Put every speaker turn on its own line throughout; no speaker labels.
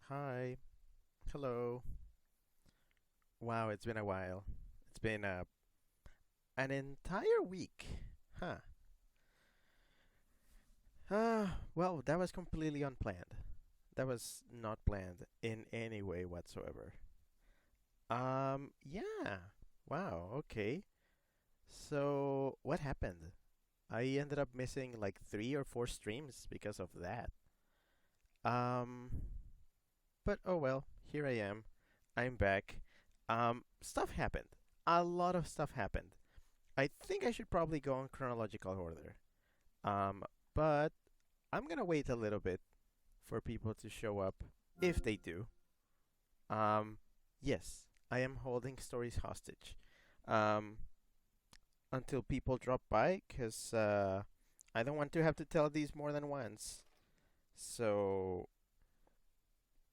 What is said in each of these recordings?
Hi. Hello. Wow, it's been a while. It's been an entire week. Huh. Well, that was completely unplanned. That was not planned in any way whatsoever. Yeah. Wow, okay. So, what happened? I ended up missing like 3 or 4 streams because of that. Um, but oh well, here I am. I'm back. Stuff happened. A lot of stuff happened. I think I should probably go in chronological order. Um, but I'm gonna wait a little bit for people to show up if they do. Um, yes, I am holding stories hostage. Um, until people drop by, cause I don't want to have to tell these more than once. So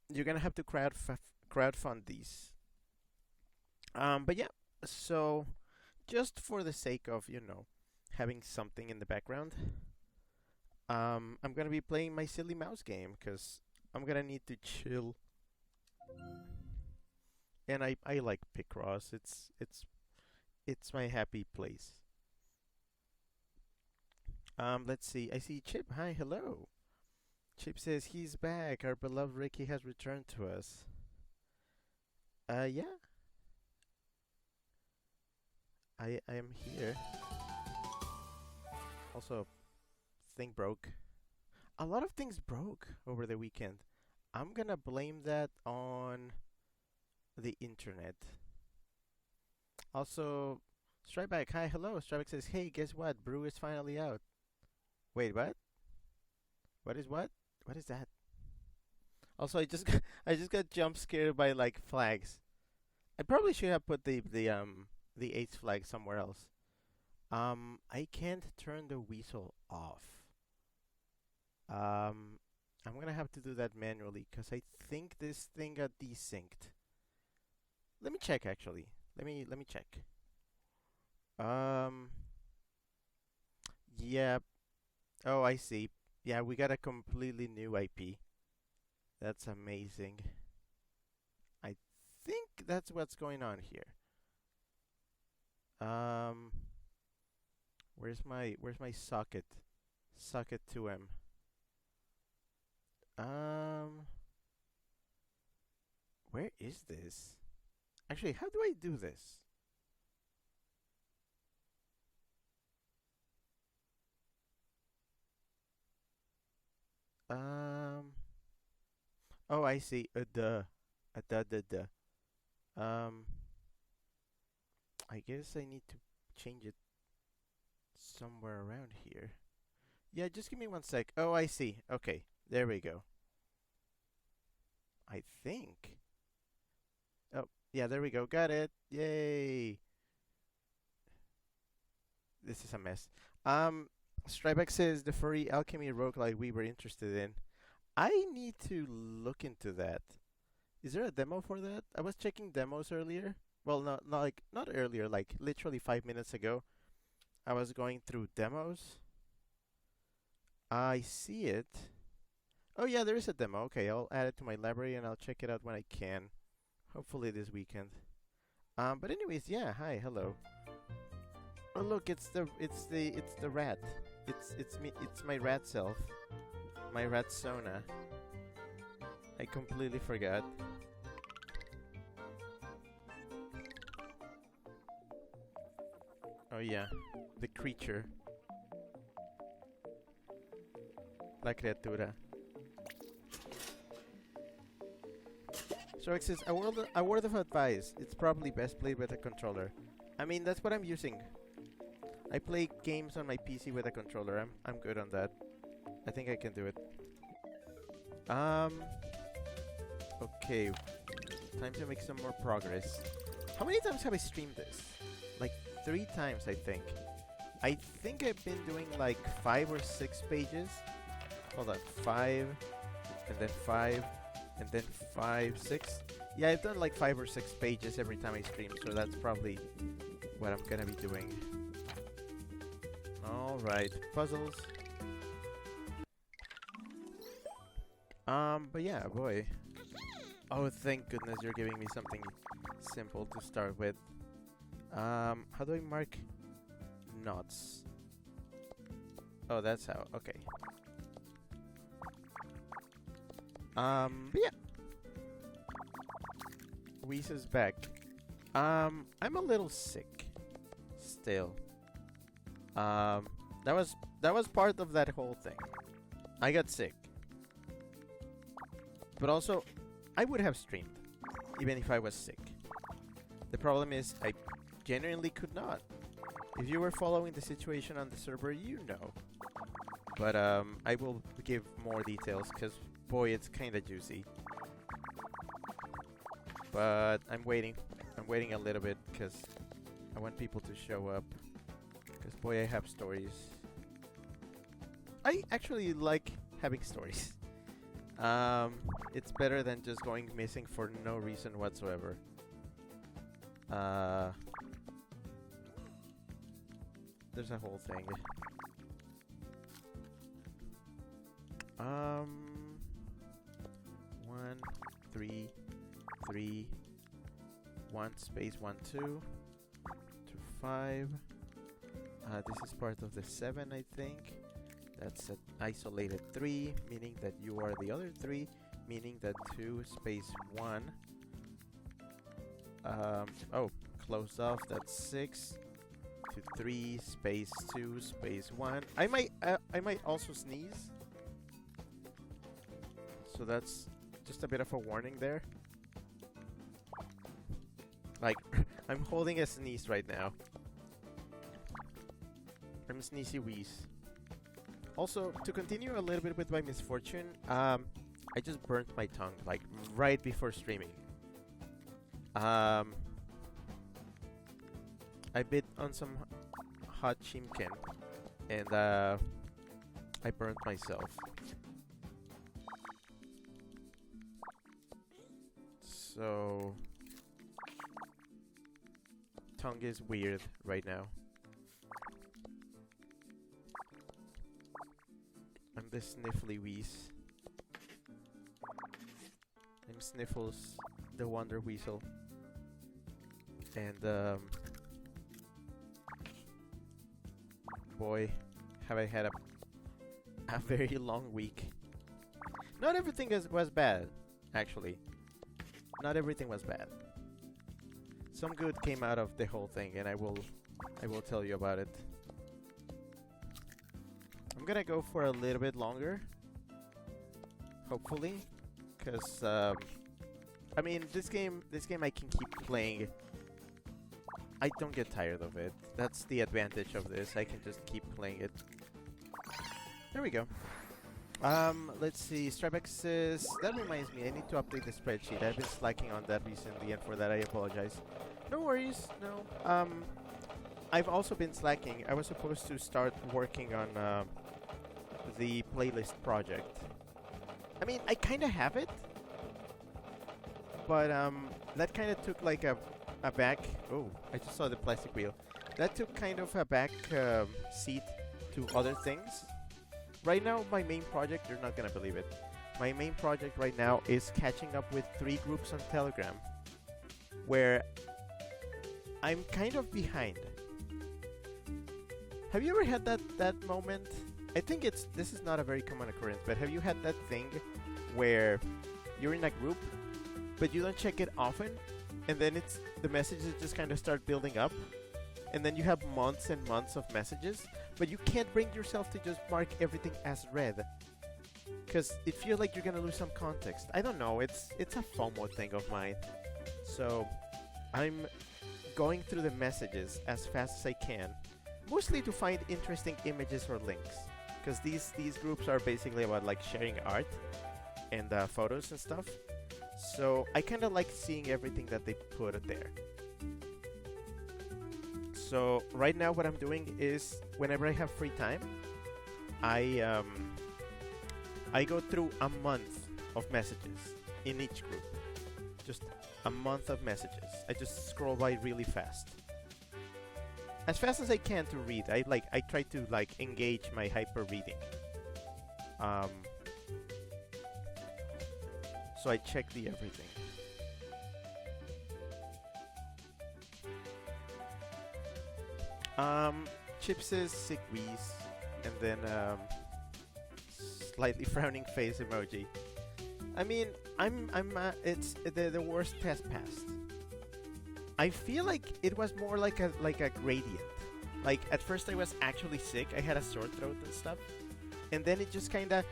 you're gonna have to crowdfund these. But yeah, so just for the sake of having something in the background, I'm gonna be playing my silly mouse game because I'm gonna need to chill. And I like Picross. It's my happy place. Let's see. I see Chip. Hi, hello. Chip says he's back. Our beloved Ricky has returned to us. Yeah, I am here. Also, thing broke. A lot of things broke over the weekend. I'm gonna blame that on the internet. Also, Stryback, hi, hello. Stryback says, hey, guess what? Brew is finally out. Wait, what? What is what? What is that? Also, I just got jump scared by like flags. I probably should have put the eighth flag somewhere else. I can't turn the weasel off. Um, I'm gonna have to do that manually because I think this thing got desynced. Let me check actually. Let me check. Um, yeah. Oh, I see. Yeah, we got a completely new IP. That's amazing. I think that's what's going on here. Um, where's my socket? Socket to M. Um, where is this? Actually, how do I do this? Um, oh, I see. Duh. Um, I guess I need to change it somewhere around here. Yeah, just give me one sec. Oh, I see. Okay, there we go. I think. Oh, yeah, there we go. Got it. Yay. This is a mess. Um, Strybeck says the furry alchemy roguelike we were interested in. I need to look into that. Is there a demo for that? I was checking demos earlier. Well, not earlier, like literally 5 minutes ago. I was going through demos. I see it. Oh yeah, there is a demo. Okay, I'll add it to my library and I'll check it out when I can. Hopefully this weekend. But anyways, yeah. Hi, hello. Oh look, it's the rat. It's me. It's my rat self. My rat Sona. I completely forgot. Oh yeah, the creature, la criatura. So it says a word of advice. It's probably best played with a controller. I mean, that's what I'm using. I play games on my PC with a controller. I'm good on that. I think I can do it. Um. Okay. Time to make some more progress. How many times have I streamed this? Like 3 times, I think. I think I've been doing like 5 or 6 pages. Hold on, 5, and then 5, and then 5, 6. Yeah, I've done like 5 or 6 pages every time I stream, so that's probably what I'm gonna be doing. Alright, puzzles. But yeah, boy. Oh, thank goodness you're giving me something simple to start with. How do I mark knots? Oh, that's how. Okay. But yeah. Whis is back. I'm a little sick still. Um, that was part of that whole thing. I got sick. But also, I would have streamed, even if I was sick. The problem is, I genuinely could not. If you were following the situation on the server, you know. But I will give more details, because boy, it's kinda juicy. But I'm waiting. I'm waiting a little bit, because I want people to show up. Because boy, I have stories. I actually like having stories. It's better than just going missing for no reason whatsoever. There's a whole thing. 1, 3, 3, 1 space 1 2 to 5. This is part of the 7, I think. That's an isolated 3, meaning that you are the other 3, meaning that 2 space 1. Oh, closed off. That's 6 to 3 space 2 space 1. I might also sneeze. So that's just a bit of a warning there. Like, I'm holding a sneeze right now. I'm sneezy wheeze. Also, to continue a little bit with my misfortune, I just burnt my tongue, like, right before streaming. I bit on some hot chimkin, and I burnt myself. So, tongue is weird right now. I'm the sniffly wheeze. I'm Sniffles, the Wonder Weasel. And boy, have I had a very long week. Not everything was bad, actually. Not everything was bad. Some good came out of the whole thing, and I will tell you about it. I'm gonna go for a little bit longer, hopefully, because I mean, this game I can keep playing. I don't get tired of it. That's the advantage of this. I can just keep playing it. There we go. Let's see. Stripex says, that reminds me, I need to update the spreadsheet. I've been slacking on that recently, and for that I apologize. No worries. No. I've also been slacking. I was supposed to start working on the playlist project. I mean, I kind of have it, but that kind of took like a back. Oh, I just saw the plastic wheel. That took kind of a back seat to other things. Right now, my main project, you're not gonna believe it. My main project right now is catching up with 3 groups on Telegram, where I'm kind of behind. Have you ever had that moment? I think this is not a very common occurrence, but have you had that thing where you're in a group, but you don't check it often, and then the messages just kind of start building up, and then you have months and months of messages, but you can't bring yourself to just mark everything as read, because it feels like you're gonna lose some context. I don't know, it's a FOMO thing of mine. So I'm going through the messages as fast as I can, mostly to find interesting images or links, because these groups are basically about like sharing art and photos and stuff. So I kind of like seeing everything that they put there. So right now what I'm doing is, whenever I have free time, I go through a month of messages in each group. Just a month of messages. I just scroll by really fast. As fast as I can to read. I try to like engage my hyper reading. So I check the everything. Um, Chips is sick wheeze, and then slightly frowning face emoji. I mean, it's the worst test passed. I feel like it was more like a gradient. Like at first I was actually sick. I had a sore throat and stuff, and then it just kind of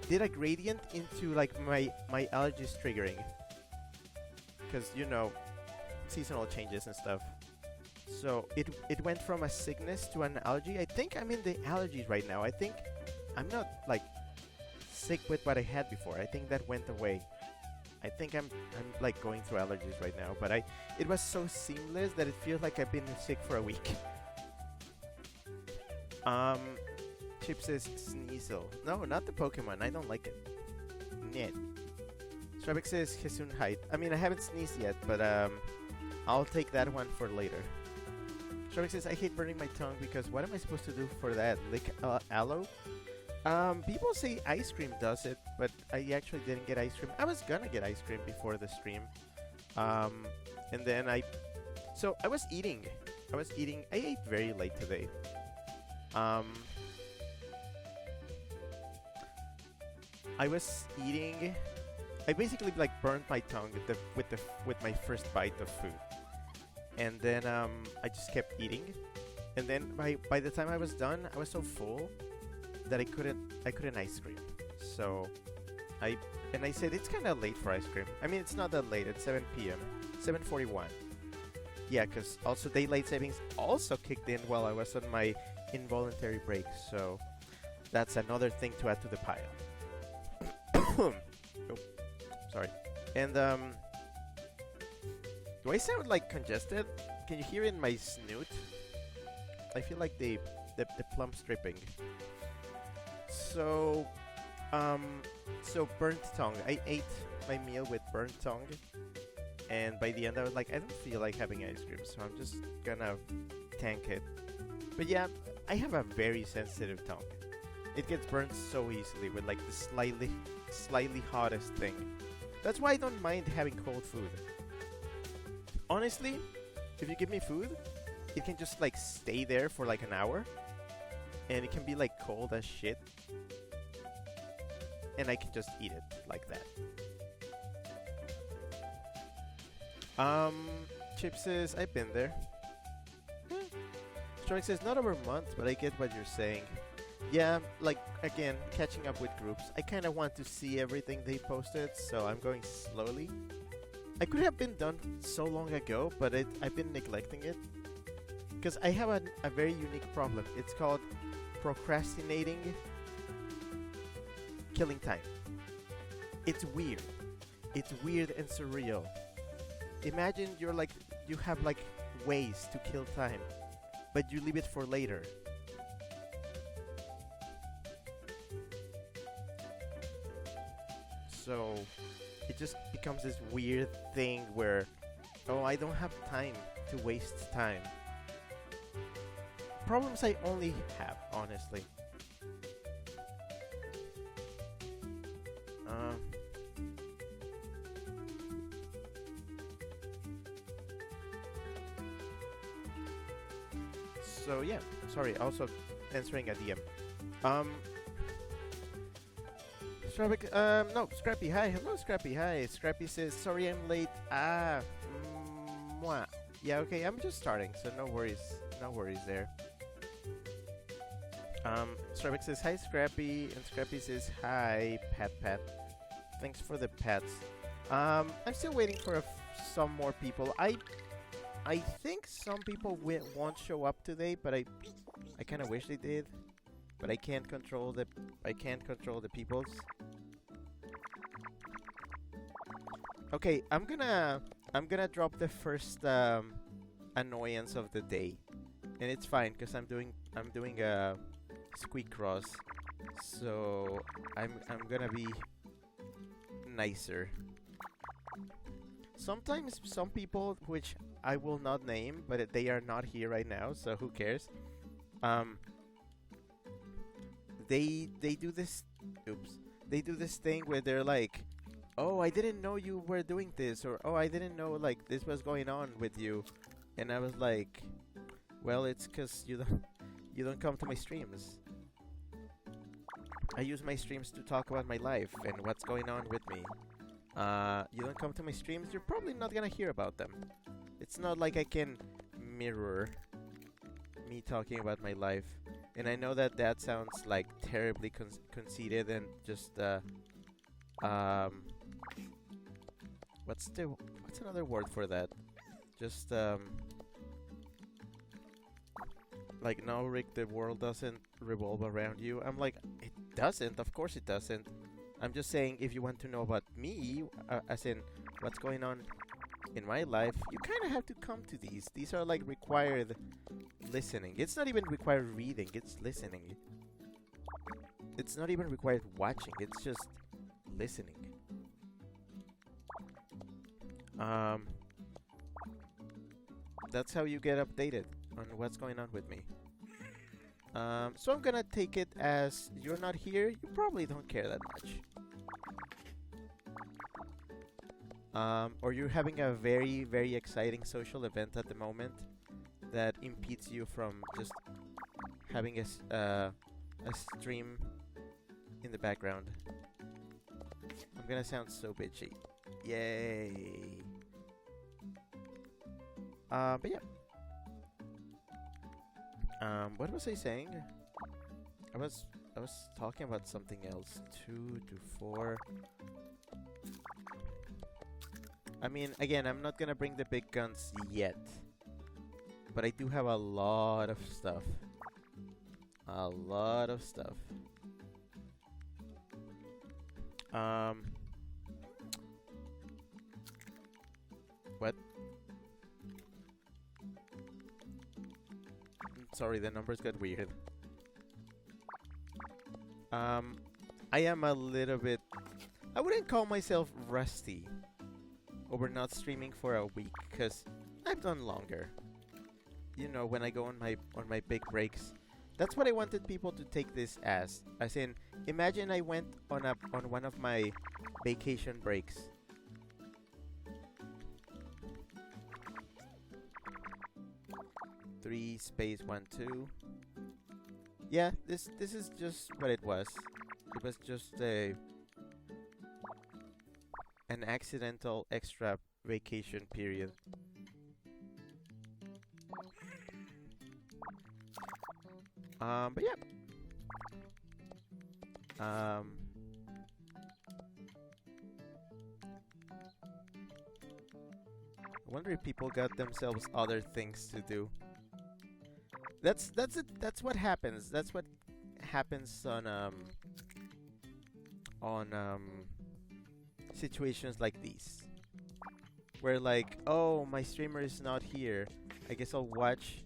did a gradient into like my allergies triggering, because you know, seasonal changes and stuff. So it went from a sickness to an allergy. I think I'm in the allergies right now. I think I'm not like sick with what I had before. I think that went away. I think I'm like going through allergies right now, but it was so seamless that it feels like I've been sick for a week. Um, Chip says Sneasel. No, not the Pokemon. I don't like it. Net. Stravik says Hisun Height. I mean, I haven't sneezed yet, but I'll take that one for later. Stravik says I hate burning my tongue because what am I supposed to do for that? Lick aloe? People say ice cream does it, but I actually didn't get ice cream. I was gonna get ice cream before the stream. And then I was eating. I ate very late today. I was eating. I basically like burned my tongue with my first bite of food, and then I just kept eating, and then by the time I was done, I was so full that I couldn't ice cream. So I said it's kind of late for ice cream. I mean, it's not that late. It's 7 p.m. 7:41. Yeah, because also daylight savings also kicked in while I was on my involuntary break. So that's another thing to add to the pile. Oh, sorry. And do I sound like congested? Can you hear in my snoot? I feel like the plump's dripping. So burnt tongue. I ate my meal with burnt tongue, and by the end I was like, I don't feel like having ice cream, so I'm just gonna tank it. But yeah, I have a very sensitive tongue. It gets burnt so easily with like the slightly hottest thing. That's why I don't mind having cold food. Honestly, if you give me food, it can just like stay there for like an hour, and it can be like cold as shit, and I can just eat it like that. Chip says I've been there. Strike says not over months, but I get what you're saying. Yeah, like again, catching up with groups. I kind of want to see everything they posted, so I'm going slowly. I could have been done so long ago, but I've been neglecting it. Because I have a very unique problem. It's called procrastinating killing time. It's weird. It's weird and surreal. Imagine you have like ways to kill time, but you leave it for later. So it just becomes this weird thing where, oh, I don't have time to waste time. Problems I only have, honestly. So yeah, sorry, also answering a DM. No, Scrappy, hi. Hello, Scrappy, hi. Scrappy says, sorry I'm late. Mwah. Yeah, okay, I'm just starting, so no worries. No worries there. Stravik says, hi, Scrappy. And Scrappy says, hi, Pat. Thanks for the pets. I'm still waiting for some more people. I think some people won't show up today, but I kind of wish they did. But I can't control the peoples. Okay, I'm gonna drop the first annoyance of the day, and it's fine because I'm doing a Squeakross, so I'm gonna be nicer. Sometimes some people, which I will not name, but they are not here right now, so who cares? They do this. Oops. They do this thing where they're like, oh, I didn't know you were doing this, or oh, I didn't know like this was going on with you, and I was like, well, it's 'cause you don't come to my streams. I use my streams to talk about my life and what's going on with me. You don't come to my streams, you're probably not gonna hear about them. It's not like I can mirror me talking about my life. And I know that that sounds like terribly conceited and just um what's another word for that? Just like, no, Rick, the world doesn't revolve around you. I'm like, it doesn't. Of course it doesn't. I'm just saying, if you want to know about me, as in what's going on in my life, you kind of have to come to these. These are like required listening. It's not even required reading, it's listening. It's not even required watching, it's just listening. That's how you get updated on what's going on with me. So I'm gonna take it as you're not here, you probably don't care that much. Or you're having a very, very exciting social event at the moment that impedes you from just having a stream in the background. I'm gonna sound so bitchy. Yay! But yeah. What was I saying? I was talking about something else. 2 to 4. I mean, again, I'm not gonna bring the big guns yet, but I do have a lot of stuff. A lot of stuff. What? Sorry, the numbers got weird. I am a little bit... I wouldn't call myself rusty over not streaming for a week, because I've done longer. You know, when I go on my big breaks. That's what I wanted people to take this as. As in, imagine I went on one of my vacation breaks. Three space 1 2. Yeah, this is just what it was. It was just an accidental extra vacation period. But yeah. I wonder if people got themselves other things to do. That's it. That's what happens. That's what happens on situations like these, where like, oh, my streamer is not here. I guess I'll watch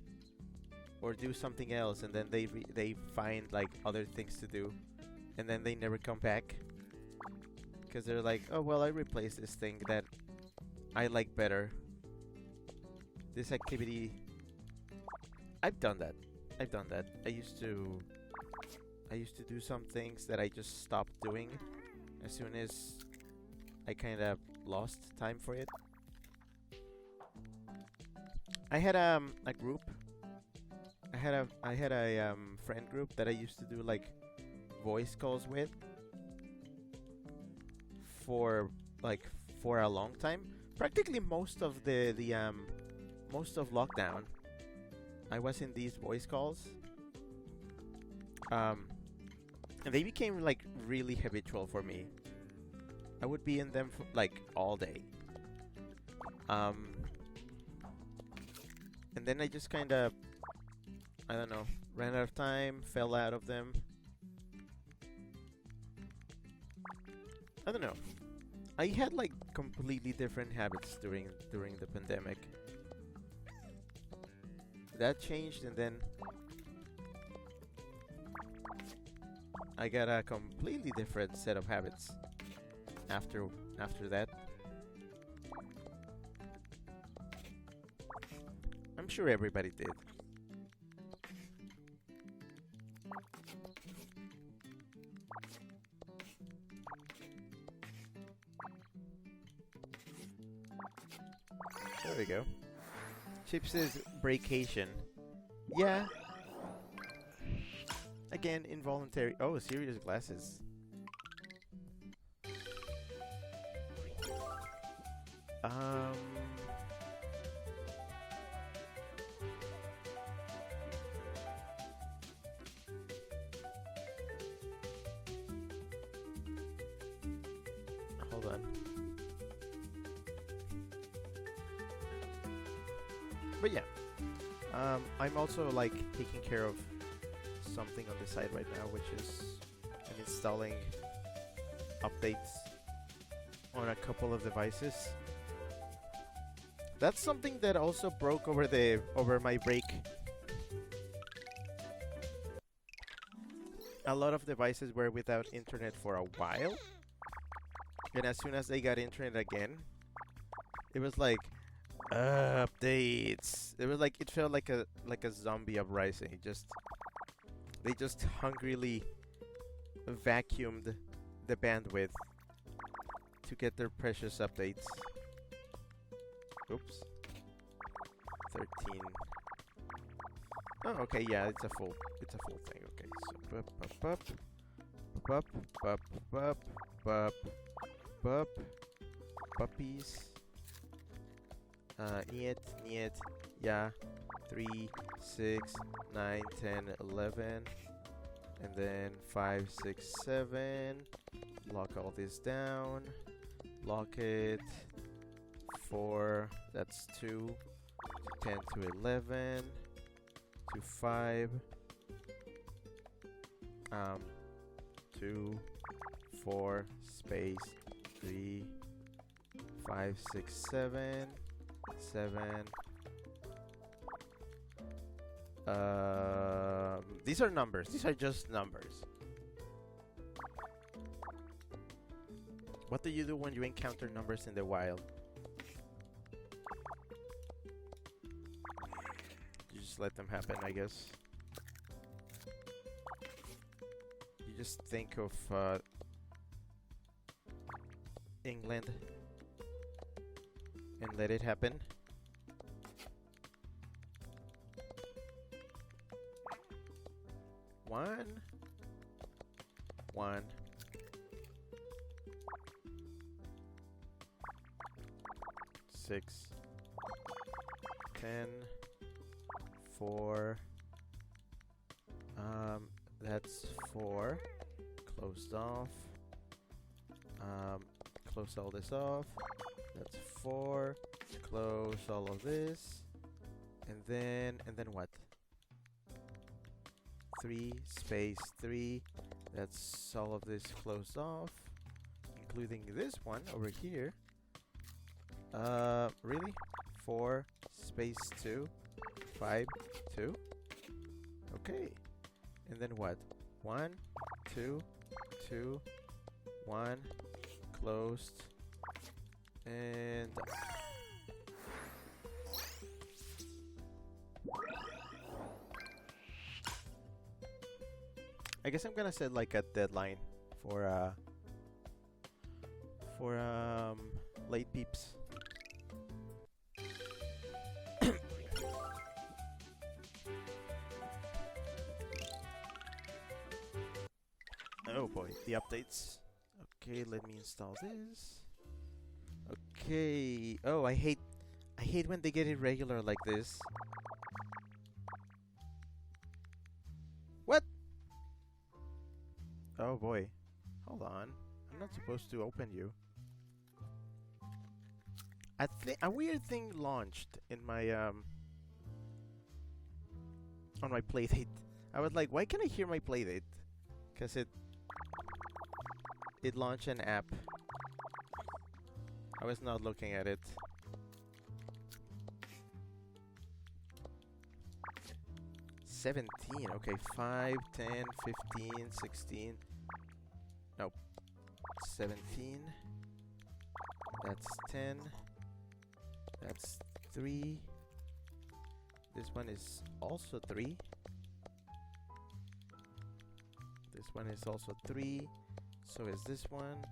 or do something else, and then they find like other things to do, and then they never come back because they're like, oh well, I replaced this thing that I like better. This activity. I've done that. I used to do some things that I just stopped doing as soon as I kind of lost time for it. I had a group. I had a friend group that I used to do like voice calls with for a long time. Practically most of most of lockdown, I was in these voice calls. And they became like really habitual for me. I would be in them for like all day. And then I just kind of, I don't know, ran out of time, fell out of them. I don't know. I had like completely different habits during the pandemic. That changed, and then I got a completely different set of habits after that. I'm sure everybody did. we go. Chip says breakation. Yeah. Again, involuntary. Oh, serious glasses. Um. Hold on. But yeah. I'm also like taking care of something on the side right now, which is I'm installing updates on a couple of devices. That's something that also broke over my break. A lot of devices were without internet for a while, and as soon as they got internet again, it was like updates. It was like it felt like a zombie uprising. They just hungrily vacuumed the bandwidth to get their precious updates. Oops. 13. Oh, okay, yeah, it's a full thing. Okay, so puppies. Niet, yeah. 3, 6, 9, 10, 11, and then 5, 6, 7. Lock all this down. Lock it. 4, that's 2, 10 to 11, to 5, 2, 4, space, 3, 5, 6, 7, 7. These are numbers. These are just numbers. What do you do when you encounter numbers in the wild? You just let them happen, I guess. You just think of England and let it happen. One. 6, 10, 4. That's 4. Closed off. Close all this off. That's 4. Close all of this. And then what? 3, space 3. That's all of this closed off, including this one over here. Really? 4, space 2, 5, 2. Okay. And then what? 1, 2, 2, 1, closed, and I guess I'm gonna set like a deadline for late peeps. Oh boy, the updates. Okay, let me install this. Okay. Oh, I hate when they get irregular like this. What? Oh boy. Hold on. I'm not supposed to open you. I think a weird thing launched in my on my playdate. I was like, why can't I hear my playdate? Cause it launched an app. I was not looking at it. $17. Okay, 5, 10, 15, 16. Nope. 17. That's 10. That's 3. This one is also 3. This one is also 3. So is this one.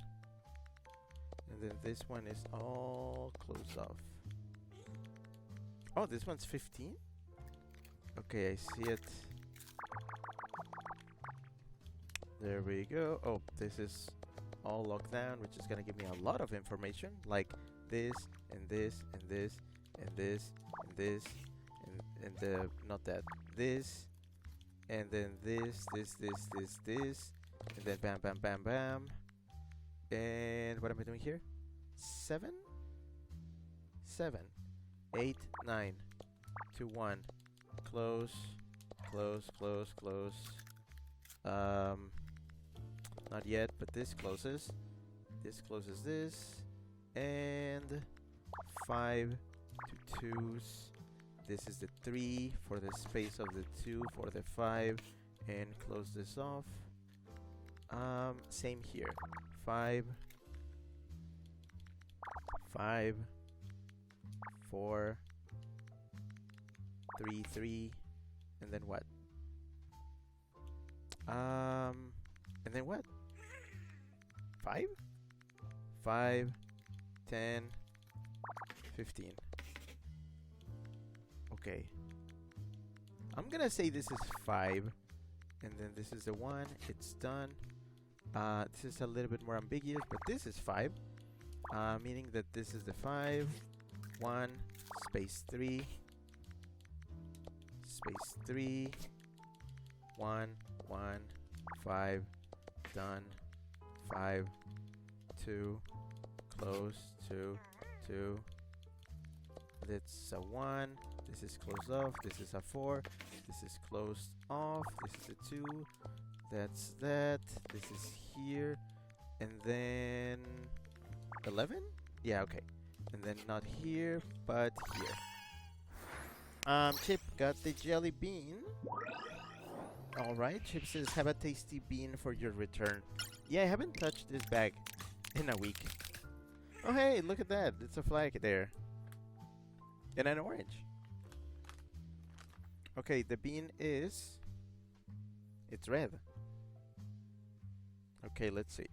And then this one is all closed off. Oh, this one's 15? Okay, I see it. There we go. Oh, this is all locked down, which is gonna give me a lot of information, like this and this and this and this and this and the not that this and then this and then bam bam bam bam. And what am I doing here? 7 7 8 9 2 1. Close, close, close, close. Not yet, but this closes. This closes this. And 5 2 2s. This is the 3 for the space of the 2 for the 5. And close this off. Same here. 5 5 4 3 3. And then what? And then what? 5 5 10 15. Okay, I'm gonna say this is 5, and then this is the 1. It's done. This is a little bit more ambiguous, but this is 5, meaning that this is the 5 1 space 3 space 3 1 1 5 done. 5 2 close 2 2. That's a 1. This is closed off. This is a 4. This is closed off. This is a 2. That's that. This is here. And then 11? Yeah, okay. And then not here, but here. Chip got the jelly bean. Alright, Chip says, have a tasty bean for your return. Yeah, I haven't touched this bag in a week. Oh hey, look at that. It's a flag there. And an orange. Okay, the bean is... it's red. Okay, let's see.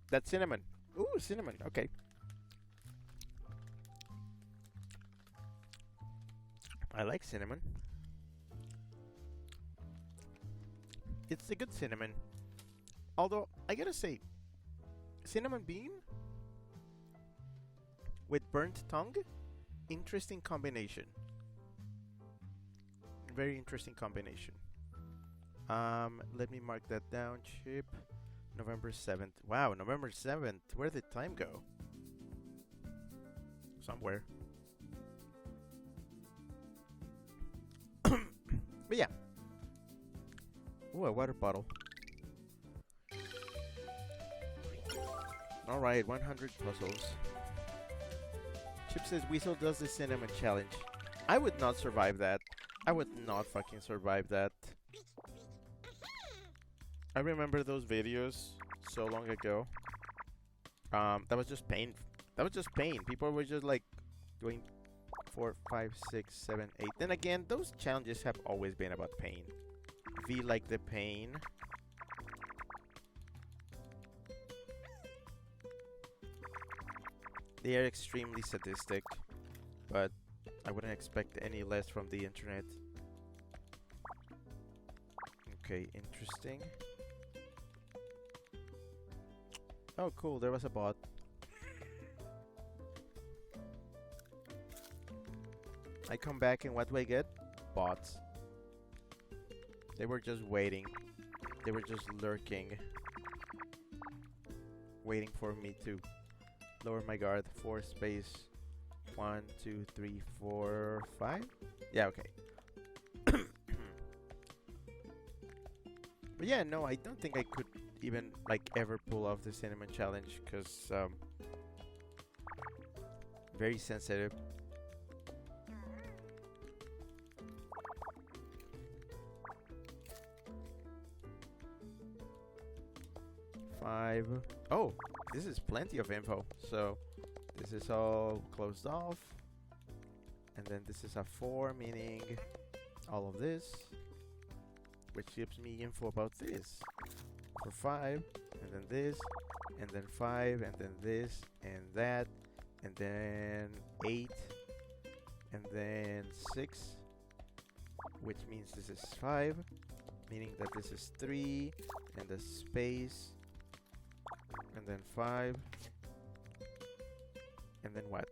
That's cinnamon. Ooh, cinnamon. Okay. I like cinnamon. It's a good cinnamon. Although, I gotta say, cinnamon bean with burnt tongue, interesting combination. Very interesting combination. Let me mark that down, Chip. November 7th. Wow, November 7th. Where did time go? Somewhere. But yeah. Ooh, a water bottle. Alright, 100 puzzles. Chip says Weasel does the cinnamon challenge. I would not survive that. I would not fucking survive that. I remember those videos so long ago. That was just pain. That was just pain. People were just like doing 4, 5, 6, 7, 8. Then again, those challenges have always been about pain. V like the pain. They are extremely sadistic, but I wouldn't expect any less from the internet. Okay, interesting. Oh, cool, there was a bot. I come back and what do I get? Bots. They were just waiting. They were just lurking. Waiting for me to lower my guard. 4 space. 1, 2, 3, 4, 5? Yeah, okay. But yeah, no, I don't think I could even like ever pull off the cinnamon challenge because very sensitive. Oh, this is plenty of info. So this is all closed off, and then this is a 4, meaning all of this, which gives me info about this. For 5, and then this, and then 5, and then this, and that, and then 8, and then 6, which means this is 5, meaning that this is 3, and the space, and then 5, and then what?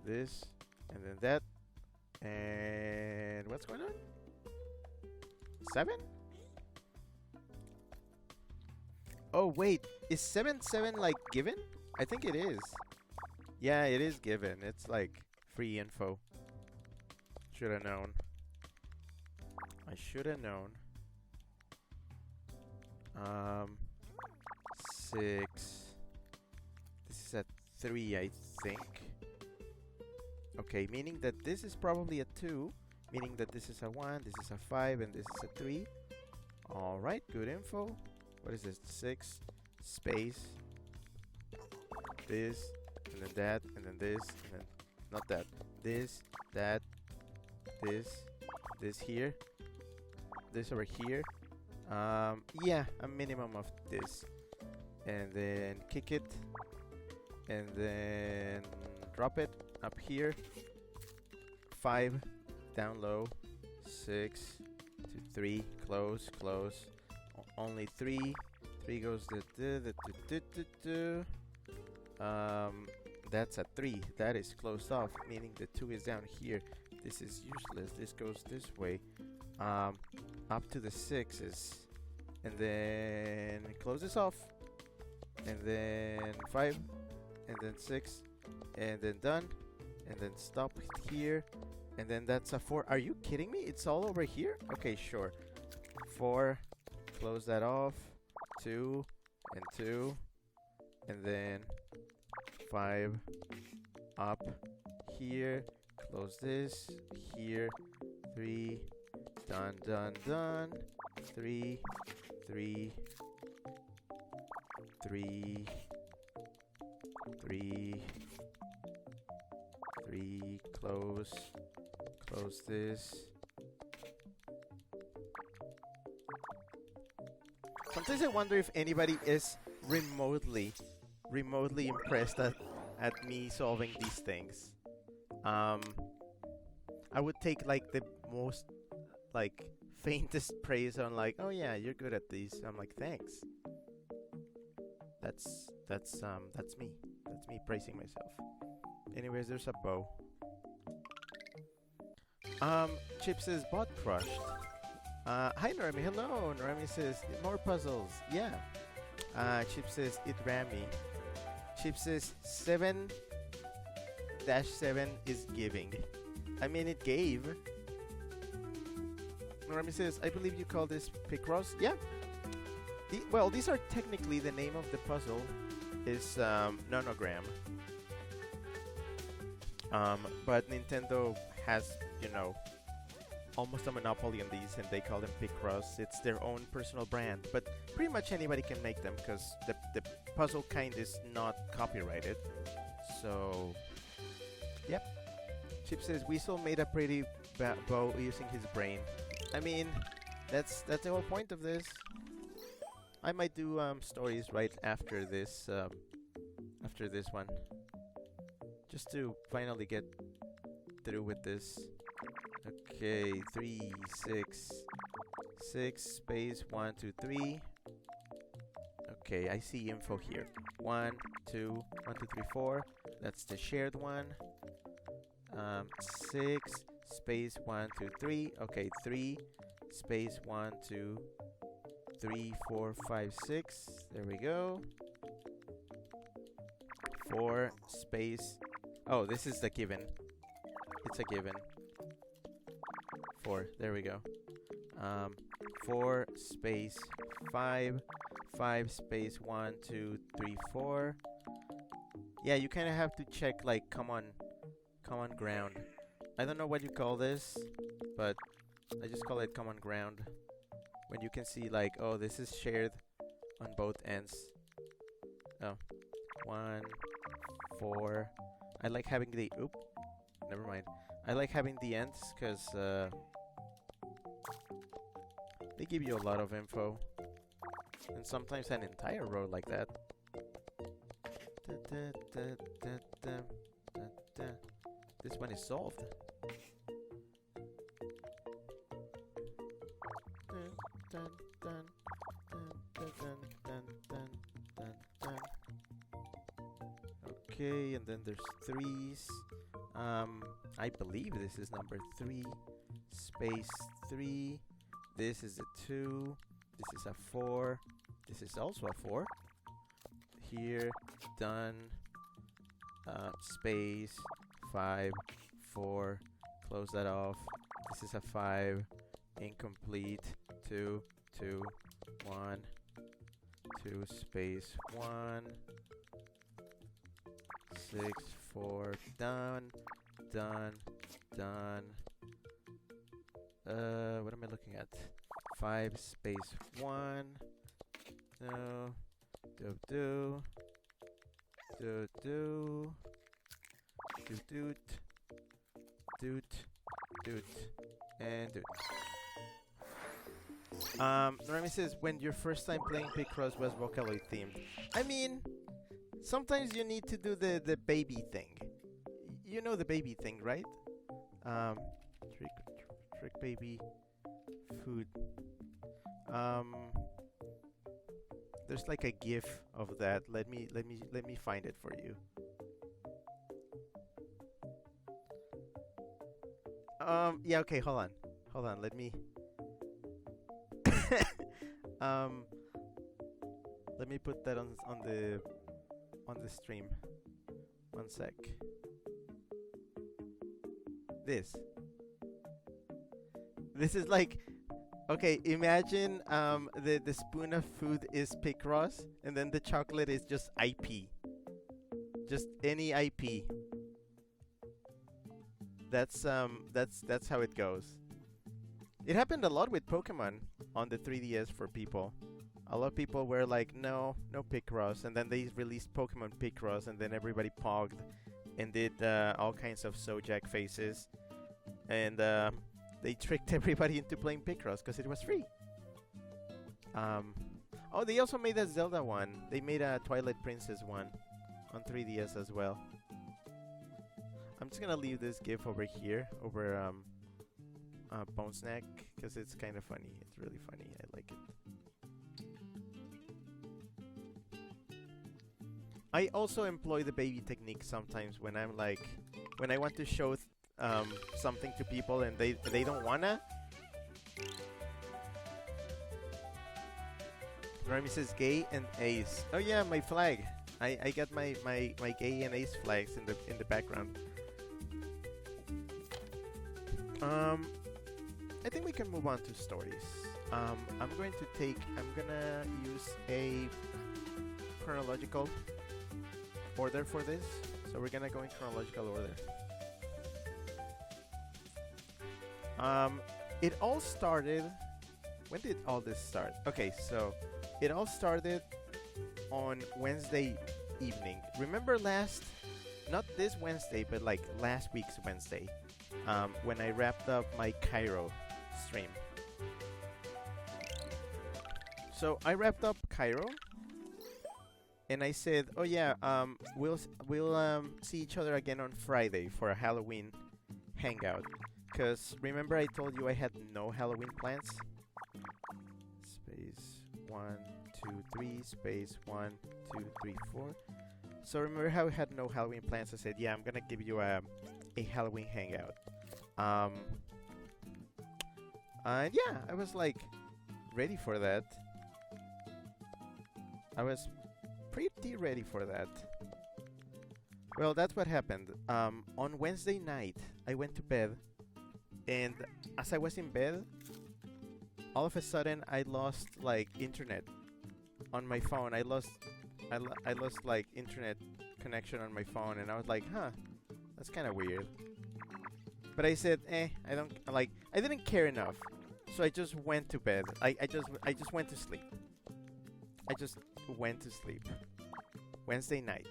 This, and then that, and what's going on? 7? Oh wait, is 7 7 like given? I think it is. Yeah, it is given. It's like free info. Should have known. I should have known. 6. This is at 3, I think. Okay, meaning that this is probably a 2, meaning that this is a 1, this is a 5, and this is a 3. Alright, good info. What is this? 6, space, this, and then that, and then this, and then, not that, this, that, this here, this over here. Yeah, a minimum of this. And then kick it, and then drop it up here. 5, down low, 6, to 3, close, close. Only 3. 3 goes that's a 3. That is closed off, meaning the 2 is down here. This is useless. This goes this way. Up to the 6s, and then close this off, and then 5, and then 6, and then done, and then stop here, and then that's a 4. Are you kidding me? It's all over here? Okay, sure. 4, close that off, 2, and 2, and then 5, up here, close this, here, 3, done, done, done, 3, 3, 3, 3, 3, close, close this. Sometimes I wonder if anybody is remotely impressed at me solving these things. I would take like the most like faintest praise on like, oh yeah, you're good at these. I'm like, thanks. That's me. That's me praising myself. Anyways, there's a bow. Chip says bot crushed. Hi Norami, hello. Norami says more puzzles. Yeah. Chip says it ran me. Chip says 7-7 is giving. I mean, it gave. Norami says, I believe you call this Squeakross. Yeah. Well, these are technically the name of the puzzle is nonogram. But Nintendo has, you know, almost a monopoly on these, and they call them Squeakross. It's their own personal brand, but pretty much anybody can make them because the puzzle kind is not copyrighted. So, yep. Chip says Weasel made a pretty bow using his brain. I mean, that's the whole point of this. I might do stories right after this one, just to finally get through with this. Okay, 3, 6, 6 space 1, 2, 3. Okay, I see info here. 1, 2, 1, 2, 3, 4. That's the shared one. 6 space 1, 2, 3. Okay, 3 space 1, 2, 3, 4, 5, 6. There we go. 4 space. Oh, this is the given. It's a given. 4. There we go. 4 space 5. 5 space 1, 2, 3, 4. Yeah, you kind of have to check like common ground. I don't know what you call this, but I just call it common ground. When you can see like, oh, this is shared on both ends. Oh, 1, 4. I like having the never mind. I like having the ends because they give you a lot of info, and sometimes an entire row like that. dun, dun, dun. This one is solved. Dun, dun, dun, dun, dun, dun, dun, dun, dun, dun. Okay, and then there's threes. I believe this is number 3, space 3. This is a 2. This is a 4. This is also a 4. Here, done. Space 5, 4. Close that off. This is a 5. Incomplete. 2, 2, 1. 2 space 1. 6, 4. Done. Done. Done. What am I looking at? 5 space 1. No. Do do. Do do. Do doot. Doot. Doot. And doot. Remy says, when your first time playing Picross was Vocaloid themed. I mean, sometimes you need to do the baby thing. You know the baby thing, right? Trick baby food. There's like a GIF of that. Let me find it for you. Yeah, okay, hold on, let me let me put that on the stream. One sec. This is like, okay, imagine the spoon of food is Picross, and then the chocolate is just IP. Just any IP. That's how it goes. It happened a lot with Pokemon on the 3DS for people. A lot of people were like, no Picross, and then they released Pokemon Picross, and then everybody pogged and did all kinds of Sojak faces, and they tricked everybody into playing Picross because it was free. Oh, they also made a Zelda one. They made a Twilight Princess one on 3DS as well. I'm just gonna leave this GIF over here, over Bone Snack, because it's kind of funny. It's really funny. I like it. I also employ the baby technique sometimes when I'm like, when I want to show something to people and they don't wanna. Remy says gay and ace. Oh yeah, my flag. I got my gay and ace flags in the background. I think we can move on to stories. I'm gonna use a chronological order for this. So we're gonna go in chronological order. It all started... When did all this start? Okay, so it all started on Wednesday evening. Remember not this Wednesday, but like last week's Wednesday, when I wrapped up my Cairo stream. So I wrapped up Cairo, and I said, "Oh yeah, we'll see each other again on Friday for a Halloween hangout." Cause remember I told you I had no Halloween plans. Space 1, 2, 3. Space 1, 2, 3, 4. So remember how I had no Halloween plans? I said, "Yeah, I'm gonna give you a Halloween hangout." And yeah, I was like ready for that. I was pretty ready for that. Well, that's what happened. On Wednesday night, I went to bed, and as I was in bed, all of a sudden I lost like internet on my phone. I lost like internet connection on my phone, and I was like, "Huh, that's kind of weird." But I said, I didn't care enough, so I just went to bed. I just went to sleep. I just went to sleep. Wednesday night.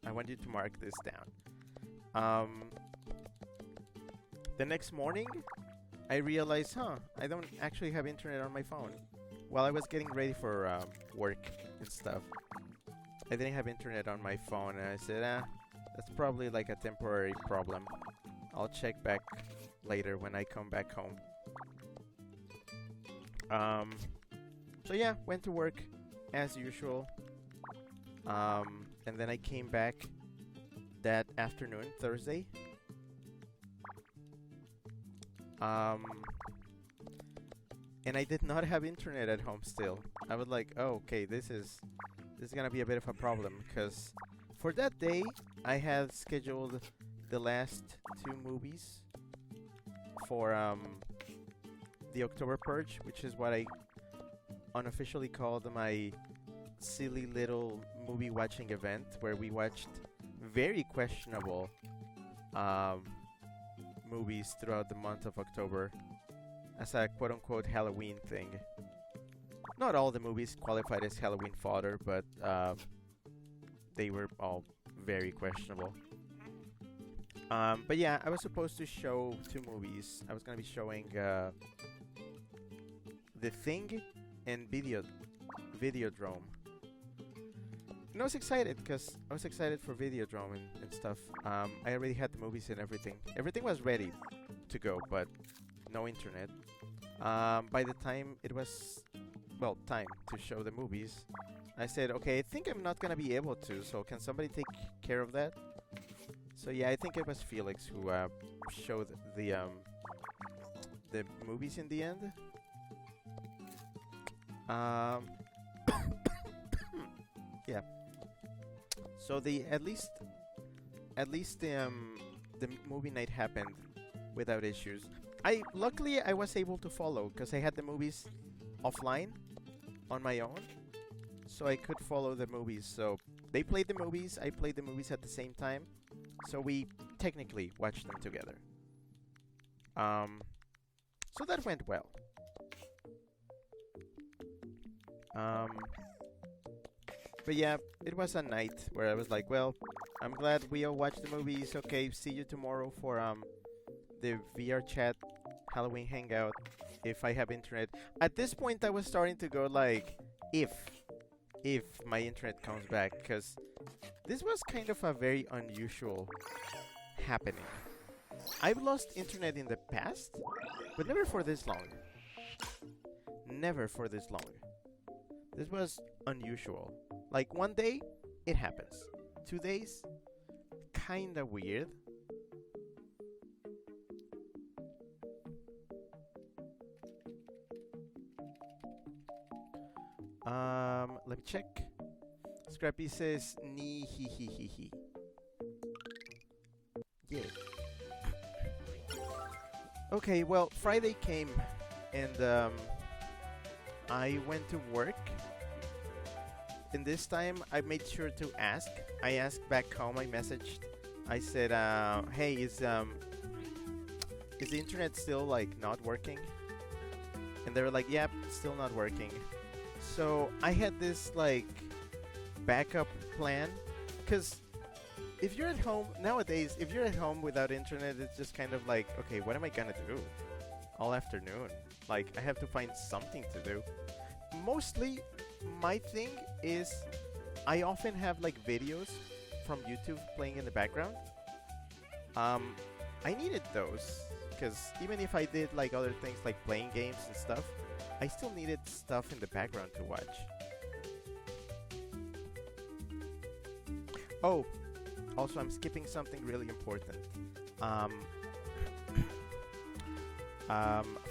I want you to mark this down. The next morning, I realized, I don't actually have internet on my phone. While I was getting ready for work and stuff, I didn't have internet on my phone, and I said, That's probably like a temporary problem. I'll check back later when I come back home. Um, so yeah, went to work as usual. And then I came back that afternoon, Thursday. Um, and I did not have internet at home still. I was like, oh, okay, this is gonna be a bit of a problem, because for that day I had scheduled the last two movies for the October Purge, which is what I unofficially called my silly little movie watching event, where we watched very questionable movies throughout the month of October as a quote-unquote Halloween thing. Not all the movies qualified as Halloween fodder, but they were all very questionable. But yeah, I was supposed to show two movies. I was gonna be showing The Thing and Videodrome. And I was excited because I was excited for Videodrome and stuff. I already had the movies and everything. Everything was ready to go, but no internet. By the time it was, well, time to show the movies, I said, okay, I think I'm not gonna be able to, so can somebody take care of that? So yeah, I think it was Felix who showed the movies in the end. Yeah. So at least the movie night happened without issues. Luckily I was able to follow because I had the movies offline on my own, so I could follow the movies. So they played the movies, I played the movies at the same time, so we technically watched them together. So that went well. But yeah, it was a night where I was like, well, I'm glad we all watched the movies. Okay, see you tomorrow for the VR chat Halloween hangout if I have internet. At this point, I was starting to go like, if my internet comes back, because this was kind of a very unusual happening. I've lost internet in the past, but never for this long. Never for this long. This was unusual. Like, one day, it happens. 2 days, kinda weird. Let me check. Scrappy says, nee hee hee hee hee. Yeah. Okay, well, Friday came, and I went to work. And this time, I made sure to ask. I asked back home, I messaged. I said, hey, is the internet still, like, not working? And they were like, yep, still not working. So I had this, like, backup plan. Because if you're at home, nowadays, if you're at home without internet, it's just kind of like, okay, what am I gonna do all afternoon? Like, I have to find something to do. Mostly, my thing is I often have like videos from YouTube playing in the background. I needed those because even if I did like other things like playing games and stuff, I still needed stuff in the background to watch. Oh, also I'm skipping something really important.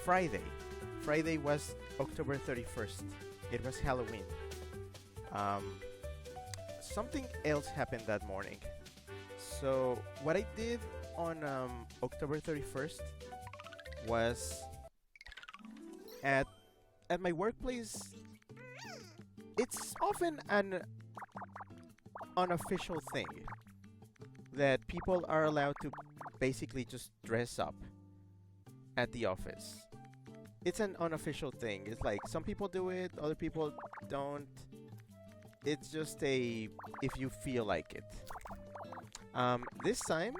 Friday was October 31st. It was Halloween. Something else happened that morning. So what I did on October 31st was at my workplace. It's often an unofficial thing that people are allowed to basically just dress up at the office. It's an unofficial thing. It's like some people do it, other people don't. It's just if you feel like it. This time,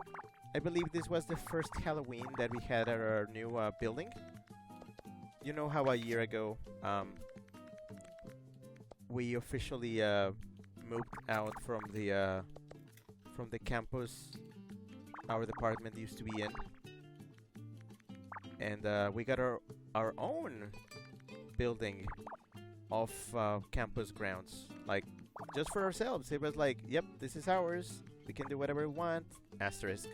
I believe this was the first Halloween that we had at our new building. You know how a year ago we officially moved out from from the campus our department used to be in, and we got our own building of campus grounds, like just for ourselves. It was like, yep, this is ours. We can do whatever we want. Asterisk.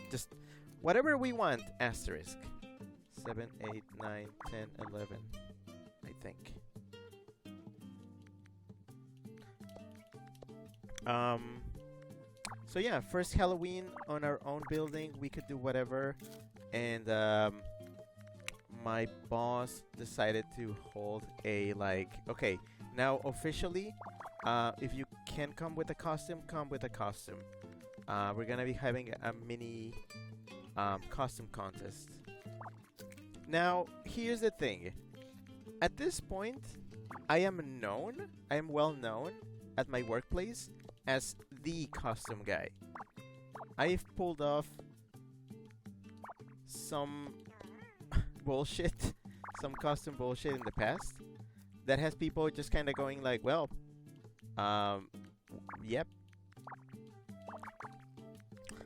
Just whatever we want. Asterisk. 7, 8, 9, 10, 11. I think. So yeah, first Halloween on our own building. We could do whatever, and my boss decided to hold a like, okay, now officially, if you can come with a costume, come with a costume. We're gonna be having a mini costume contest. Now, here's the thing. At this point, I am well known at my workplace as the costume guy. I've pulled off some bullshit, some costume bullshit in the past that has people just kind of going like, well, yep.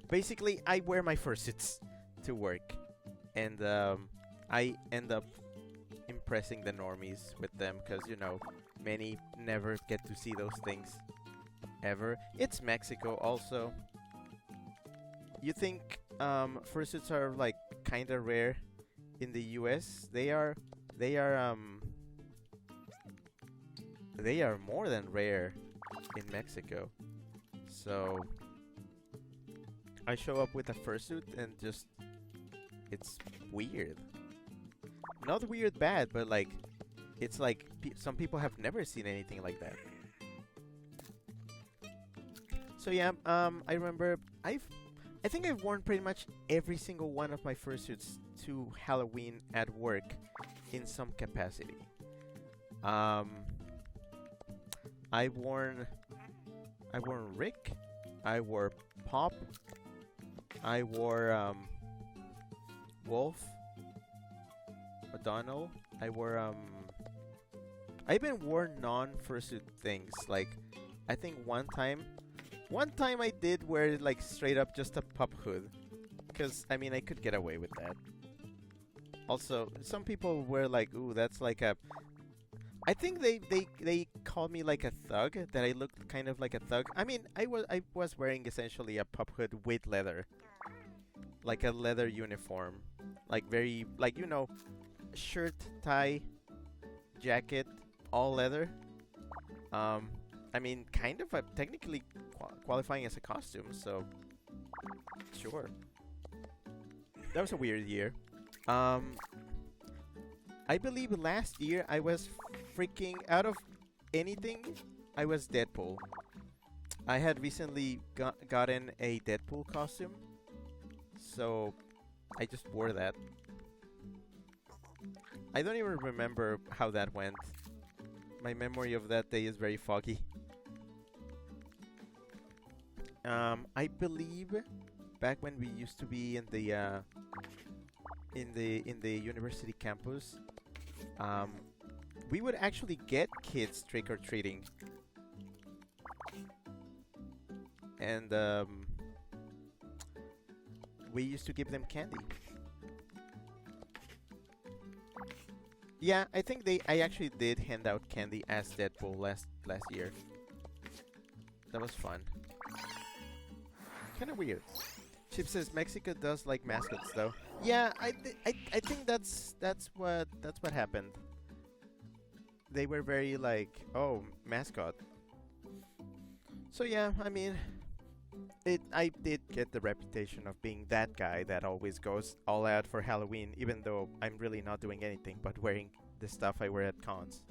Basically, I wear my fursuits to work, and I end up impressing the normies with them because, you know, many never get to see those things ever. It's Mexico also. You think fursuits are like kind of rare in the US? They are more than rare in Mexico. So I show up with a fursuit and just, it's weird. Not weird bad, but like, it's like some people have never seen anything like that. So yeah, I remember I think I've worn pretty much every single one of my fursuits to Halloween at work in some capacity. I worn Rick, I wore Pop, I wore Wolf, O'Donnell. I wore I even wore non-fursuit things. Like, I think one time I did wear like straight up just a pup hood, because I mean I could get away with that. Also, some people were like, "Ooh, that's like a." I think they called me like a thug. That I looked kind of like a thug. I mean, I was wearing essentially a pup hood with leather, like a leather uniform, like very like, you know, shirt, tie, jacket, all leather. I mean, kind of technically qualifying as a costume, so sure. That was a weird year. I believe last year I was freaking out of anything. I was Deadpool. I had recently gotten a Deadpool costume, so I just wore that. I don't even remember how that went. My memory of that day is very foggy. I believe back when we used to be in the university campus, we would actually get kids trick or treating, and we used to give them candy. Yeah, I think I actually did hand out candy as Deadpool last year. That was fun. Kind of weird. Chip says Mexico does like mascots though. Yeah, I think that's what happened. They were very like, oh, mascot. So yeah, I mean, I did get the reputation of being that guy that always goes all out for Halloween, even though I'm really not doing anything but wearing the stuff I wear at cons.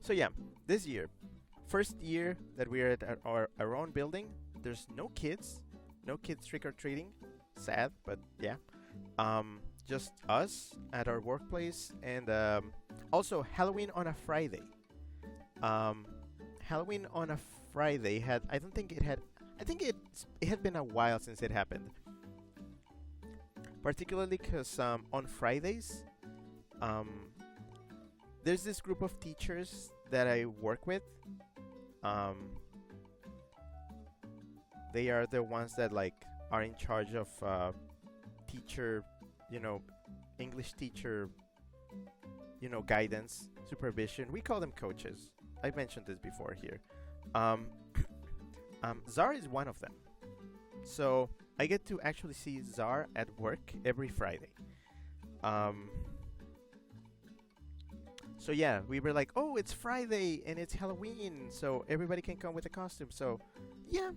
So yeah, this year, first year that we're at our own building, there's no kids trick-or-treating. Sad, but yeah. Just us at our workplace, and also Halloween on a Friday. Halloween on a Friday I think it had been a while since it happened. Particularly because on Fridays, there's this group of teachers that I work with. They are the ones that like are in charge of teacher, you know, English teacher, guidance, supervision. We call them coaches. I've mentioned this before here. Um, Czar is one of them. So I get to actually see Czar at work every Friday. Um, so yeah, we were like, oh, it's Friday and it's Halloween, so everybody can come with a costume. So yeah,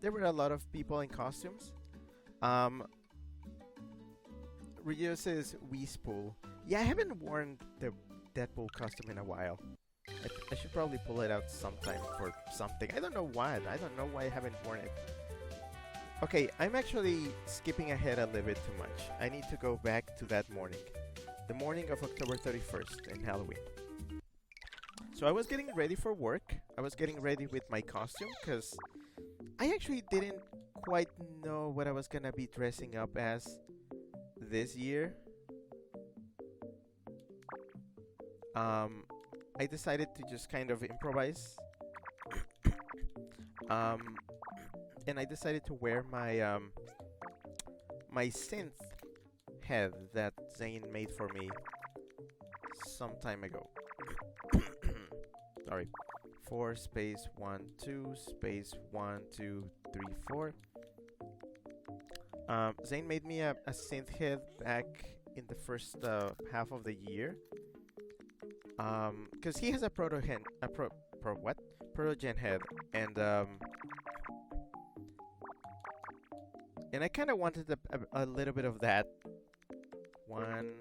there were a lot of people in costumes. Um, Rio says Weespool. Yeah, I haven't worn the Deadpool costume in a while. I should probably pull it out sometime for something. I don't know what. I don't know why I haven't worn it. Okay, I'm actually skipping ahead a little bit too much. I need to go back to that morning. The morning of October 31st in Halloween. So I was getting ready for work. I was getting ready with my costume because I actually didn't quite know what I was gonna be dressing up as this year. I decided to just kind of improvise. And I decided to wear my synth head that Zane made for me some time ago. Sorry. 4 space 1 2 space 1 2 3 4. Zane made me a synth head back in the first half of the year. Because he has a protogen head, and I kind of wanted a little bit of that one.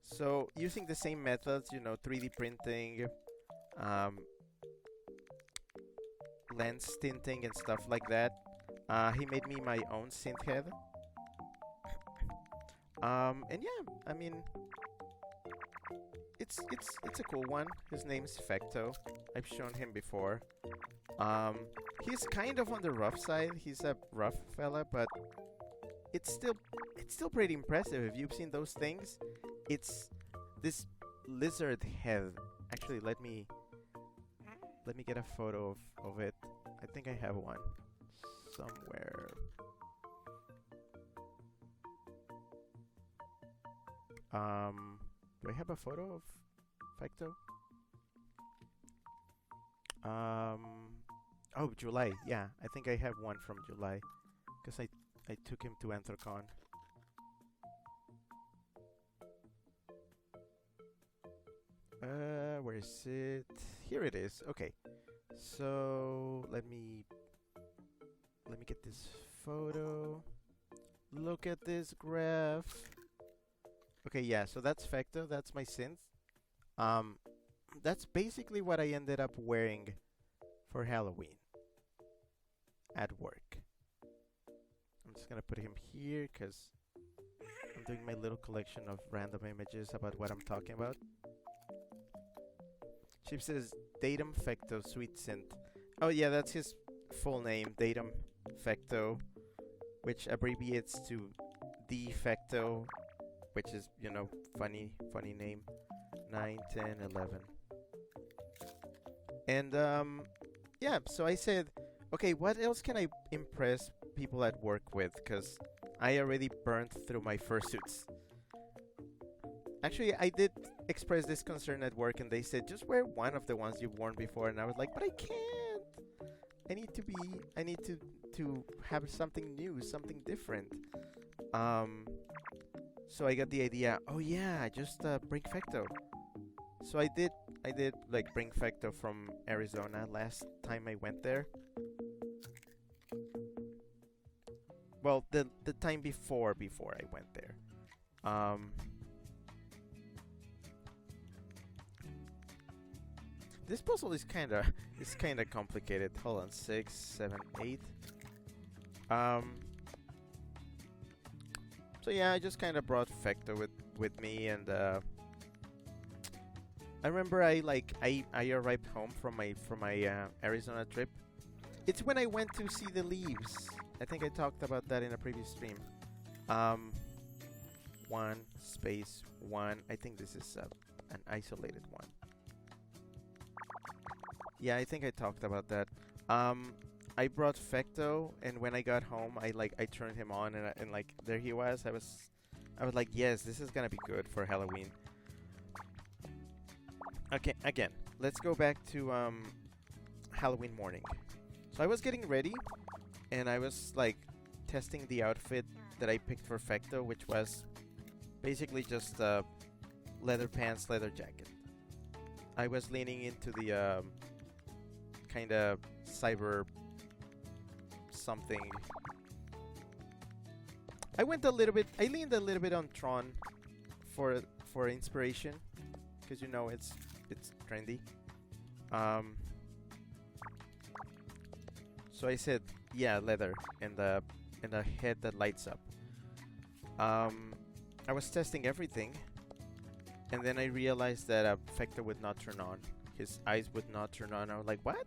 So using the same methods, 3D printing, lens tinting and stuff like that. He made me my own synth head. And yeah, I mean, it's a cool one. His name's Fecto. I've shown him before. He's kind of on the rough side. He's a rough fella, but it's still pretty impressive. If you've seen those things, it's this lizard head. Actually, let me get a photo of it. I think I have one somewhere. Do I have a photo of Fecto? Oh, July. Yeah, I think I have one from July, because I took him to Anthrocon. Where is it? Here it is. Okay. So let me get this photo. Look at this graph. Okay, yeah, so that's Fecto, that's my synth. That's basically what I ended up wearing for Halloween at work. I'm just gonna put him here because I'm doing my little collection of random images about what I'm talking about. Chip says Datum Fecto Sweet Synth. Oh yeah, that's his full name, Datum Fecto, which abbreviates to D Fecto, which is, funny name. 9, 10, 11. And, yeah, so I said, okay, what else can I impress people at work with? Because I already burned through my fursuits. Actually, I did express this concern at work, and they said, just wear one of the ones you've worn before. And I was like, but I can't. I need to have something new, something different. So I got the idea, oh yeah, just bring Fecto. So I did like bring Fecto from Arizona last time I went there. Well, the time before I went there. This puzzle is kinda complicated. Hold on, 6, 7, 8. So yeah, I just kind of brought Fecto with me, and I remember I arrived home from my Arizona trip. It's when I went to see the leaves. I think I talked about that in a previous stream. 1 space 1. I think this is an isolated one. Yeah, I think I talked about that. Um, I brought Fecto, and when I got home, I turned him on, and like there he was. I was like, yes, this is gonna be good for Halloween. Okay, again, let's go back to Halloween morning. So I was getting ready, and I was like testing the outfit that I picked for Fecto, which was basically just leather pants, leather jacket. I was leaning into the kind of cyber something. I leaned a little bit on Tron for for inspiration, because you know it's trendy. Um, so I said, yeah, leather and a head that lights up. Um, I was testing everything, and then I realized that Fector would not turn on. His eyes would not turn on. I was like, what?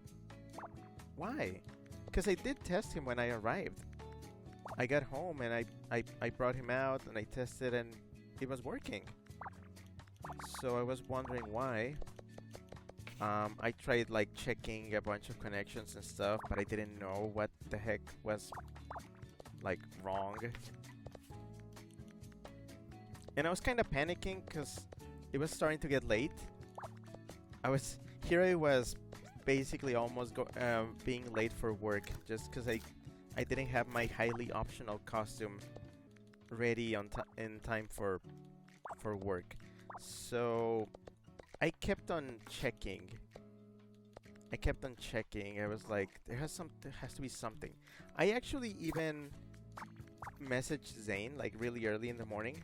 Why? Because I did test him when I arrived. I got home and I brought him out and I tested and it was working. So I was wondering why. I tried like checking a bunch of connections and stuff, but I didn't know what the heck was like wrong. And I was kind of panicking because it was starting to get late. I was basically almost being late for work just because I didn't have my highly optional costume ready in time for work. So I kept on checking. I was like, there has to be something. I actually even messaged Zane like really early in the morning.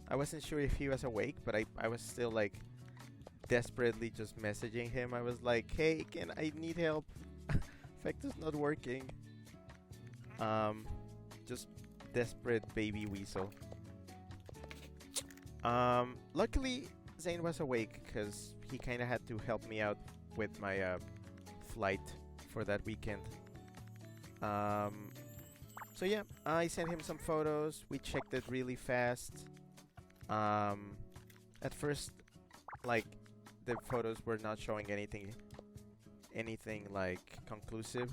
I wasn't sure if he was awake, but I was still like desperately just messaging him. I was like, hey, I need help. Vector's not working. Just desperate baby weasel. Luckily, Zane was awake because he kind of had to help me out with my flight for that weekend. So yeah, I sent him some photos. We checked it really fast. At first, like, the photos were not showing anything like conclusive.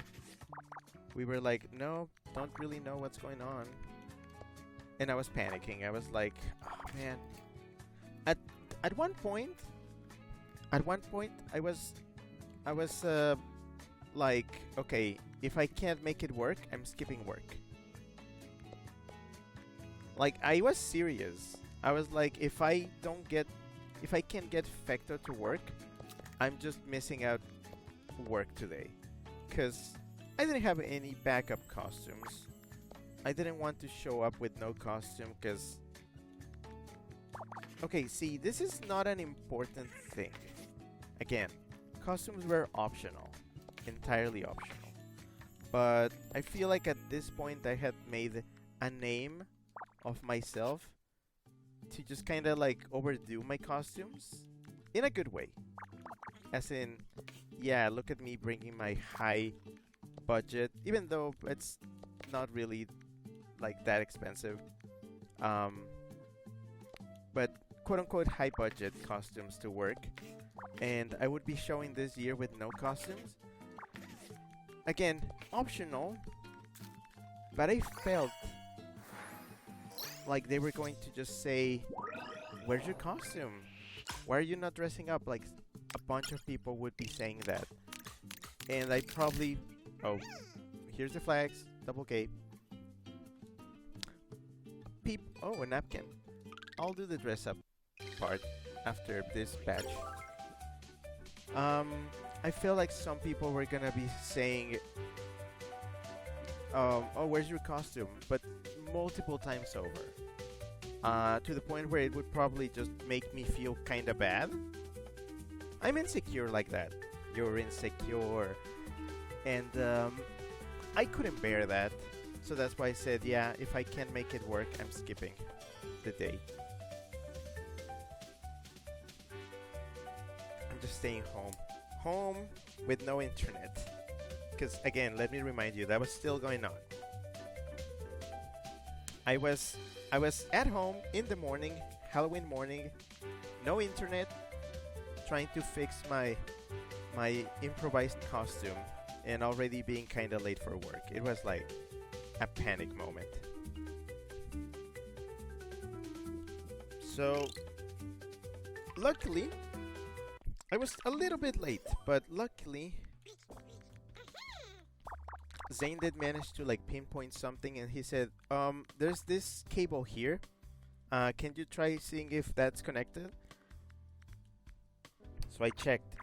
We were like, no, don't really know what's going on. And I was panicking. I was like, oh man. At one point, I was like, okay, if I can't make it work, I'm skipping work. Like, I was serious. I was like, if I can't get Fecto to work, I'm just missing out work today. Cause I didn't have any backup costumes. I didn't want to show up with no costume cause... Okay, see, this is not an important thing. Again, costumes were optional. Entirely optional. But I feel like at this point I had made a name of myself to just kind of like overdo my costumes in a good way. As in, yeah, look at me bringing my high budget, even though it's not really like that expensive. But quote unquote high budget costumes to work. And I would be showing this year with no costumes. Again, optional. But I felt like they were going to just say, where's your costume? Why are you not dressing up? Like a bunch of people would be saying that. And I probably... Oh, here's the flags. Double K. Peep. Oh, a napkin. I'll do the dress up part after this batch. I feel like some people were gonna be saying, oh, where's your costume? But multiple times over. To the point where it would probably just make me feel kinda bad. I'm insecure like that. You're insecure. And I couldn't bear that. So that's why I said, yeah, if I can't make it work, I'm skipping the day. I'm just staying home. Home with no internet. Because again, let me remind you, that was still going on. I was at home in the morning, Halloween morning, no internet, trying to fix my improvised costume and already being kind of late for work. It was like a panic moment. So, luckily, I was a little bit late, but luckily, Zane did manage to like pinpoint something, and he said, there's this cable here. Can you try seeing if that's connected? So I checked,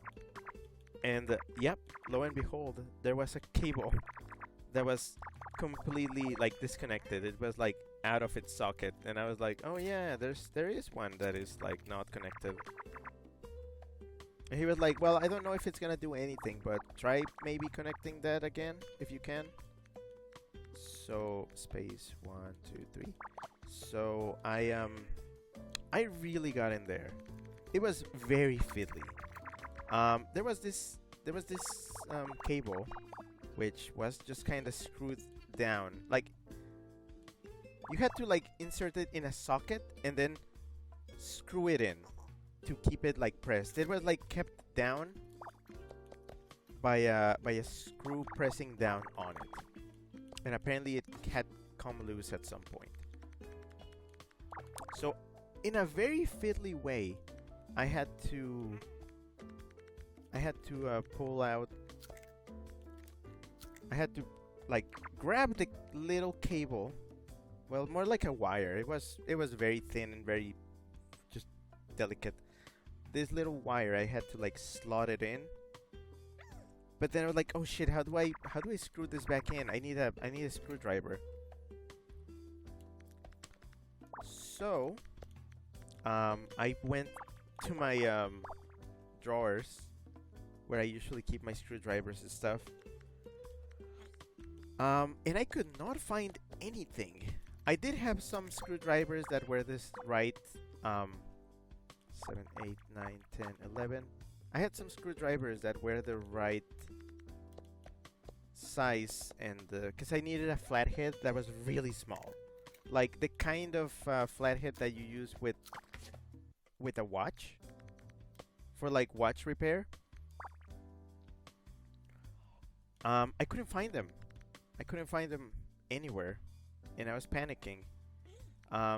and yep, lo and behold, there was a cable that was completely like disconnected. It was like out of its socket, and I was like, oh yeah, there is one that is like not connected. And he was like, well, I don't know if it's gonna do anything, but try maybe connecting that again if you can. So space 1, 2, 3. So I really got in there. It was very fiddly. There was this cable which was just kind of screwed down. Like you had to like insert it in a socket and then screw it in to keep it like pressed. It was like kept down by a screw pressing down on it, and apparently it had come loose at some point. So in a very fiddly way, I had to pull out. I had to like grab the little cable. Well, more like a wire. It was very thin and very just delicate. This little wire, I had to like slot it in. But then I was like, oh shit, how do I screw this back in? I need a screwdriver. So I went to my drawers where I usually keep my screwdrivers and stuff. And I could not find anything. I did have some screwdrivers that were this right 7, 8, 9, 10, 11. I had some screwdrivers that were the right size, and because I needed a flathead that was really small, like the kind of flathead that you use with a watch for like watch repair. I couldn't find them. I couldn't find them anywhere, and I was panicking.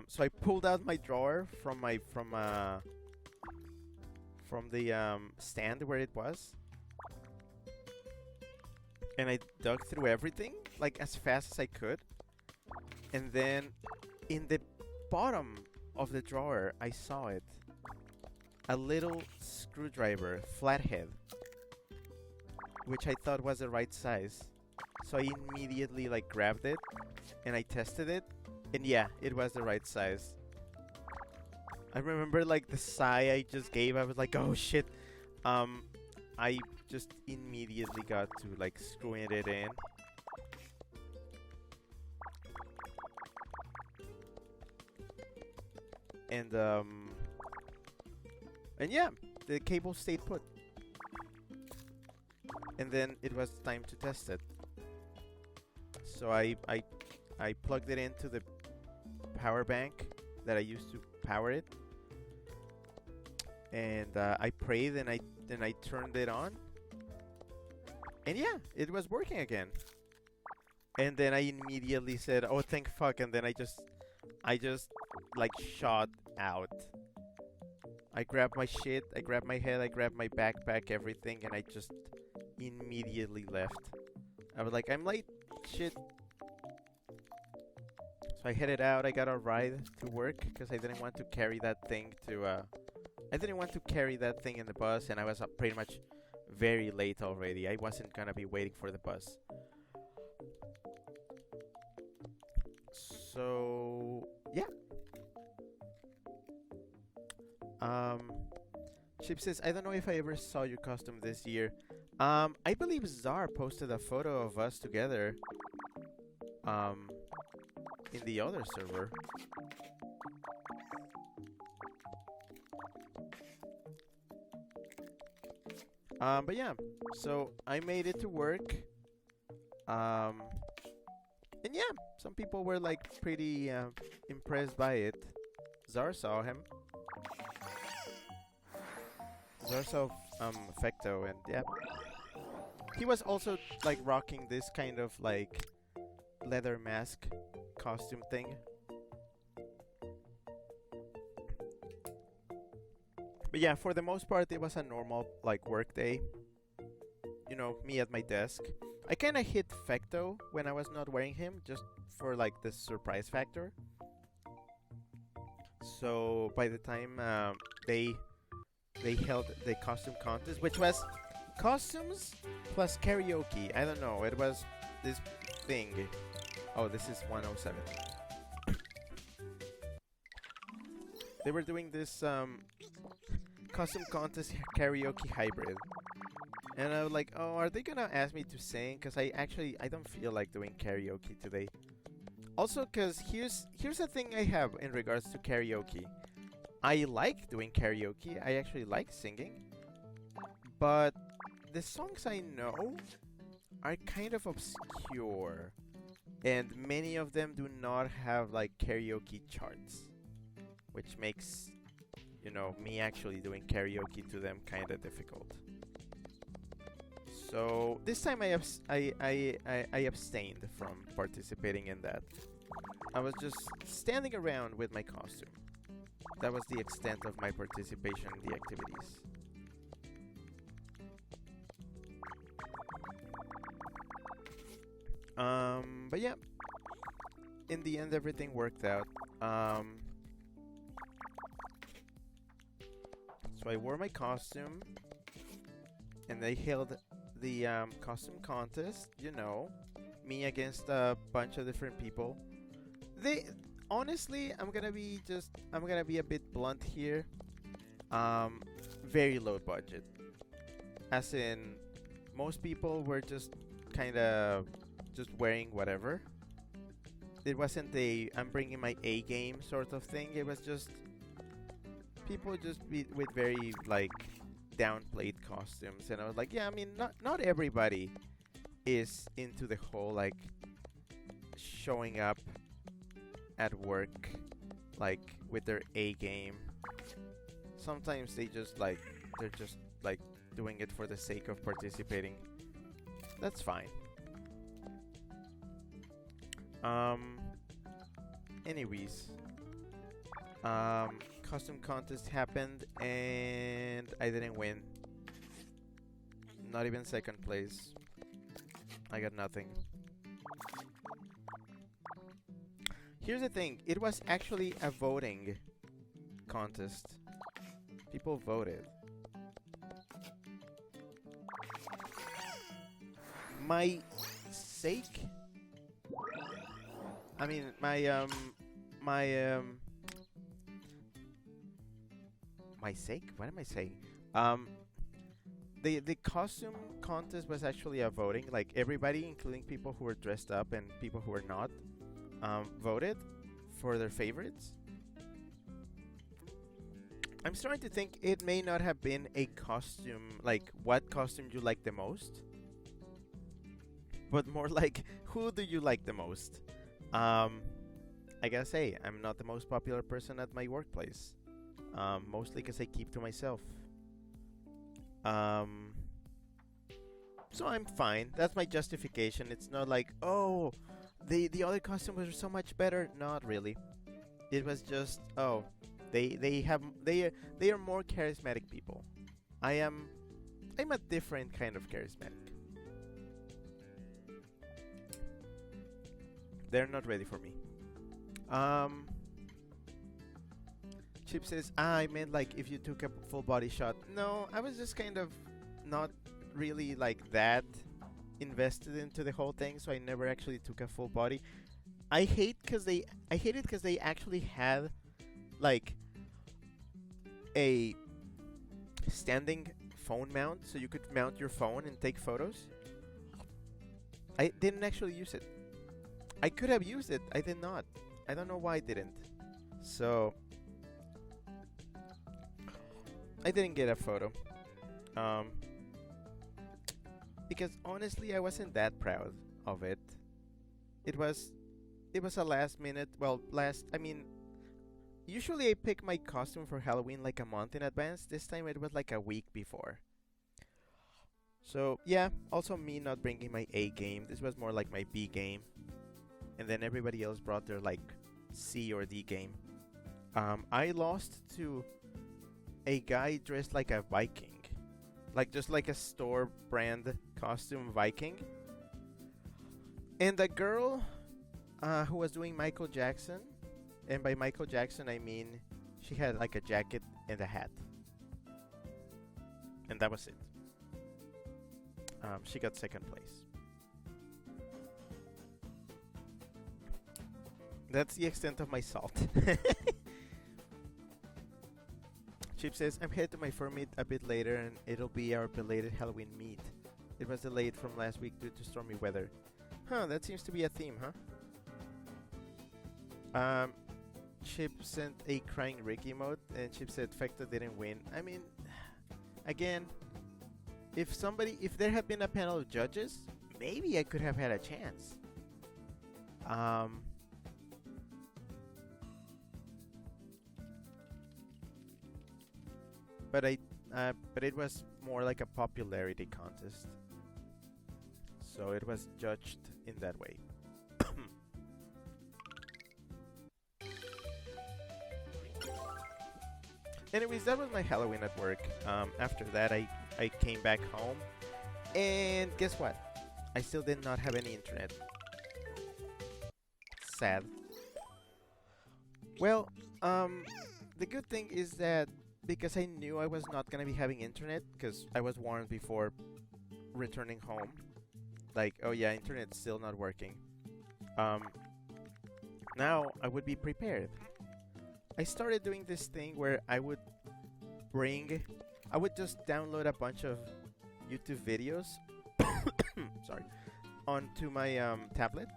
So I pulled out my drawer from the stand where it was, and I dug through everything like as fast as I could, and then in the bottom of the drawer I saw it, a little screwdriver flathead, which I thought was the right size. So I immediately like grabbed it and I tested it, and yeah, it was the right size. I remember like the sigh I just gave. I was like, oh shit. I just immediately got to like screwing it in. And yeah, the cable stayed put. And then it was time to test it. So I plugged it into the power bank that I used to power it, and I prayed, and I turned it on, and yeah, it was working again. And then I immediately said, "Oh, thank fuck!" And then I just like shot out. I grabbed my shit, I grabbed my head, I grabbed my backpack, everything, and I just immediately left. I was like, I'm late. Shit. So I headed out. I got a ride to work because I didn't want to carry that thing I didn't want to carry that thing in the bus, and I was pretty much very late already. I wasn't gonna be waiting for the bus. So yeah. Chip says, I don't know if I ever saw your costume this year. I believe Czar posted a photo of us together in the other server. But yeah, so I made it to work. And yeah, some people were like pretty impressed by it. Czar saw him. Czar saw Fecto, and yeah. He was also like rocking this kind of like leather mask costume thing. But yeah, for the most part, it was a normal like work day. You know, me at my desk. I kind of hit Fecto when I was not wearing him, just for like the surprise factor. So by the time they held the costume contest, which was costumes plus karaoke. I don't know. It was this thing. Oh, this is 107. They were doing this costume contest karaoke hybrid. And I was like, oh, are they gonna ask me to sing? Because I don't feel like doing karaoke today. Also, because here's the thing I have in regards to karaoke. I like doing karaoke. I actually like singing. But the songs I know are kind of obscure. And many of them do not have like karaoke charts. Which makes, you know, me actually doing karaoke to them kind of difficult. So this time I abstained from participating in that. I was just standing around with my costume. That was the extent of my participation in the activities. But yeah, in the end everything worked out. So I wore my costume, and they held the costume contest. You know, me against a bunch of different people. They honestly, I'm gonna be a bit blunt here. Very low budget. As in, most people were just kind of just wearing whatever. It wasn't a I'm bringing my A game sort of thing. It was just people just with very like downplayed costumes, and I was like, yeah, I mean, not everybody is into the whole like showing up at work like with their A game. Sometimes they're just like doing it for the sake of participating. That's fine. Anyways, costume contest happened and I didn't win. Not even second place. I got nothing. Here's the thing, it was actually a voting contest. People voted. My sake? I mean, my sake? What am I saying? The costume contest was actually a voting. Like everybody, including people who were dressed up and people who were not, voted for their favorites. I'm starting to think it may not have been a costume, like what costume you like the most, but more like who do you like the most. I gotta say, I'm not the most popular person at my workplace. Mostly because I keep to myself. So I'm fine. That's my justification. It's not like, oh, the other costumes were so much better. Not really. It was just, oh, they are more charismatic people. I'm a different kind of charismatic. They're not ready for me. Chip says, I meant like if you took a full body shot. No, I was just kind of not really like that invested into the whole thing, so I never actually took a full body. I hate it because they actually had like a standing phone mount, so you could mount your phone and take photos. I didn't actually use it. I could have used it. I did not. I don't know why I didn't. So I didn't get a photo. Because honestly, I wasn't that proud of it. It was a last minute. Well, I mean, usually I pick my costume for Halloween like a month in advance. This time it was like a week before. So yeah, also me not bringing my A game. This was more like my B game, and then everybody else brought their like C or D game. I lost to a guy dressed like a Viking, like just like a store brand costume Viking, and a girl who was doing Michael Jackson, and by Michael Jackson I mean she had like a jacket and a hat, and that was it. She got second place. That's the extent of my salt. Chip says, I'm headed to my fur meet a bit later and it'll be our belated Halloween meet. It was delayed from last week due to stormy weather. Huh, that seems to be a theme, huh? Chip sent a crying Rick emote and Chip said Fecta didn't win. I mean, again, if there had been a panel of judges, maybe I could have had a chance. But it was more like a popularity contest, so it was judged in that way. Anyways, that was my Halloween at work. After that, I came back home, and guess what? I still did not have any internet. Sad. Well, the good thing is that because I knew I was not gonna be having internet, because I was warned before returning home, like, oh yeah, internet's still not working. Now I would be prepared. I started doing this thing where I would just download a bunch of YouTube videos, sorry, onto my tablet.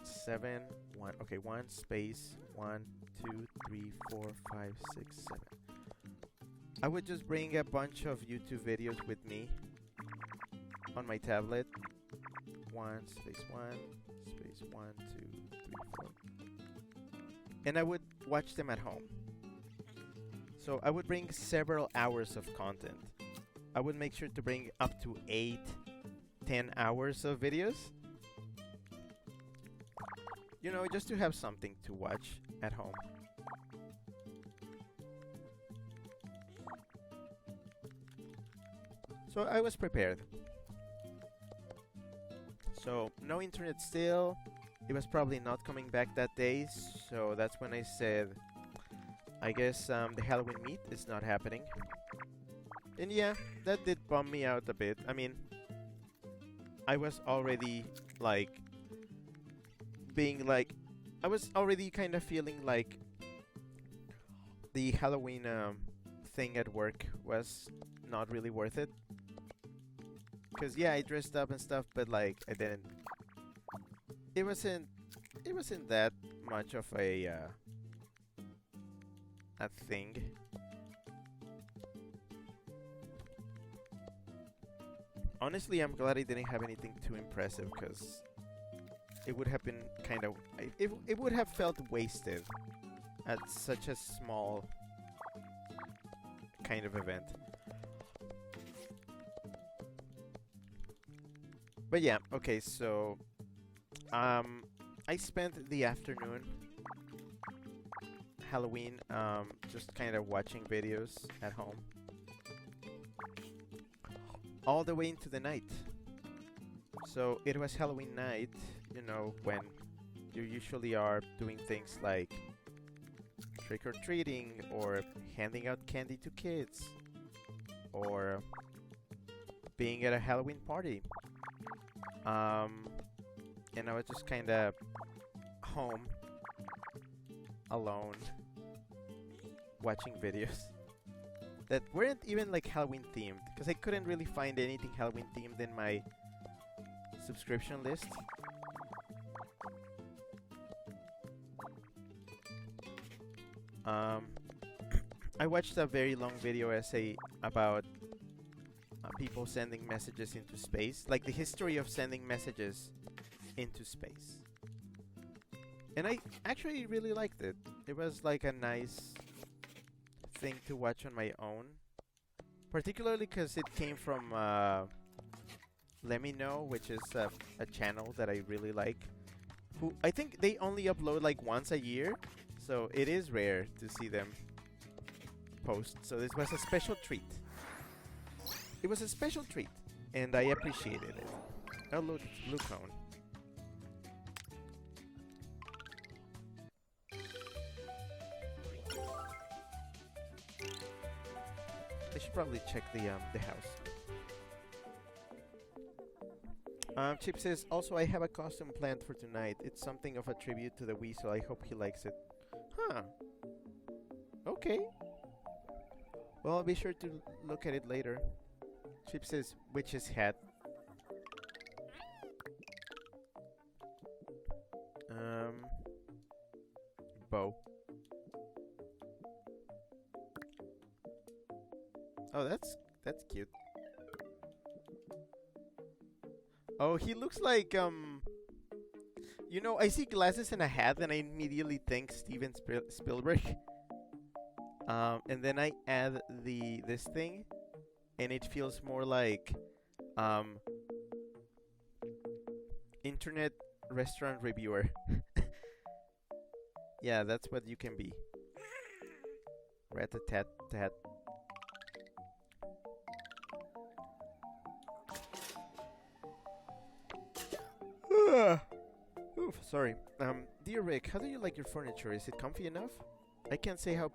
7 1 okay, 1 space 1 2 3 4 5 6 7. I would just bring a bunch of YouTube videos with me on my tablet. 1 space 1 space 1 2 3 4, and I would watch them at home. So I would bring several hours of content. I would make sure to bring up to 8-10 hours of videos. You know, just to have something to watch at home. So I was prepared. So no internet still. It was probably not coming back that day, so that's when I said, I guess the Halloween meet is not happening. And yeah, that did bum me out a bit. I mean, I was already like I was already kind of feeling like the Halloween thing at work was not really worth it. Cause yeah, I dressed up and stuff, but like I didn't. It wasn't that much of a thing. Honestly, I'm glad I didn't have anything too impressive, cause it would have been kind of it would have felt wasted at such a small kind of event. But yeah, okay, so I spent the afternoon Halloween just kind of watching videos at home all the way into the night. So it was Halloween night, you know, when you usually are doing things like trick-or-treating or handing out candy to kids or being at a Halloween party. And I was just kind of home alone watching videos that weren't even like Halloween themed, because I couldn't really find anything Halloween themed in my subscription list. I watched a very long video essay about people sending messages into space, like the history of sending messages into space. And I actually really liked it. It was like a nice thing to watch on my own, particularly because it came from Let Me Know, which is a channel that I really like. Who I think they only upload like once a year, so it is rare to see them post. So this was a special treat. It was a special treat, and I appreciated it. Oh, look, it's blue cone. I should probably check the house. Chip says, also I have a costume planned for tonight. It's something of a tribute to the Weasel. I hope he likes it. Huh. Okay. Well, I'll be sure to look at it later. Chip says, witch's hat. Bow. Oh, that's cute. Oh, he looks like you know, I see glasses and a hat and I immediately think Steven Spielberg. And then I add this thing and it feels more like internet restaurant reviewer. Yeah, that's what you can be. Rat-a-tat-tat. Oof, sorry. Dear Rick, how do you like your furniture? Is it comfy enough? I can't say how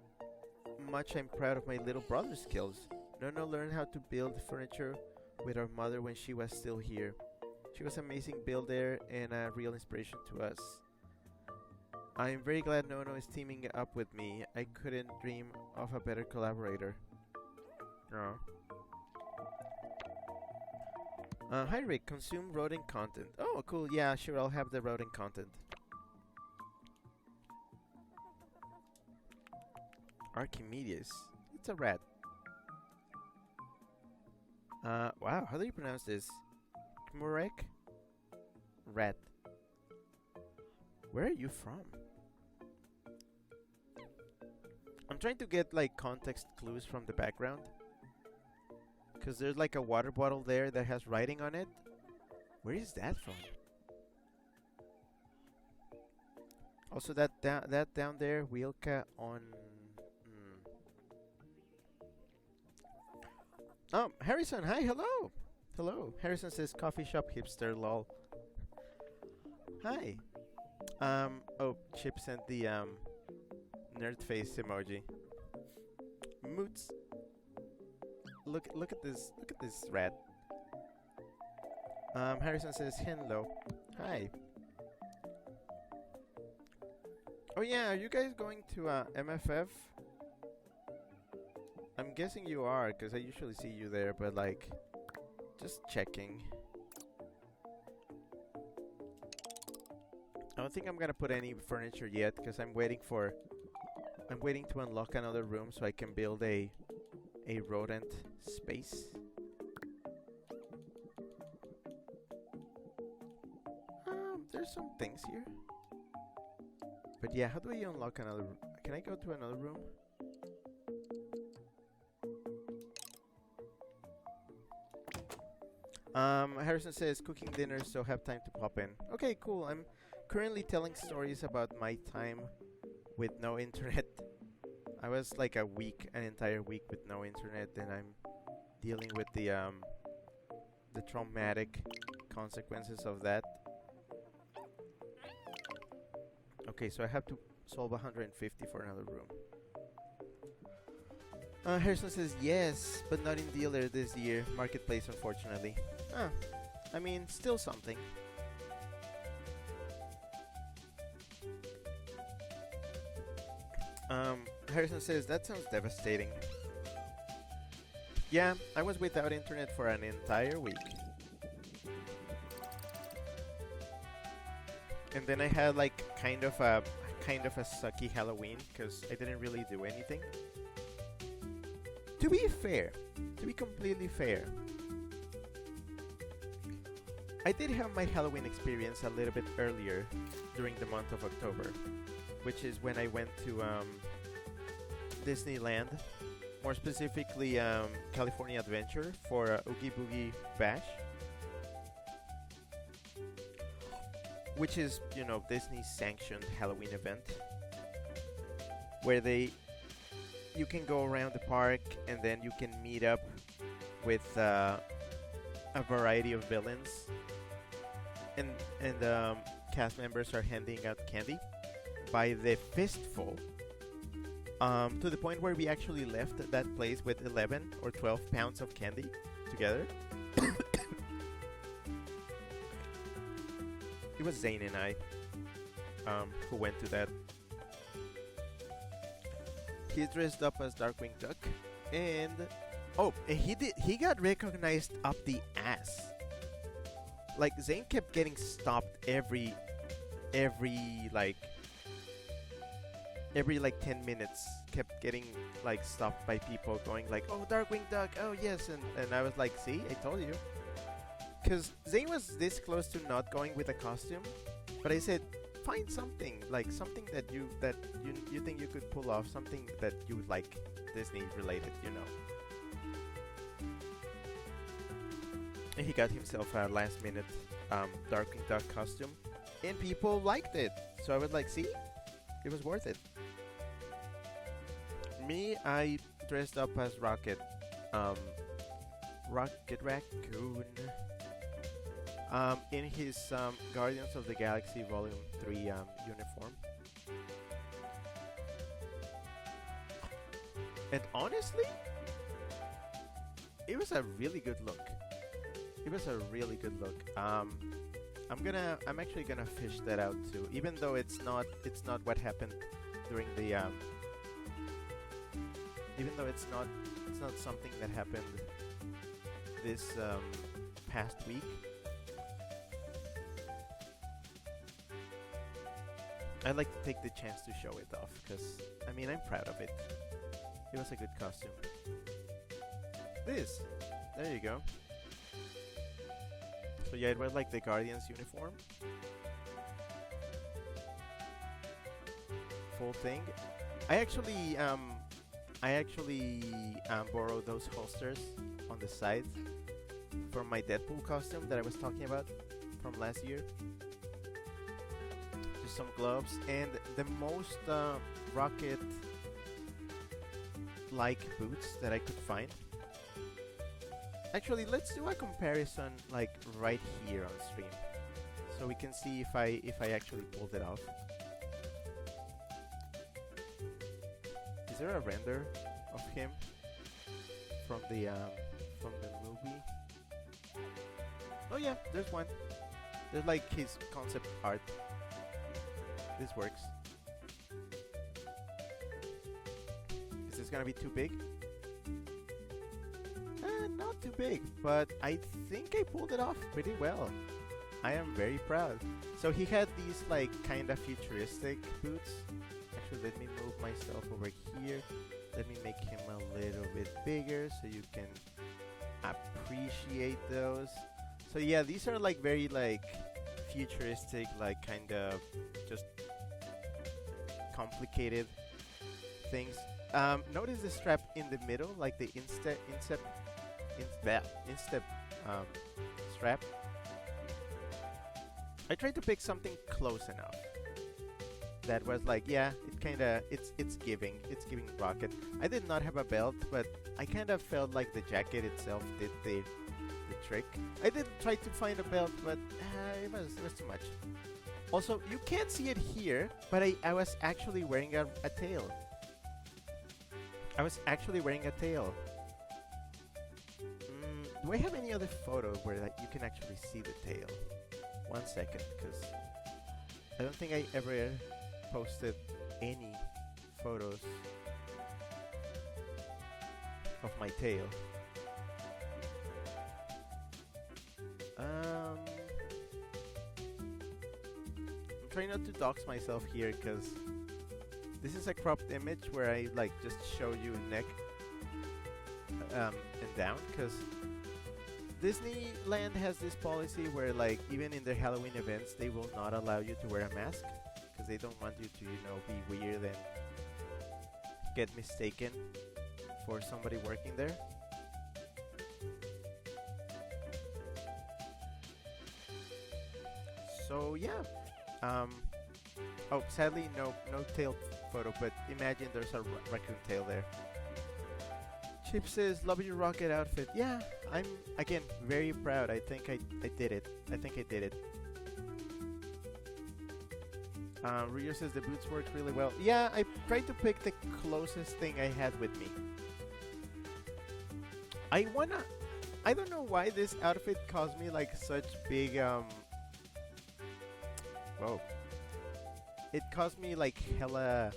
much I'm proud of my little brother's skills. Nono learned how to build furniture with our mother when she was still here. She was an amazing builder and a real inspiration to us. I'm very glad Nono is teaming up with me. I couldn't dream of a better collaborator. Oh. Hi Rick, consume rodent content. Oh, cool. Yeah, sure, I'll have the rodent content. Archimedes. It's a rat. Wow, how do you pronounce this? Kmurek? Rat. Where are you from? I'm trying to get like context clues from the background. Because there's like a water bottle there that has writing on it. Where is that from? Also that down there, Wilka on... Oh, Harrison, hi, hello. Hello. Harrison says coffee shop hipster, lol. Hi. Oh, Chip sent the nerd face emoji. Moots. Look at this rat. Harrison says hello. Hi. Oh yeah, are you guys going to MFF? I'm guessing you are, because I usually see you there, but like, just checking. I don't think I'm gonna put any furniture yet, because I'm waiting to unlock another room so I can build a rodent space. There's some things here. But yeah, how do I unlock another room? Can I go to another room? Harrison says cooking dinner, so have time to pop in. Okay, cool. I'm currently telling stories about my time with no internet. I was like an entire week with no internet, and I'm dealing with the traumatic consequences of that. Okay, so I have to solve 150 for another room. Harrison says yes, but not in dealer this year. Marketplace, unfortunately. I mean, still something. Harrison says that sounds devastating. Yeah, I was without internet for an entire week. And then I had like kind of a sucky Halloween because I didn't really do anything. To be completely fair, I did have my Halloween experience a little bit earlier during the month of October, which is when I went to Disneyland more specifically California Adventure for Oogie Boogie Bash, which is, Disney's sanctioned Halloween event where you can go around the park and then you can meet up with a variety of villains, and cast members are handing out candy by the fistful, to the point where we actually left that place with 11 or 12 pounds of candy together. It was Zane and I who went to that. He dressed up as Darkwing Duck, and he got recognized up the ass. Like, Zane kept getting stopped every 10 minutes, kept getting stopped by people going like, "Oh, Darkwing Duck, oh yes," and I was like, "See, I told you." Because Zane was this close to not going with a costume, but I said, find something, something that you think you could pull off, something that you would like, Disney related, And he got himself a last minute Darkwing Duck costume, and people liked it. So I was like, see, it was worth it. Me, I dressed up as Rocket Raccoon, in his Guardians of the Galaxy Volume 3 uniform. And honestly, it was a really good look. I'm actually gonna fish that out too, even though it's not what happened during the even though it's not something that happened this past week. I'd like to take the chance to show it off, because I'm proud of it. It was a good costume. There you go. So yeah, it was like the Guardians uniform. Full thing. I actually borrowed those holsters on the side from my Deadpool costume that I was talking about from last year. Just some gloves and the most Rocket-like boots that I could find. Actually, let's do a comparison right here on stream, so we can see if I actually pulled it off. Is there a render of him from the movie? Oh yeah, there's one. There's his concept art. This works. Is this gonna be too big? Not too big, but I think I pulled it off pretty well. I am very proud. So he had these kind of futuristic boots. Actually, let me move myself over here. Let me make him a little bit bigger so you can appreciate those. So yeah, these are very futuristic, kind of just complicated things. Notice the strap in the middle, the instep strap. I tried to pick something close enough that was it's giving Rocket. I did not have a belt, but I kind of felt like the jacket itself did the trick. I did try to find a belt, but it was too much. Also, you can't see it here, but I was actually wearing a tail. Do I have any other photo where you can actually see the tail? 1 second, because I don't think I ever posted any photos of my tail. I'm trying not to dox myself here, because this is a cropped image where I just show you neck and down, because Disneyland has this policy where even in their Halloween events they will not allow you to wear a mask, because they don't want you to be weird and get mistaken for somebody working there. So yeah. Um, oh, sadly, no tail photo, but imagine there's a raccoon tail there. Chip says, "Love your rocket outfit." Yeah, I'm again very proud. I did it. I think I did it. Rio says the boots work really well. Yeah, I tried to pick the closest thing I had with me. I wanna. I don't know why this outfit caused me like such big Whoa. It caused me like hella.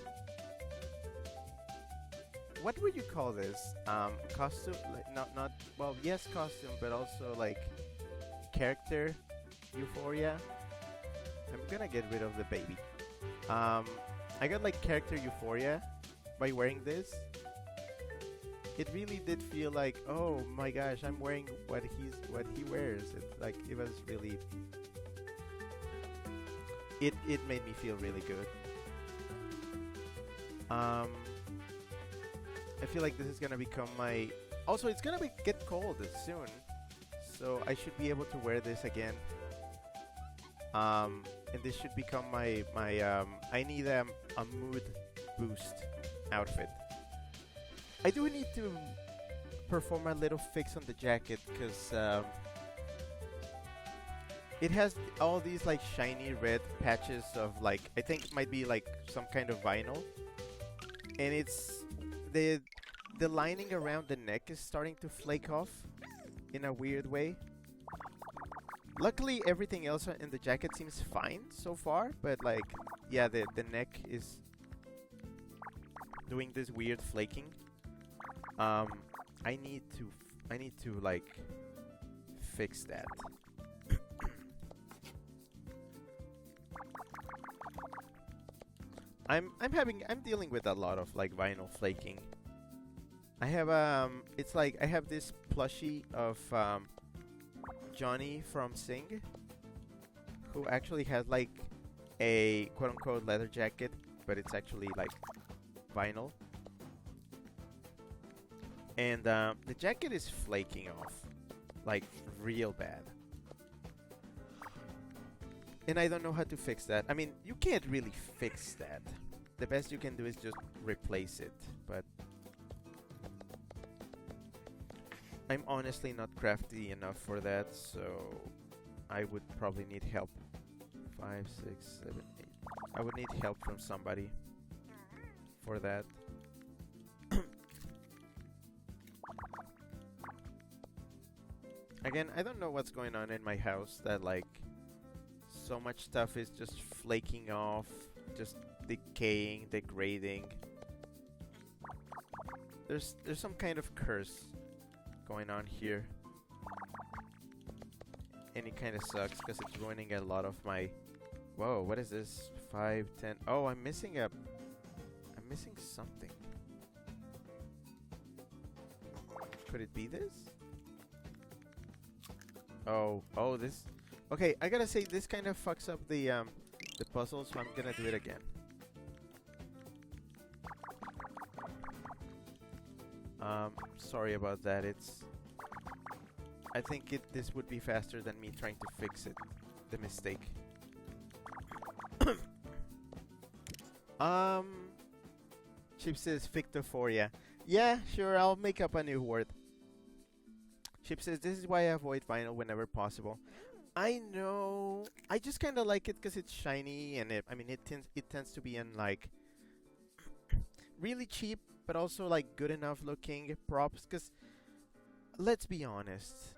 What would you call this? Costume? Like not. Well, yes, costume, but also like character euphoria. I'm gonna get rid of the baby. I got like character euphoria by wearing this. It really did feel like, oh my gosh, I'm wearing what he wears. It was really. It made me feel really good. I feel like this is gonna become my. Also, it's gonna get cold soon, so I should be able to wear this again. And this should become my. I need a mood boost outfit. I do need to perform a little fix on the jacket because it has all these like shiny red patches of like I think it might be like some kind of vinyl, and it's the lining around the neck is starting to flake off in a weird way. Luckily, everything else in the jacket seems fine so far, but like, yeah, the neck is doing this weird flaking. I need to like fix that. I'm dealing with a lot of like vinyl flaking. I have it's like I have this plushie of Johnny from Sing, who actually has like a quote-unquote leather jacket, but it's actually like vinyl. And the jacket is flaking off, like real bad. And I don't know how to fix that. I mean, you can't really fix that. The best you can do is just replace it, but I'm honestly not crafty enough for that, so I would probably need help. 5, 6, 7, 8. I would need help from somebody for that. Again, I don't know what's going on in my house that like so much stuff is just flaking off, just decaying, degrading. There's some kind of curse going on here. And it kind of sucks because it's ruining a lot of my... Whoa, what is this? 5, 10... Oh, I'm missing something. Could it be this? Oh, this... Okay, I gotta say, this kind of fucks up the puzzle, so I'm gonna do it again. Sorry about that, I think this would be faster than me trying to fix it. The mistake. Chip says Fictophoria. Yeah, sure, I'll make up a new word. Chip says, this is why I avoid vinyl whenever possible. I know. I just kind of like it because it's shiny, and it tends to be in like really cheap, but also like good enough looking props. Because let's be honest,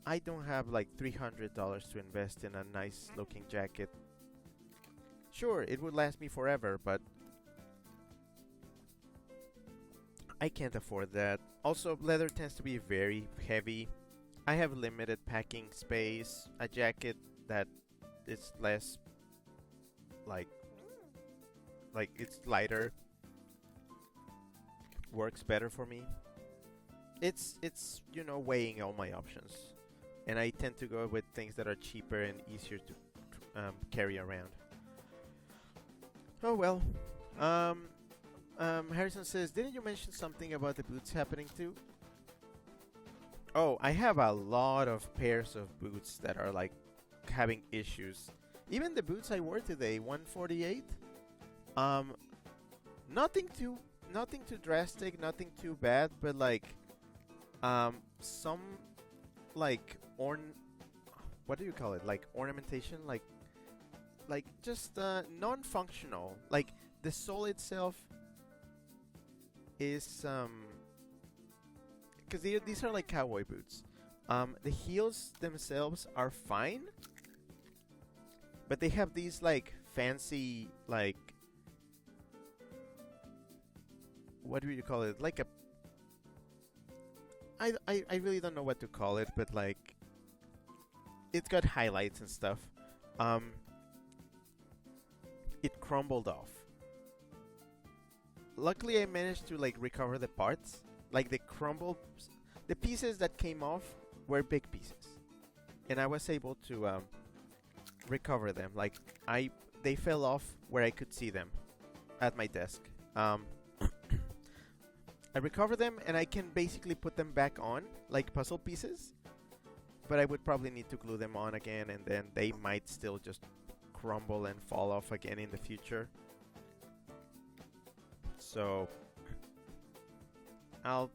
I don't have like $300 to invest in a nice looking jacket. Sure, it would last me forever, but I can't afford that. Also, leather tends to be very heavy. I have limited packing space. A jacket that is less like it's lighter works better for me. It's weighing all my options, and I tend to go with things that are cheaper and easier to carry around. Oh well. Harrison says, didn't you mention something about the boots happening too? Oh, I have a lot of pairs of boots that are like having issues. Even the boots I wore today, 148. Um, nothing too, nothing too drastic, nothing too bad, but like, some like what do you call it? Like ornamentation, like just non-functional. Like the sole itself is because these are like cowboy boots. The heels themselves are fine, but they have these like fancy like what do you call it? Like a I really don't know what to call it, but like it's got highlights and stuff. Um, it crumbled off. Luckily, I managed to like recover the parts. Like the pieces that came off were big pieces, and I was able to recover them. Like they fell off where I could see them at my desk. I recover them and I can basically put them back on like puzzle pieces, but I would probably need to glue them on again, and then they might still just crumble and fall off again in the future. So I'll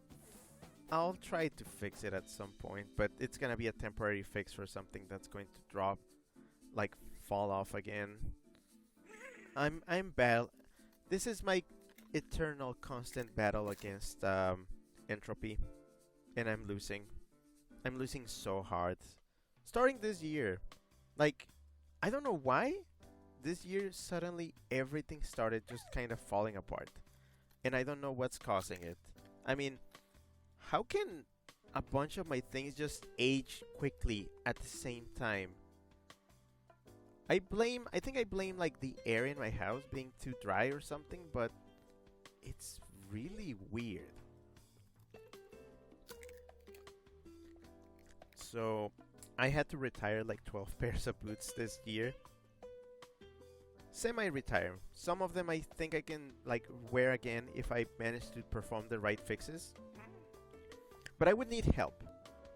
try to fix it at some point, but it's gonna be a temporary fix for something that's going to drop, like fall off again. I'm bad. This is my eternal constant battle against entropy, and I'm losing. I'm losing so hard. Starting this year, like I don't know why, this year suddenly everything started just kind of falling apart, and I don't know what's causing it. I mean, how can a bunch of my things just age quickly at the same time? I think I blame like the air in my house being too dry or something, but it's really weird. So I had to retire like 12 pairs of boots this year. Semi-retire. Some of them I think I can like wear again if I manage to perform the right fixes. But I would need help.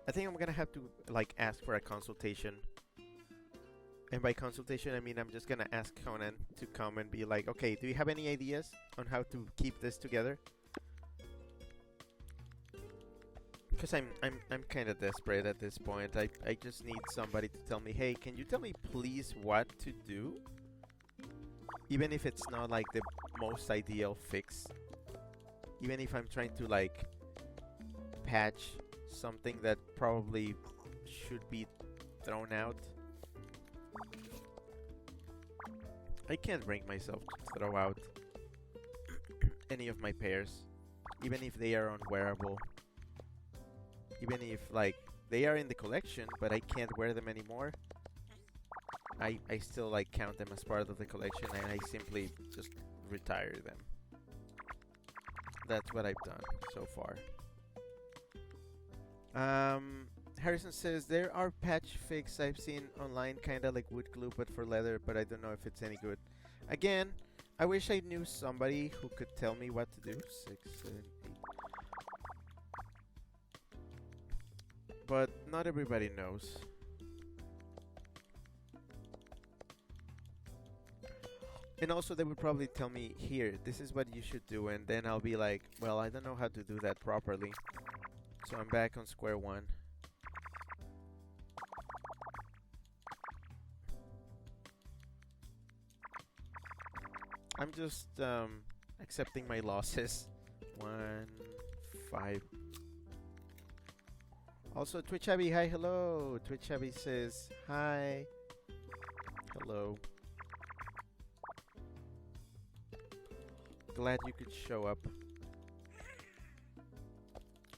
I think I'm gonna have to like ask for a consultation. And by consultation I mean I'm just gonna ask Conan to come and be like, okay, do you have any ideas on how to keep this together? Because I'm kind of desperate at this point. I just need somebody to tell me, hey, can you tell me please what to do? Even if it's not like the most ideal fix. Even if I'm trying to like patch something that probably should be thrown out. I can't bring myself to throw out any of my pairs, even if they are unwearable. Even if like they are in the collection, but I can't wear them anymore. I still like count them as part of the collection, and I simply just retire them. That's what I've done so far. Harrison says there are patch fix I've seen online, kinda like wood glue but for leather, but I don't know if it's any good. Again, I wish I knew somebody who could tell me what to do. 6, 7, 8. But not everybody knows. And also they would probably tell me, here, this is what you should do, and then I'll be like, well, I don't know how to do that properly. So I'm back on square one. I'm just accepting my losses. 1, 5. Also, Twitch Abby, hi, hello. Twitch Abby says hi. Hello. Glad you could show up.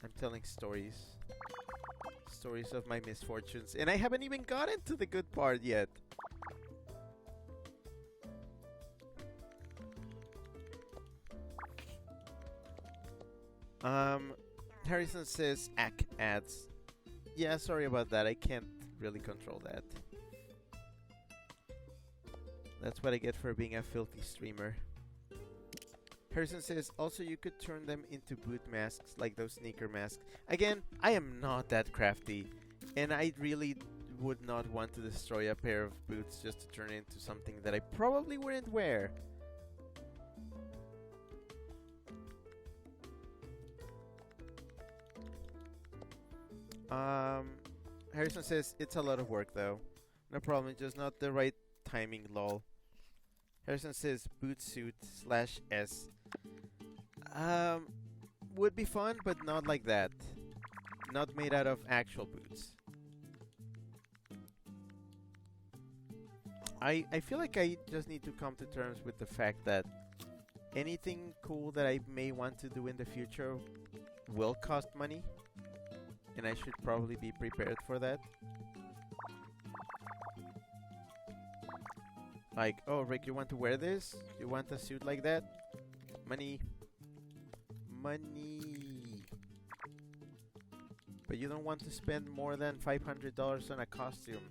I'm telling stories. Stories of my misfortunes. And I haven't even gotten to the good part yet. Harrison says ads. Yeah, sorry about that. I can't really control that. That's what I get for being a filthy streamer. Harrison says also you could turn them into boot masks, like those sneaker masks. Again, I am not that crafty, and I really would not want to destroy a pair of boots just to turn it into something that I probably wouldn't wear. Harrison says it's a lot of work though. No problem, just not the right timing, lol. Harrison says boot suit slash S. Would be fun, but not like that. Not made out of actual boots. I feel like I just need to come to terms with the fact that anything cool that I may want to do in the future will cost money. And I should probably be prepared for that. Like, oh, Rick, you want to wear this? You want a suit like that? Money. Money. But you don't want to spend more than $500 on a costume.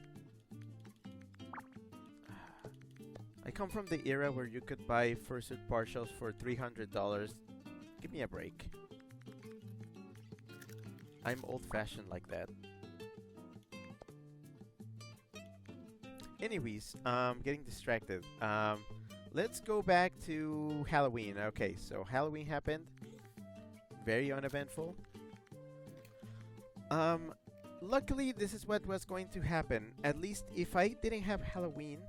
I come from the era where you could buy fursuit partials for $300. Give me a break. I'm old-fashioned like that. Anyways, getting distracted. Let's go back to Halloween. Okay, so Halloween happened. Very uneventful. Luckily, this is what was going to happen. At least if I didn't have Halloween,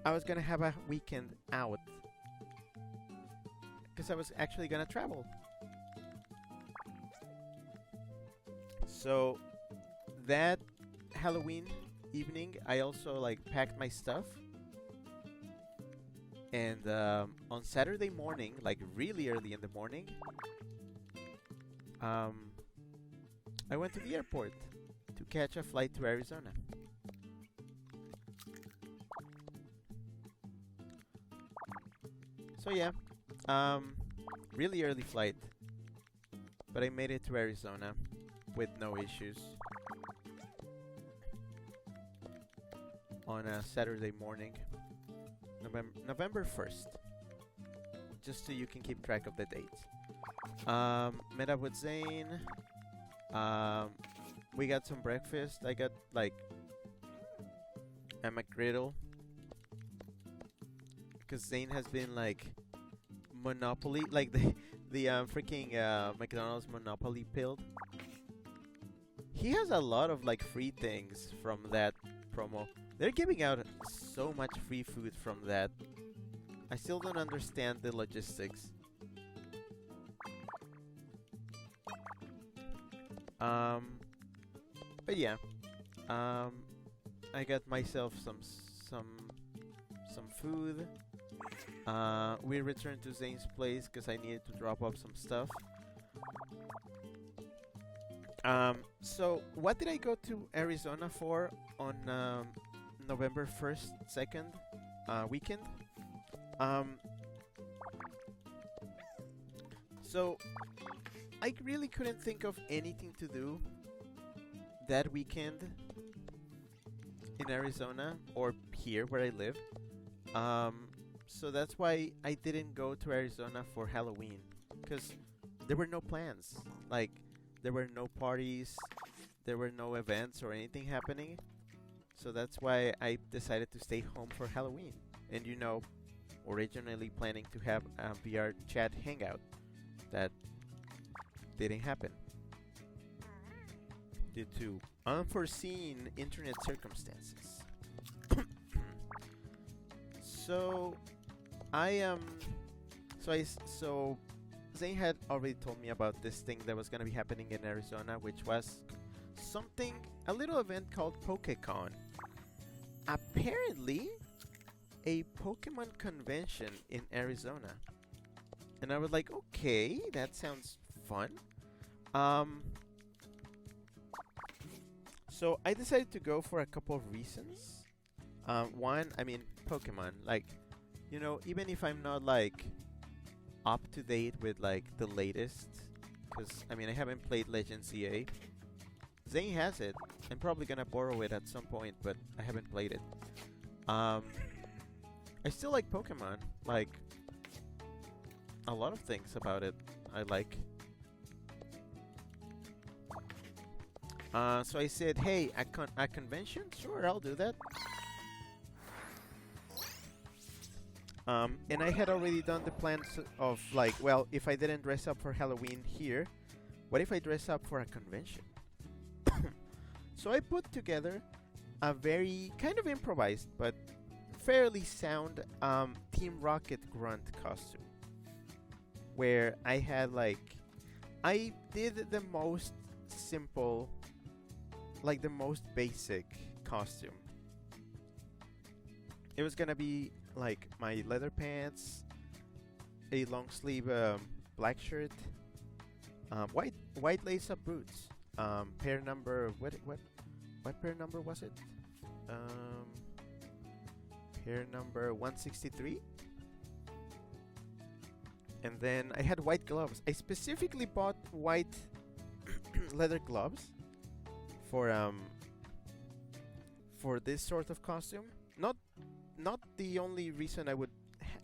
I was gonna have a weekend out. Because I was actually gonna travel. So that Halloween evening, I also like packed my stuff, and on Saturday morning, like really early in the morning, I went to the airport to catch a flight to Arizona. So yeah, really early flight, but I made it to Arizona with no issues on a Saturday morning, November 1st, just so you can keep track of the dates. Met up with Zane. We got some breakfast. I got like a McGriddle because Zane has been like Monopoly, like the freaking McDonald's Monopoly pilled. He has a lot of like free things from that promo. They're giving out so much free food from that. I still don't understand the logistics. But yeah, I got myself some food. We returned to Zane's place because I needed to drop off some stuff. So what did I go to Arizona for on November 1st, 2nd weekend? So I really couldn't think of anything to do that weekend in Arizona or here where I live. So that's why I didn't go to Arizona for Halloween, because there were no plans. Like, there were no parties, there were no events or anything happening. So that's why I decided to stay home for Halloween. And you know, originally planning to have a VR chat hangout that didn't happen due to unforeseen internet circumstances. So so Zane had already told me about this thing that was going to be happening in Arizona, which was a little event called PokeCon. Apparently a Pokemon convention in Arizona. And I was like, okay, that sounds fun. So I decided to go for a couple of reasons. One, I mean, Pokemon. Like, you know, even if I'm not like up to date with like the latest, because I mean I haven't played Legend CA. Zane has it. I'm probably gonna borrow it at some point, but I haven't played it. I still like Pokemon. Like, a lot of things about it I like. So I said, hey, a convention? Sure, I'll do that. And I had already done the plans of like, well, if I didn't dress up for Halloween here, what if I dress up for a convention? So I put together a very kind of improvised but fairly sound Team Rocket grunt costume, where I had like, I did the most simple, like the most basic costume. It was gonna be like my leather pants, a long sleeve black shirt, white lace up boots, pair number what pair number was it? Pair number 163. And then I had white gloves. I specifically bought white leather gloves for this sort of costume. Not the only reason I would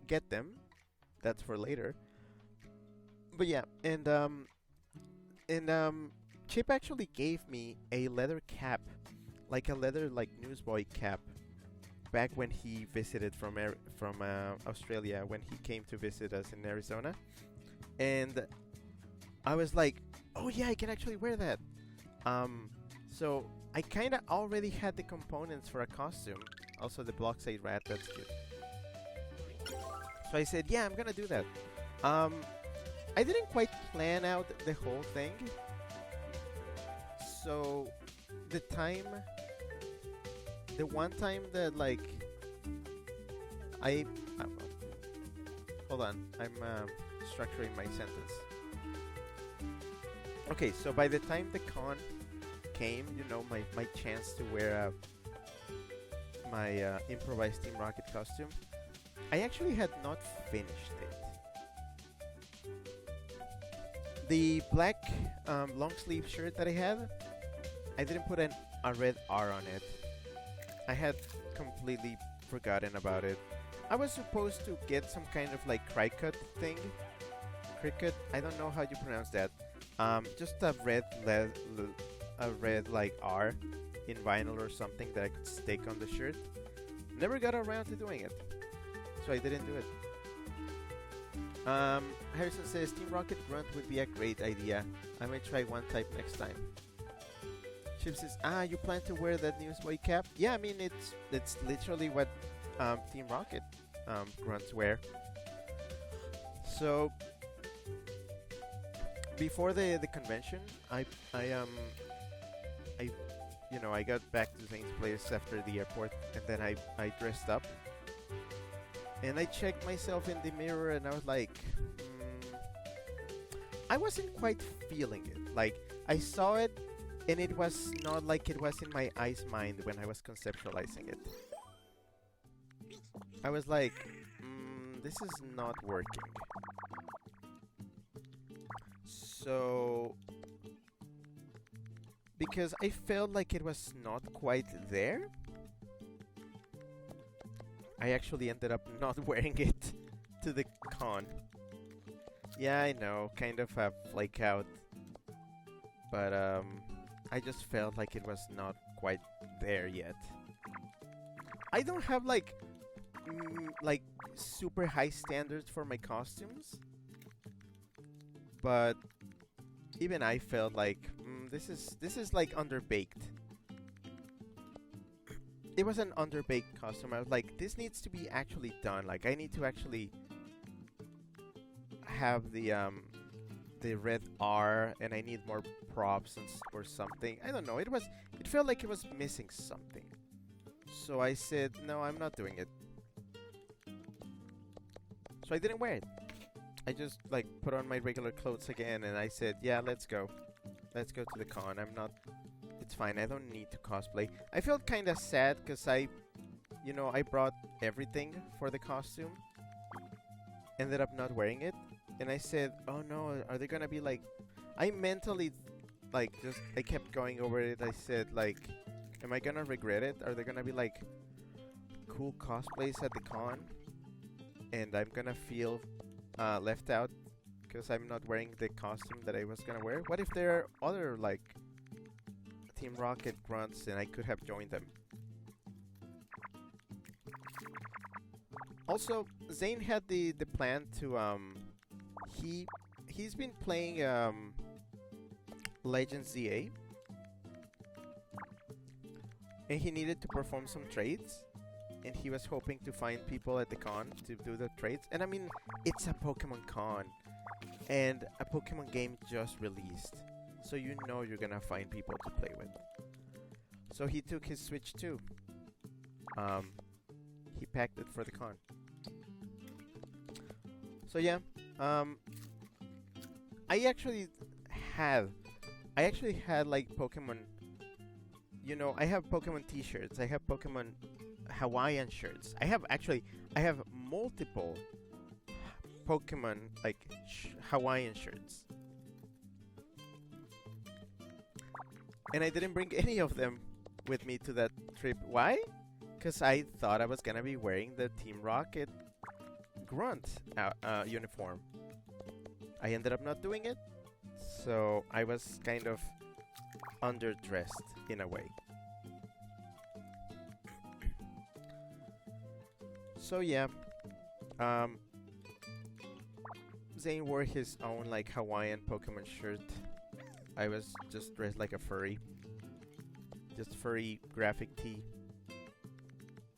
get them. That's for later. But yeah, and Chip actually gave me a leather cap, like a leather like newsboy cap, back when he visited from Australia, when he came to visit us in Arizona. And I was like, oh yeah, I can actually wear that. So I kind of already had the components for a costume. Also the Blockside rat, that's cute. So I said, yeah, I'm gonna do that. I didn't quite plan out the whole thing. So the one time that like hold on, I'm structuring my sentence. Okay, so by the time the con came, you know, my chance to wear my improvised Team Rocket costume, I actually had not finished it. The black long sleeve shirt that I had, I didn't put a red R on it. I had completely forgotten about it. I was supposed to get some kind of like cricut thing. Cricut, I don't know how you pronounce that. Just a red like R in vinyl or something that I could stick on the shirt. Never got around to doing it, so I didn't do it. Harrison says Team Rocket Grunt would be a great idea. I might try one type next time. Chip says, you plan to wear that newsboy cap? Yeah, I mean it's literally what Team Rocket grunts wear. So before the convention, I got back to Zane's place after the airport, and then I dressed up. And I checked myself in the mirror, and I was like, I wasn't quite feeling it. Like, I saw it, and it was not like it was in my eyes mind when I was conceptualizing it. I was like, this is not working. So, because I felt like it was not quite there, I actually ended up not wearing it to the con. Yeah, I know, kind of a flake out, but I just felt like it was not quite there yet. I don't have like super high standards for my costumes, but even I felt like this is like underbaked. It was an underbaked costume. I was like, this needs to be actually done. Like, I need to actually have the red R, and I need more props or something. I don't know. It felt like it was missing something. So I said, no, I'm not doing it. So I didn't wear it. I just like put on my regular clothes again, and I said, yeah, let's go. Let's go to the con. It's fine. I don't need to cosplay. I felt kind of sad because I brought everything for the costume. Ended up not wearing it. And I said, oh no, are they gonna be like... I mentally, I kept going over it. I said, like, am I gonna regret it? Are there gonna be like cool cosplays at the con? And I'm gonna feel left out because I'm not wearing the costume that I was gonna wear. What if there are other like Team Rocket grunts and I could have joined them? Also, Zane had the plan to he's been playing Legends ZA, and he needed to perform some trades, and he was hoping to find people at the con to do the trades. And I mean, it's a Pokemon con, and a Pokemon game just released, so you know you're gonna find people to play with. So he took his Switch too. He packed it for the con. So yeah, I actually had like Pokemon. You know, I have Pokemon T-shirts. I have Pokemon Hawaiian shirts. I have multiple Pokemon like Hawaiian shirts, and I didn't bring any of them with me to that trip. Why? Because I thought I was gonna be wearing the Team Rocket grunt uniform. I ended up not doing it, so I was kind of underdressed in a way. So yeah, Zane wore his own like Hawaiian Pokemon shirt. I was just dressed like a furry, just furry graphic tee,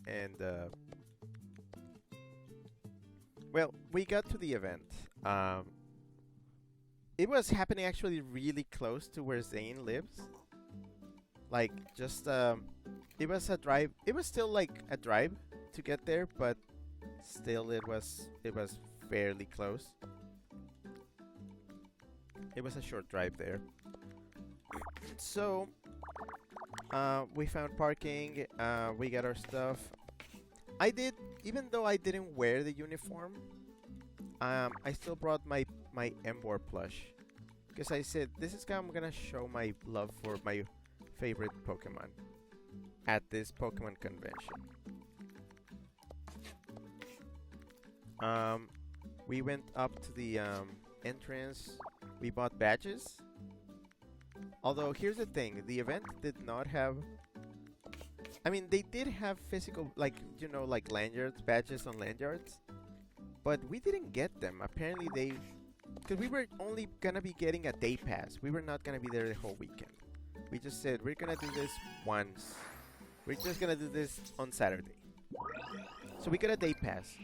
and well, we got to the event. It was happening actually really close to where Zane lives. Like, just, it was a drive. It was still like a drive to get there, but still it was fairly close. It was a short drive there. So, we found parking, we got our stuff. Even though I didn't wear the uniform, I still brought my Emboar plush, because I said this is how I'm gonna show my love for my favorite Pokemon at this Pokemon convention. We went up to the entrance. We bought badges. Although here's the thing, the event did not have. I mean, they did have physical, like, you know, like lanyards, badges on lanyards, but we didn't get them. Apparently because we were only gonna be getting a day pass. We were not gonna be there the whole weekend. We just said, we're gonna do this once. We're just gonna do this on Saturday. So we got a day pass,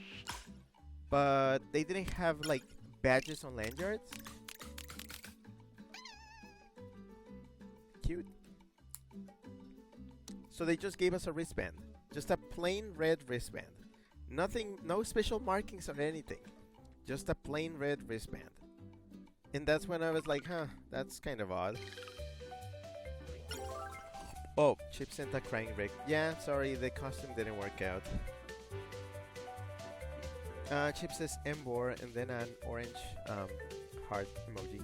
but they didn't have, like, badges on lanyards. Cute. So they just gave us a wristband. Just a plain red wristband. Nothing, no special markings or anything. Just a plain red wristband. And that's when I was like, huh, that's kind of odd. Oh, Chip sent a crying Rick. Yeah, sorry, the costume didn't work out. Chip says Emboar and then an orange heart emoji.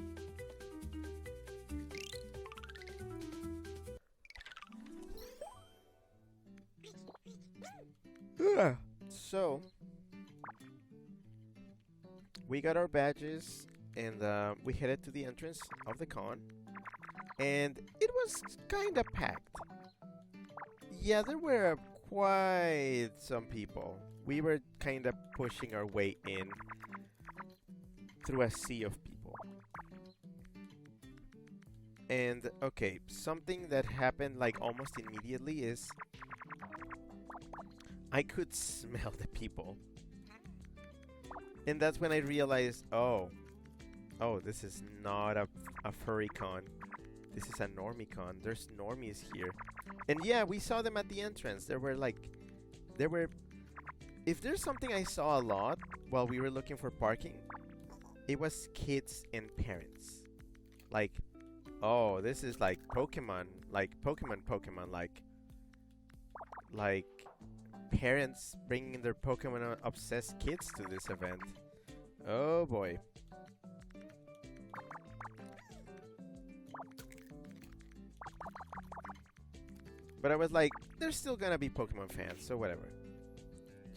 So, we got our badges and we headed to the entrance of the con. And it was kind of packed. Yeah, there were quite some people. We were kind of pushing our way in through a sea of people. And, okay, something that happened like almost immediately is I could smell the people. And that's when I realized, oh, this is not a furry con. This is a normie con. There's normies here. And yeah, we saw them at the entrance. There were, if there's something I saw a lot while we were looking for parking, it was kids and parents. Like, oh, this is like Pokemon, like parents bringing their Pokemon obsessed kids to this event. Oh boy. But I was like, there's still gonna be Pokemon fans, so whatever.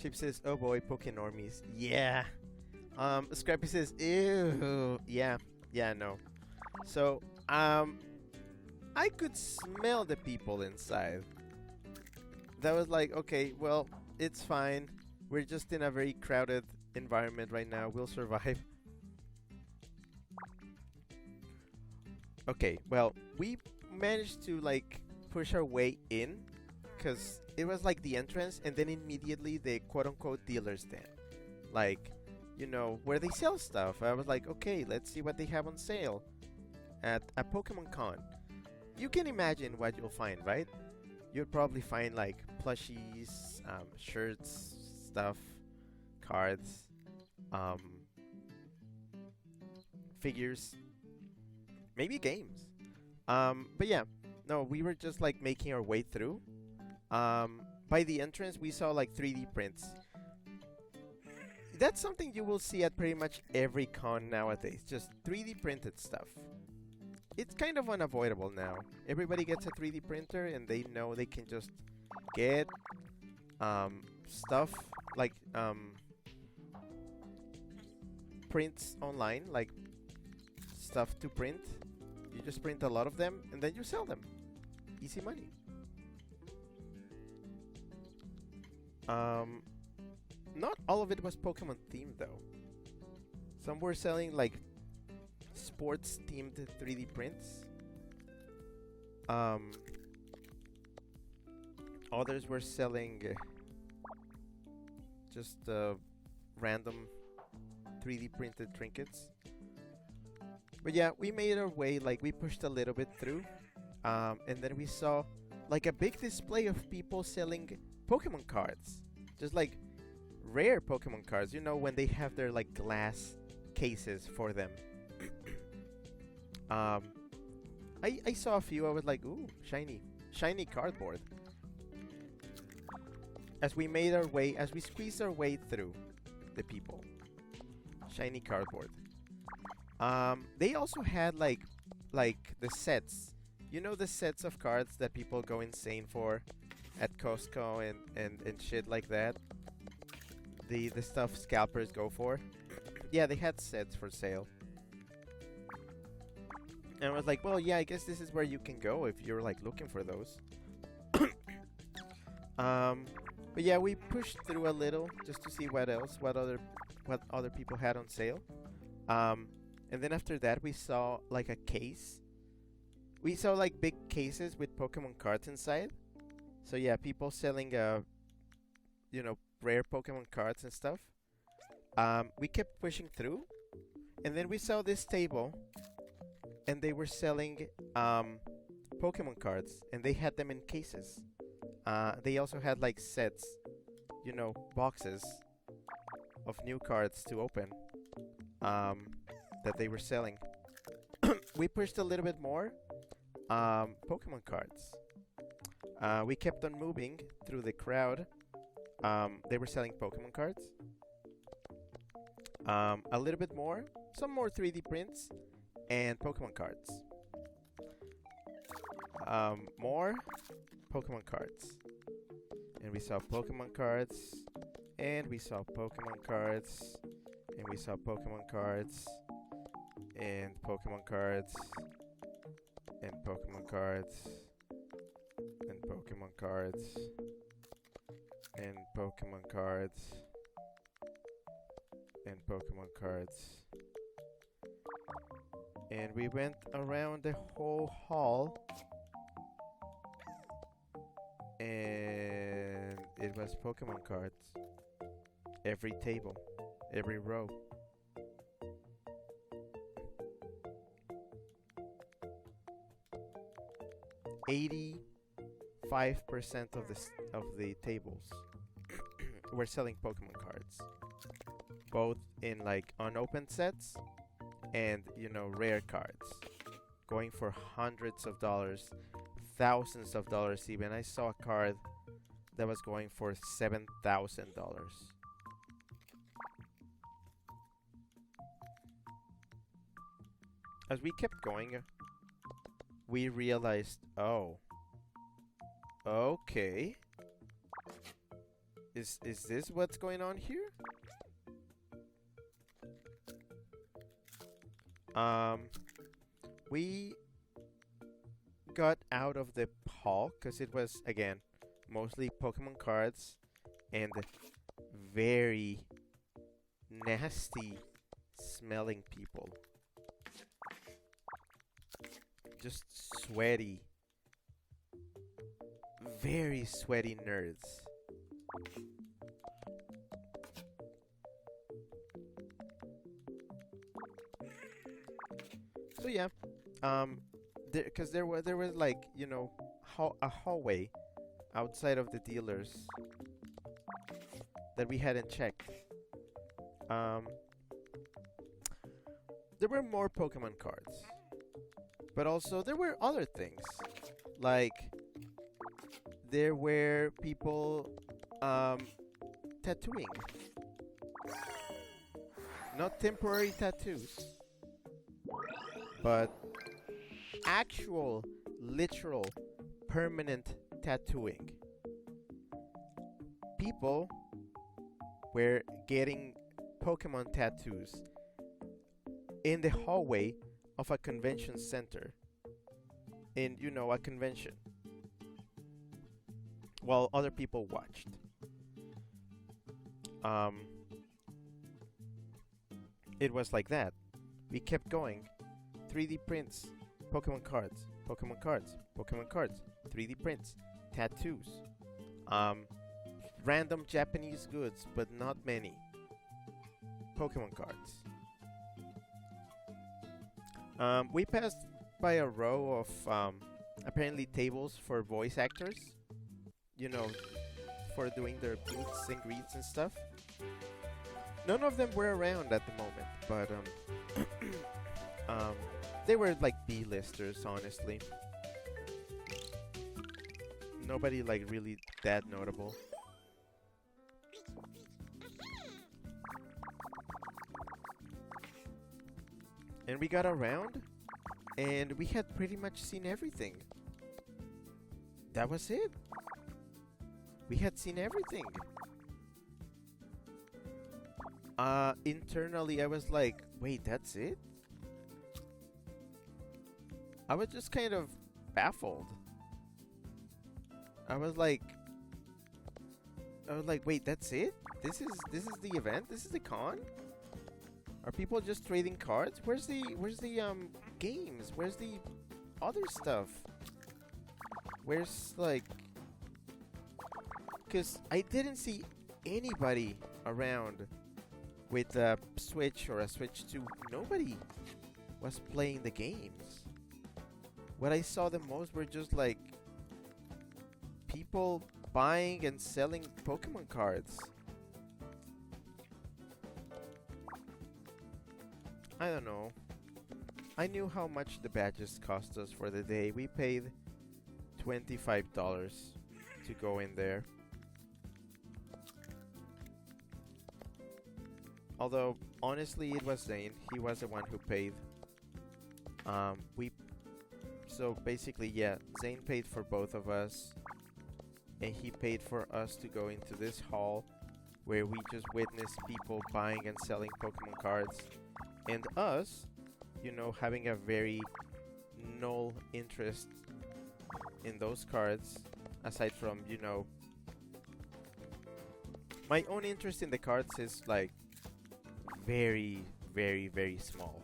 Chip says, oh boy, Pokenormies. Yeah. Scrappy says, ew. Yeah, yeah, no. So, I could smell the people inside. That was like, okay, well, it's fine. We're just in a very crowded environment right now. We'll survive. Okay, well, we managed to like push our way in because it was like the entrance and then immediately the quote unquote dealer's den. Like, where they sell stuff. I was like, okay, let's see what they have on sale at a Pokemon Con. You can imagine what you'll find, right? You'll probably find like plushies, shirts, stuff, cards, um, figures, maybe games. But yeah, no, we were just like making our way through. By the entrance, we saw like 3D prints. That's something you will see at pretty much every con nowadays, just 3D printed stuff. It's kind of unavoidable now. Everybody gets a 3D printer and they know they can just get stuff like prints online, like stuff to print. You just print a lot of them and then you sell them. Easy money. Not all of it was Pokemon themed though. Some were selling like sports themed 3D prints. Others were selling just random 3D printed trinkets. But yeah, we made our way, like we pushed a little bit through. And then we saw like a big display of people selling Pokemon cards. Just like rare Pokemon cards, when they have their like glass cases for them. I saw a few. I was like, ooh, shiny cardboard. As we squeezed our way through the people, shiny cardboard. They also had like the sets. The sets of cards that people go insane for at Costco and shit like that. The stuff scalpers go for. Yeah, they had sets for sale. And I was like, well, yeah, I guess this is where you can go if you're like looking for those. But yeah, we pushed through a little just to see what other people had on sale. And then after that, we saw like a case. We saw like big cases with Pokemon cards inside. So yeah, people selling rare Pokemon cards and stuff. We kept pushing through, and then we saw this table, and they were selling Pokemon cards, and they had them in cases. They also had like sets, boxes of new cards to open that they were selling. We pushed a little bit more. Pokemon cards. We kept on moving through the crowd. They were selling Pokemon cards. A little bit more. Some more 3D prints. And Pokemon cards. More Pokemon cards. And we saw Pokemon cards. And we saw Pokemon cards. And we saw Pokemon cards. And Pokemon cards. And Pokemon cards. And Pokemon cards. And Pokemon cards. And Pokemon cards. And we went around the whole hall. And it was Pokemon cards. Every table. Every row. $85% of the tables were selling Pokemon cards, both in like unopened sets and rare cards, going for hundreds of dollars, thousands of dollars even. I saw a card that was going for $7,000. As we kept going, we realized, oh, okay. Is this what's going on here? Um, we got out of the hall because it was again mostly Pokemon cards and very nasty smelling people. Just sweaty, very sweaty nerds. So yeah, um, because there was like a hallway outside of the dealers that we hadn't checked. Um, there were more Pokemon cards, but also there were other things like there were people um, tattooing, not temporary tattoos, but actual, literal, permanent tattooing. People were getting Pokemon tattoos in the hallway of a convention center, in a convention, while other people watched. Um, it was like that. We kept going. 3D prints, Pokemon cards, Pokemon cards, Pokemon cards, 3D prints, tattoos, random Japanese goods, but not many. Pokemon cards. We passed by a row of apparently tables for voice actors, you know, for doing their meets and greets and stuff. None of them were around at the moment, but they were like B-listers, honestly. Nobody like really that notable. And we got around, and we had pretty much seen everything. That was it. We had seen everything. Internally, I was like, wait, that's it? I was just kind of baffled. I was like, wait, that's it? This is the event? This is the con? Are people just trading cards? Where's the games? Where's the other stuff? Where's like, cuz I didn't see anybody around with a Switch or a Switch 2. Nobody was playing the games. What I saw the most were just like people buying and selling Pokemon cards. I don't know. I knew how much the badges cost us for the day. We paid $25 to go in there. Although, honestly, it was Zane. He was the one who paid. So basically, yeah, Zane paid for both of us. And he paid for us to go into this hall where we just witnessed people buying and selling Pokemon cards. And us, having a very null interest in those cards, aside from, my own interest in the cards is like very, very, very small.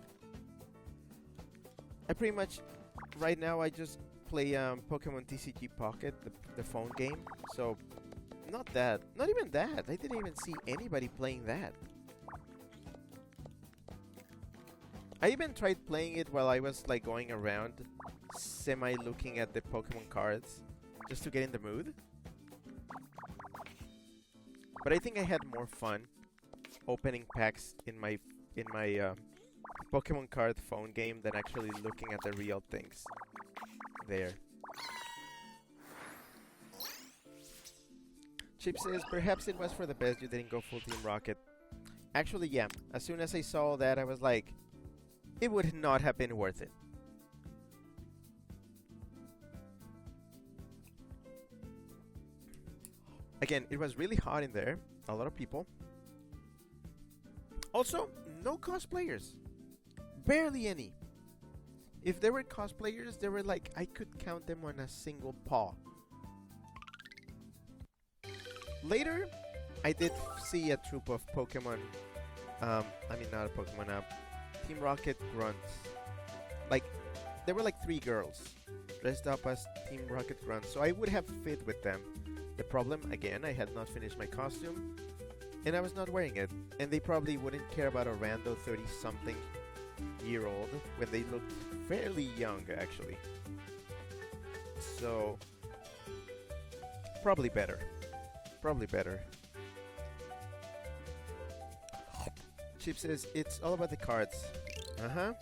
I pretty much, right now, I just play Pokemon TCG Pocket, the phone game. So, not even that. I didn't even see anybody playing that. I even tried playing it while I was like going around, semi-looking at the Pokemon cards, just to get in the mood. But I think I had more fun opening packs in my Pokemon card phone game than actually looking at the real things there. Chip says, perhaps it was for the best you didn't go full Team Rocket. Actually, yeah. As soon as I saw that, I was like, it would not have been worth it. Again, it was really hot in there. A lot of people. Also, no cosplayers. barely any. If there were cosplayers, there were like, I could count them on a single paw. Later, I did see a troop of Pokemon. I mean, not a Pokemon, Team Rocket grunts. Like, there were like 3 girls dressed up as Team Rocket grunts, so I would have fit with them. The problem, again, I had not finished my costume, and I was not wearing it. And they probably wouldn't care about a rando 30-something year old when they looked fairly young, actually. So, probably better. Probably better. Chip says, it's all about the cards. Uh-huh.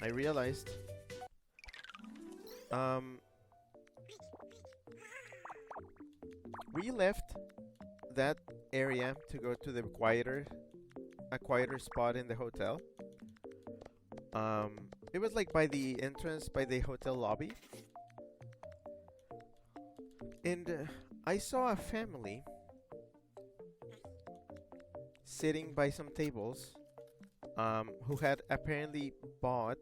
I realized. We left that area to go to the quieter spot in the hotel. It was like by the entrance, by the hotel lobby. And I saw a family sitting by some tables, who had apparently bought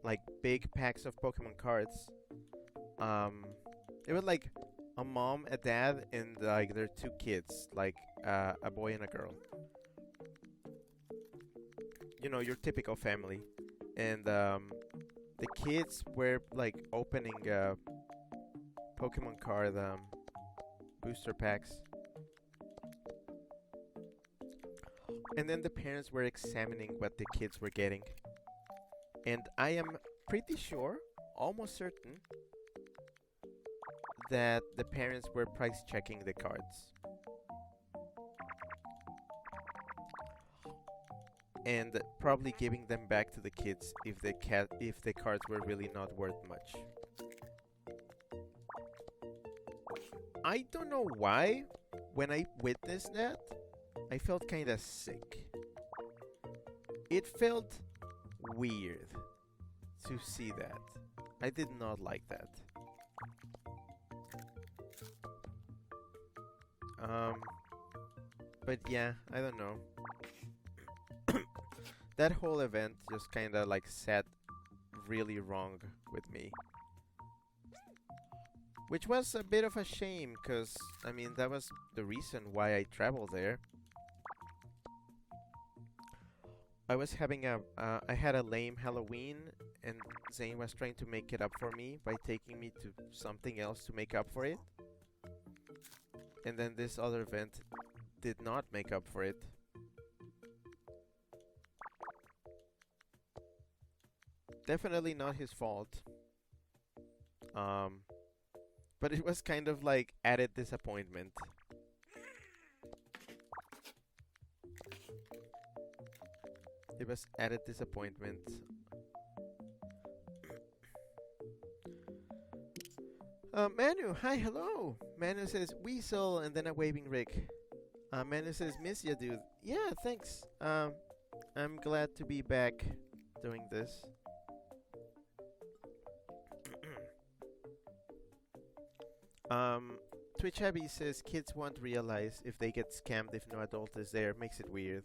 like big packs of Pokemon cards. It was like a mom, a dad, and like their 2 kids, like a boy and a girl. You know, your typical family. And the kids were like opening Pokemon card booster packs. And then the parents were examining what the kids were getting. And I am pretty sure, almost certain, that the parents were price checking the cards. And probably giving them back to the kids if the cards were really not worth much. I don't know why, when I witnessed that, I felt kinda sick. It felt weird to see that. I did not like that. But yeah, I don't know. That whole event just kinda like sat really wrong with me. Which was a bit of a shame, cause I mean that was the reason why I traveled there. I was having I had a lame Halloween, and Zane was trying to make it up for me by taking me to something else to make up for it. And then this other event did not make up for it. Definitely not his fault. But it was kind of like added disappointment. It was added disappointment. Manu, hi, hello. Manu says Weasel and then a waving Rick. Manu says miss ya, dude. Yeah, thanks. I'm glad to be back doing this. Twitch Abby says kids won't realize if they get scammed if no adult is there. Makes it weird.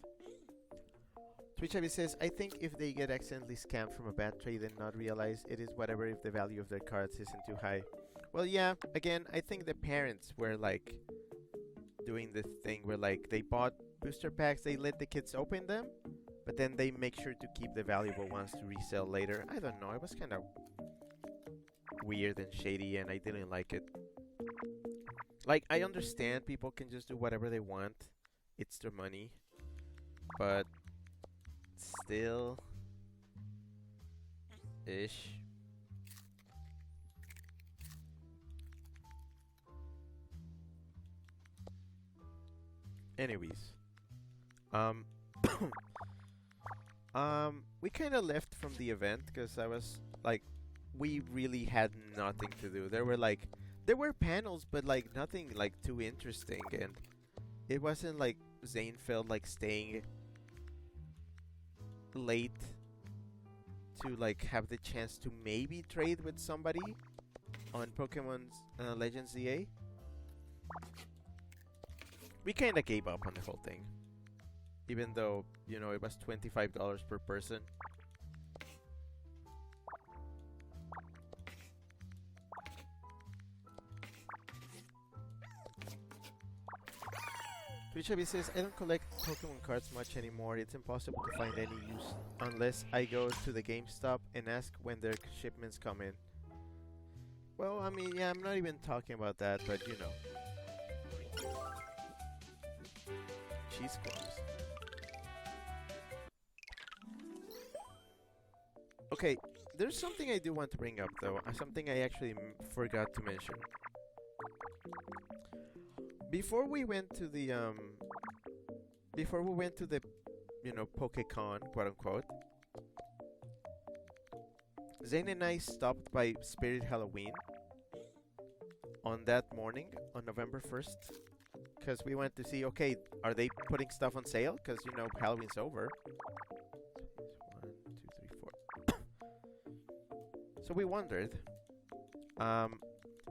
Twitch Abby says, I think if they get accidentally scammed from a bad trade and not realize it is whatever if the value of their cards isn't too high. Well, yeah, again, I think the parents were like doing this thing where like they bought booster packs, they let the kids open them, but then they make sure to keep the valuable ones to resell later. I don't know, it was kind of weird and shady and I didn't like it. Like, I understand people can just do whatever they want. It's their money. But still ish. Anyways. We kind of left from the event because I was like, we really had nothing to do. There were panels, but like nothing like too interesting, and it wasn't like Zane felt like staying late to like have the chance to maybe trade with somebody on Pokemon's Legends ZA. We kind of gave up on the whole thing. even though, you know, it was $25 per person. Twitchabi says, I don't collect Pokemon cards much anymore. It's impossible to find any use unless I go to the GameStop and ask when their shipments come in. Well, I mean, yeah, I'm not even talking about that, but you know. Cheese crumbs. Okay, there's something I do want to bring up though. Something I actually forgot to mention. Before we went to the you know, PokeCon, quote unquote, Zane and I stopped by Spirit Halloween on that morning, on November 1st, because we went to see, okay, are they putting stuff on sale? Because, you know, Halloween's over. 1, 2, 3, 4. So we wondered.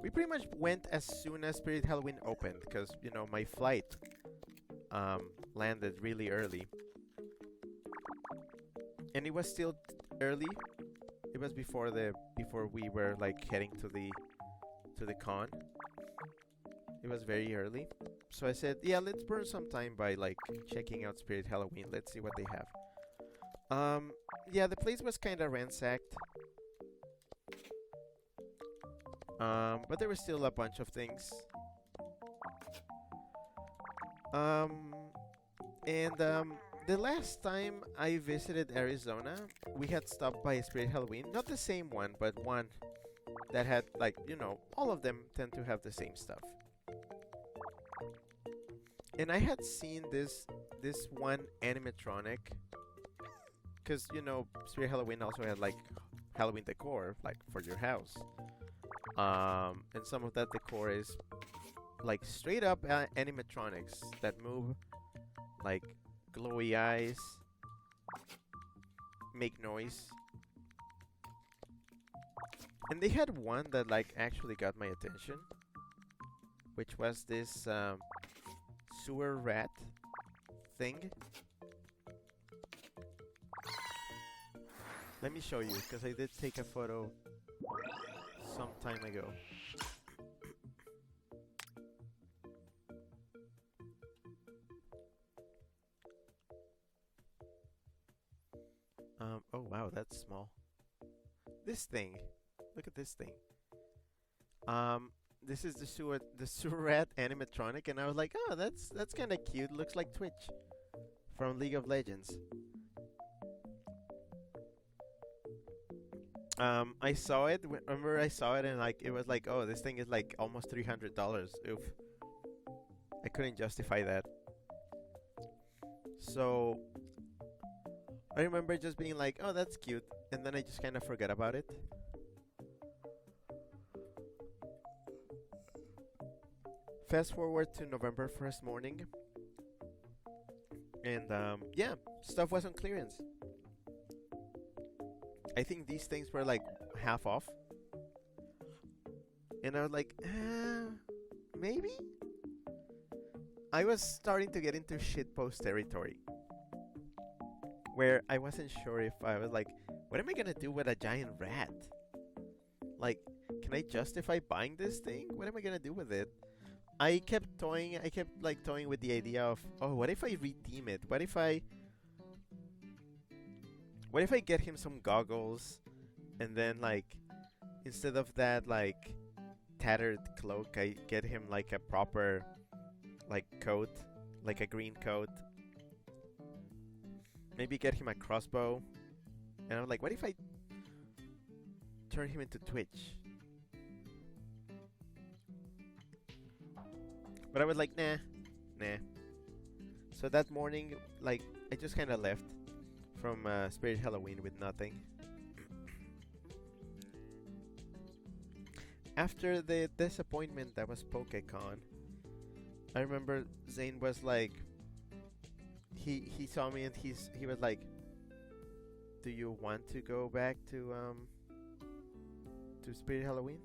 We pretty much went as soon as Spirit Halloween opened, because, you know, my flight landed really early. And it was still early. It was before we were like heading to the con. It was very early. So I said, yeah, let's burn some time by like checking out Spirit Halloween. Let's see what they have. Yeah, the place was kind of ransacked. But there were still a bunch of things. The last time I visited Arizona, we had stopped by Spirit Halloween. Not the same one, but one that had, like, you know, all of them tend to have the same stuff. And I had seen this one animatronic, because, you know, Spirit Halloween also had, like, Halloween decor, like, for your house. And some of that decor is, like, straight up animatronics that move, like, glowy eyes, make noise. And they had one that like actually got my attention, which was this sewer rat thing. Let me show you, because I did take a photo some time ago. Oh wow, that's small. This thing. Look at this thing. This is the sewer rat animatronic, and I was like, oh, that's kind of cute. Looks like Twitch from League of Legends. I saw it. Remember, I saw it, and like it was like, oh, this thing is like almost $300. Oof. I couldn't justify that. So I remember just being like, oh, that's cute, and then I just kind of forgot about it. Fast forward to November 1st morning, and yeah, stuff was on clearance. I think these things were like half off, and I was like, maybe? I was starting to get into shitpost territory, where I wasn't sure if I was like, what am I gonna do with a giant rat? Like, can I justify buying this thing? What am I gonna do with it? I kept toying with the idea of, oh, what if I redeem it? What if I get him some goggles, and then like, instead of that like tattered cloak, I get him like a proper like coat, like a green coat. Maybe get him a crossbow. And I'm like, what if I turn him into Twitch? But I was like, nah. So that morning, like, I just kind of left from Spirit Halloween with nothing. After the disappointment that was PokeCon, I remember Zane was like, he saw me and he was like, do you want to go back to Spirit Halloween?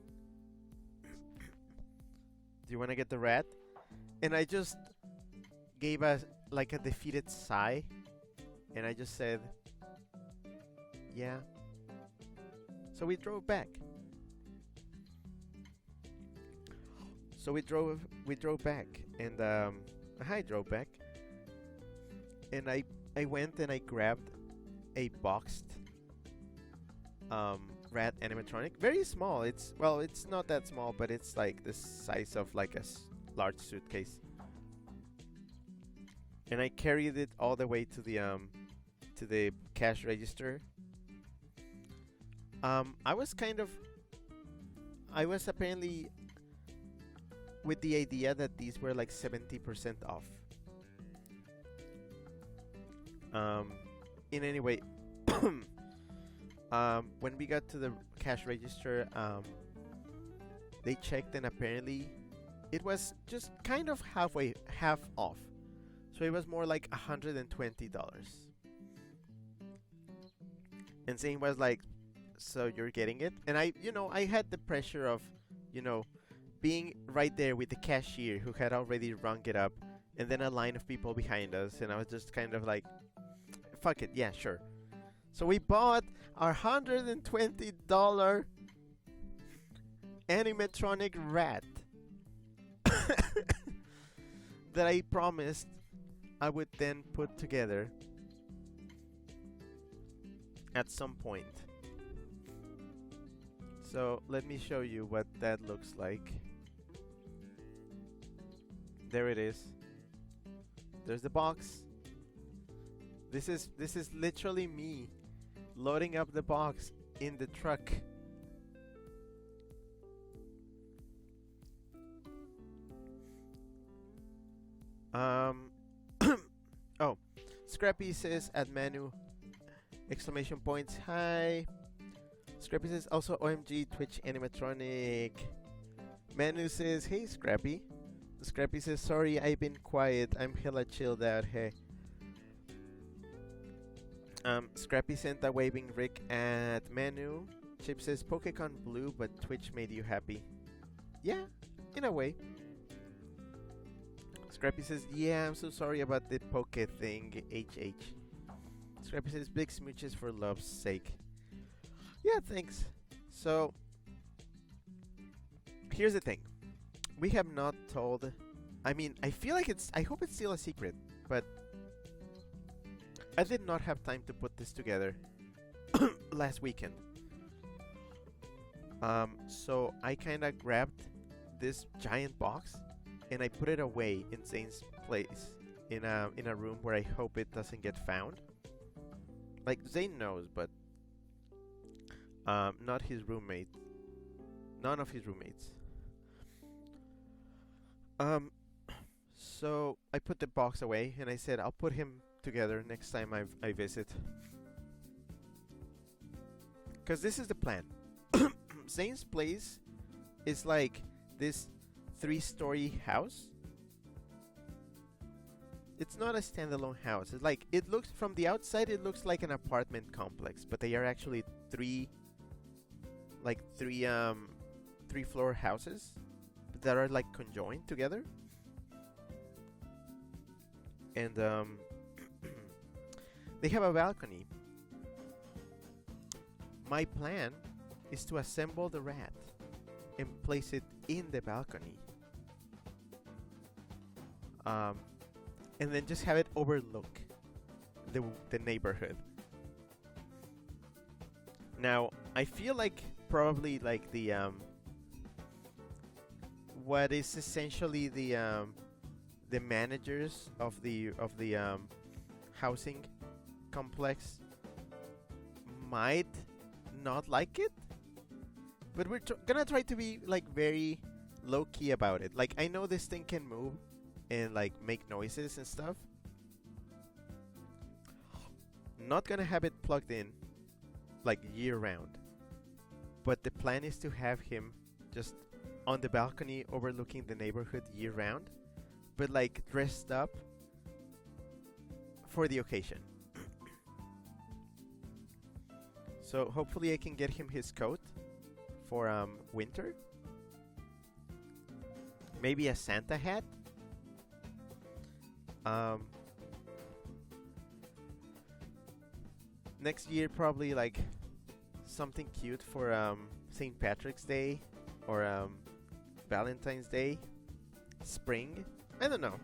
Do you want to get the rat? And I just gave a like a defeated sigh, and I just said, "Yeah." So we drove back. So we drove back, and I drove back, and I went and I grabbed a boxed rat animatronic, very small. It's not that small, but it's like the size of like a large suitcase. And I carried it all the way to the cash register. I was kind of I was apparently with the idea that these were like 70% off. In any way, when we got to the cash register, they checked and apparently it was just kind of half off. So it was more like $120. And Zane was like, "So you're getting it?" And I had the pressure of, being right there with the cashier who had already rung it up, and then a line of people behind us, and I was just kind of like, "Fuck it, yeah, sure." So we bought our $120 animatronic rat that I promised I would then put together at some point. So let me show you what that looks like. There it is. There's the box. This is literally me loading up the box in the truck. Oh, Scrappy says at menu exclamation points hi. Scrappy says also OMG Twitch animatronic. Manu says hey Scrappy. Scrappy says sorry I've been quiet, I'm hella chilled out, hey. Scrappy sent a waving Rick at Manu. Chip says Pokemon Blue but Twitch made you happy. Yeah, in a way. Scrappy says yeah, I'm so sorry about the Poke thing, HH. Scrappy says big smooches for love's sake. Yeah, thanks. So, here's the thing. We have not told... I mean, I hope it's still a secret, but I did not have time to put this together last weekend. So I kind of grabbed this giant box and I put it away in Zane's place in a room where I hope it doesn't get found. Like, Zane knows, but not his roommate. None of his roommates. So I put the box away and I said I'll put him together next time I visit. Because this is the plan. Zane's place is like this 3-story house. It's not a standalone house. It's like, it looks from the outside, it looks like an apartment complex, but they are actually three floor houses that are like conjoined together. And they have a balcony. My plan is to assemble the rat and place it in the balcony. And then just have it overlook the neighborhood. Now, I feel like probably like the what is essentially the managers of the housing complex might not like it, but we're gonna try to be like very low key about it. Like, I know this thing can move and like make noises and stuff. Not gonna have it plugged in like year round, but the plan is to have him just on the balcony overlooking the neighborhood year round, but like dressed up for the occasion. So hopefully I can get him his coat for winter. Maybe a Santa hat. Next year, probably like something cute for St. Patrick's Day or Valentine's Day, spring. I don't know.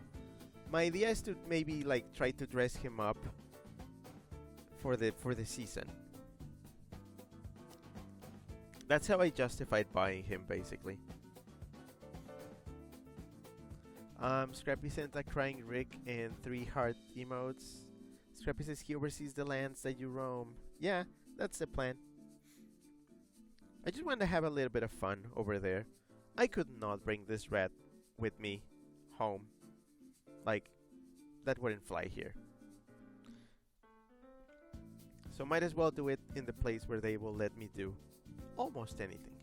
My idea is to maybe like try to dress him up for the season. That's how I justified buying him, basically. Scrappy sent a crying Rick and 3 heart emotes. Scrappy says he oversees the lands that you roam. Yeah, that's the plan. I just want to have a little bit of fun over there. I could not bring this rat with me home. Like, that wouldn't fly here. So might as well do it in the place where they will let me do almost anything.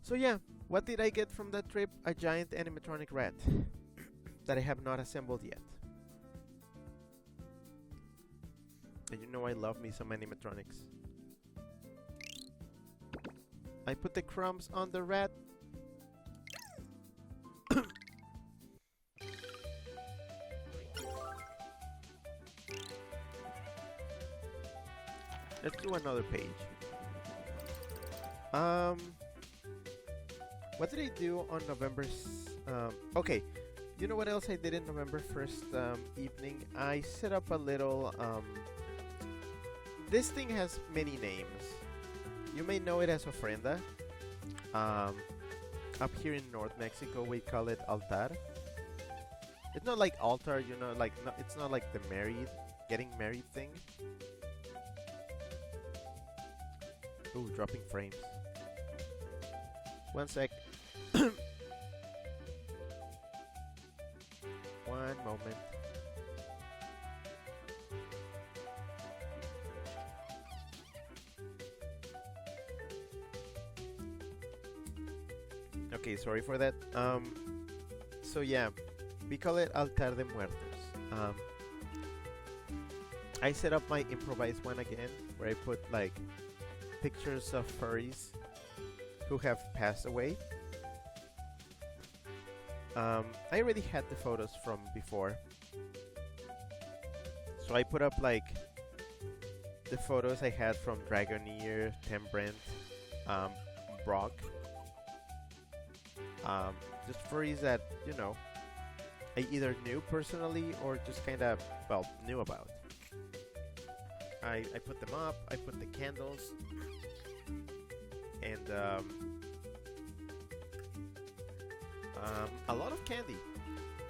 So yeah, what did I get from that trip? A giant animatronic rat that I have not assembled yet. And you know I love me some animatronics. I put the crumbs on the rat. Let's do another page. What did I do on November? Okay, you know what else I did in November 1st evening? I set up a little. This thing has many names. You may know it as ofrenda. Up here in North Mexico, we call it altar. It's not like altar, you know, like no, it's not like the getting married thing. Ooh, dropping frames. One sec. One moment. Okay, sorry for that. So yeah, we call it Altar de Muertos. I set up my improvised one again, where I put like pictures of furries who have passed away. I already had the photos from before, so I put up like the photos I had from Dragoneer, Tembrant, Brock. Just furries that, you know, I either knew personally or just kind of, well, knew about. I put them up, I put the candles, and a lot of candy.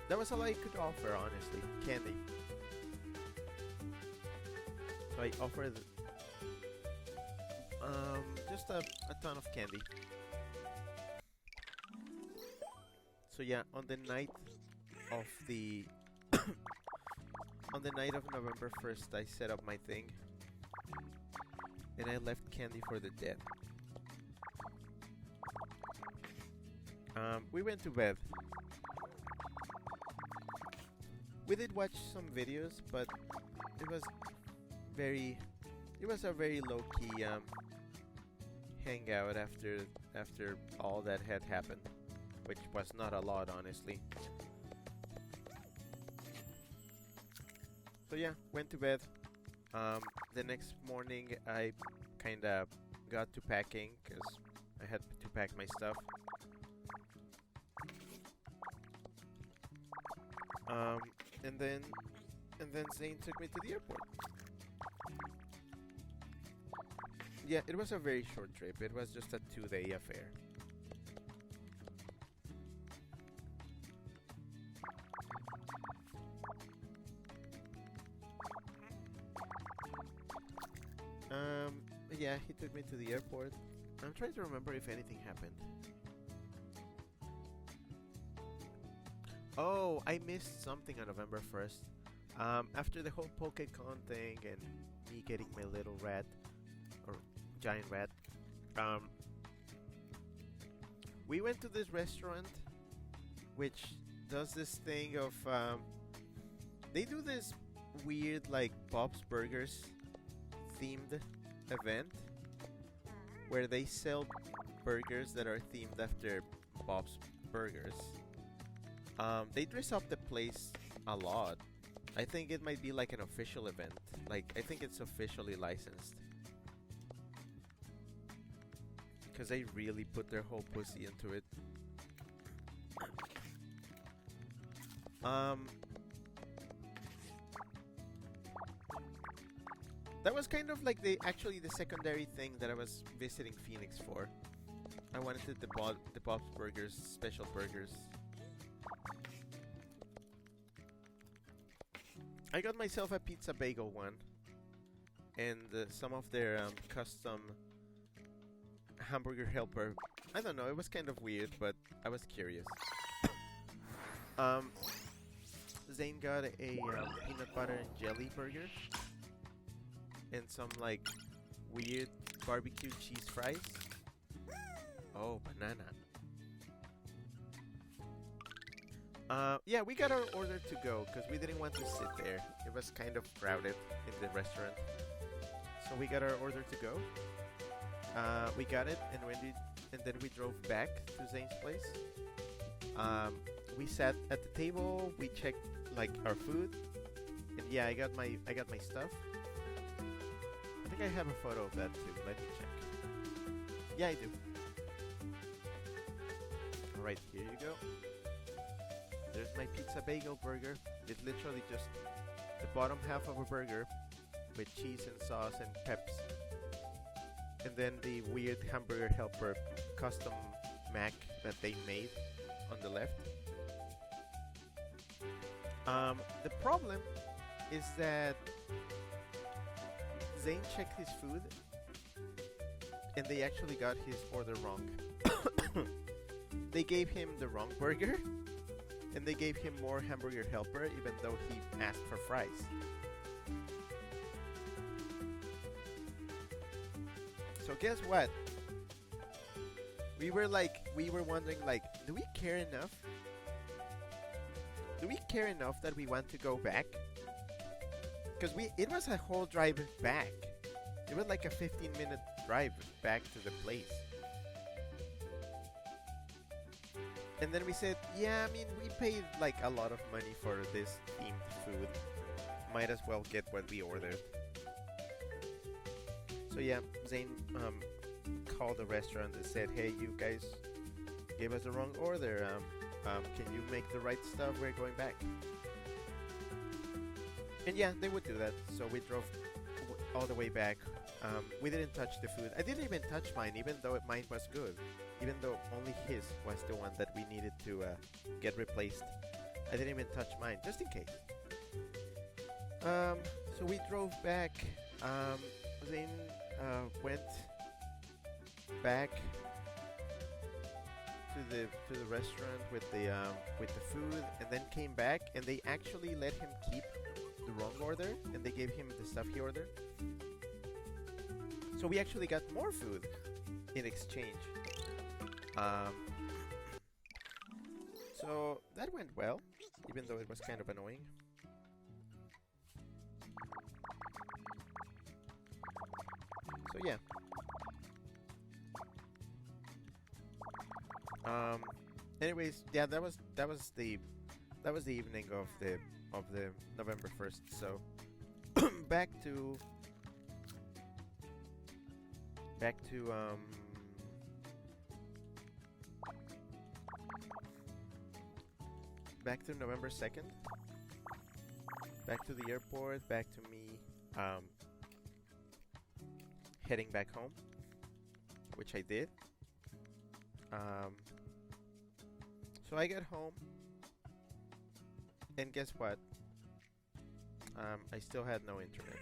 That was all I could offer, honestly, candy. So I offered just a ton of candy. So yeah, on the night of the on the night of November 1st, I set up my thing, and I left candy for the dead. We went to bed. We did watch some videos, but it was a very low-key hangout after all that had happened, which was not a lot, honestly. So yeah, went to bed. The next morning I kinda got to packing because I had to pack my stuff. And then Zane took me to the airport. Yeah, it was a very short trip. It was just a 2-day affair. Yeah, he took me to the airport. I'm trying to remember if anything happened. Oh, I missed something on November 1st. After the whole PokeCon thing and me getting my little rat, or giant rat, we went to this restaurant which does this thing of, they do this weird like Bob's Burgers themed event where they sell burgers that are themed after Bob's Burgers. They dress up the place a lot. I think it might be like an official event. Like, I think it's officially licensed. Because they really put their whole pussy into it. That was kind of like actually the secondary thing that I was visiting Phoenix for. I wanted the Bob's Burgers, special burgers. I got myself a pizza bagel one, and some of their custom hamburger helper. I don't know, it was kind of weird, but I was curious. Zane got a peanut butter and jelly burger, and some like weird barbecue cheese fries. Oh, banana. Yeah, we got our order to go because we didn't want to sit there. It was kind of crowded in the restaurant. So we got our order to go. We got it, and then we drove back to Zane's place. We sat at the table. We checked like our food, and yeah, I got my stuff. I think I have a photo of that too. Let me check. Yeah, I do. All right, here you go. There's my pizza bagel burger. It's literally just the bottom half of a burger with cheese and sauce and peps. And then the weird hamburger helper custom mac that they made on the left. The problem is that Zane checked his food and they actually got his order wrong. They gave him the wrong burger. And they gave him more hamburger helper even though he asked for fries. So guess what? We were wondering like, do we care enough? Do we care enough that we want to go back? Because it was a whole drive back. It was like a 15-minute drive back to the place. And then we said, yeah, I mean, we paid like a lot of money for this themed food. Might as well get what we ordered. So yeah, Zane called the restaurant and said, hey, you guys gave us the wrong order. Can you make the right stuff? We're going back. And yeah, they would do that. So we drove all the way back. We didn't touch the food. I didn't even touch mine, even though mine was good. Even though only his was the one that we needed to get replaced. I didn't even touch mine, just in case. So we drove back. Zane went back to the restaurant with the food, and then came back, and they actually let him keep the wrong order, and they gave him the stuff he ordered. So we actually got more food in exchange. So that went well, even though it was kind of annoying. So yeah. Anyways, yeah, that was the evening of the November 1st. So back to November 2nd. Back to the airport, back to me heading back home, which I did. So I got home, and guess what? I still had no internet.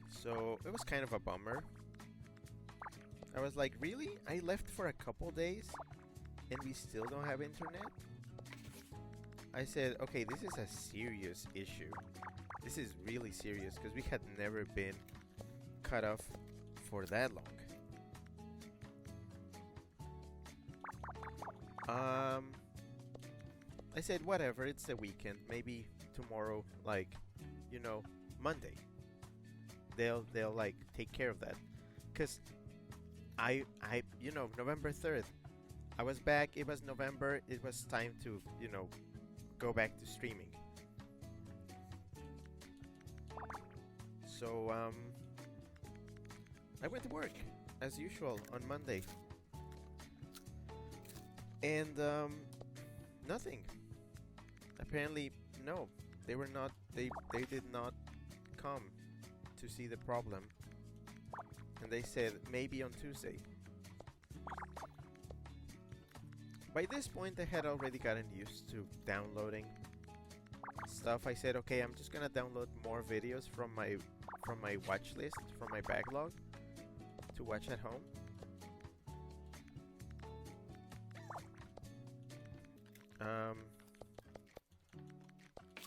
So it was kind of a bummer. I was like, really? I left for a couple days and we still don't have internet? I said, okay, this is a serious issue. This is really serious because we had never been cut off for that long. I said, whatever, it's the weekend. Maybe tomorrow, like, Monday. They'll like take care of that. Cause November 3rd, I was back. It was November. It was time to, go back to streaming. So I went to work as usual on Monday, and nothing. Apparently, no, they were not. They did not come to see the problem, and they said maybe on Tuesday. By this point, I had already gotten used to downloading stuff. I said, okay, I'm just gonna download more videos from my watch list, from my backlog, to watch at home.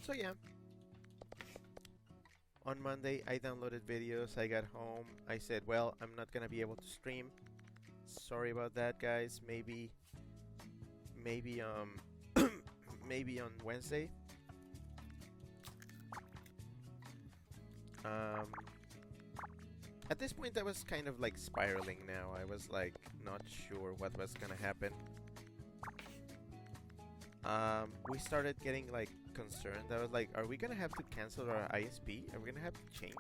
So yeah, on Monday I downloaded videos. I got home. I said, well, I'm not gonna be able to stream. Sorry about that, guys. Maybe maybe on Wednesday. At this point I was kind of like spiraling now. I was like not sure what was gonna happen. We started getting like concerned. I was like, are we gonna have to cancel our ISP? Are we gonna have to change?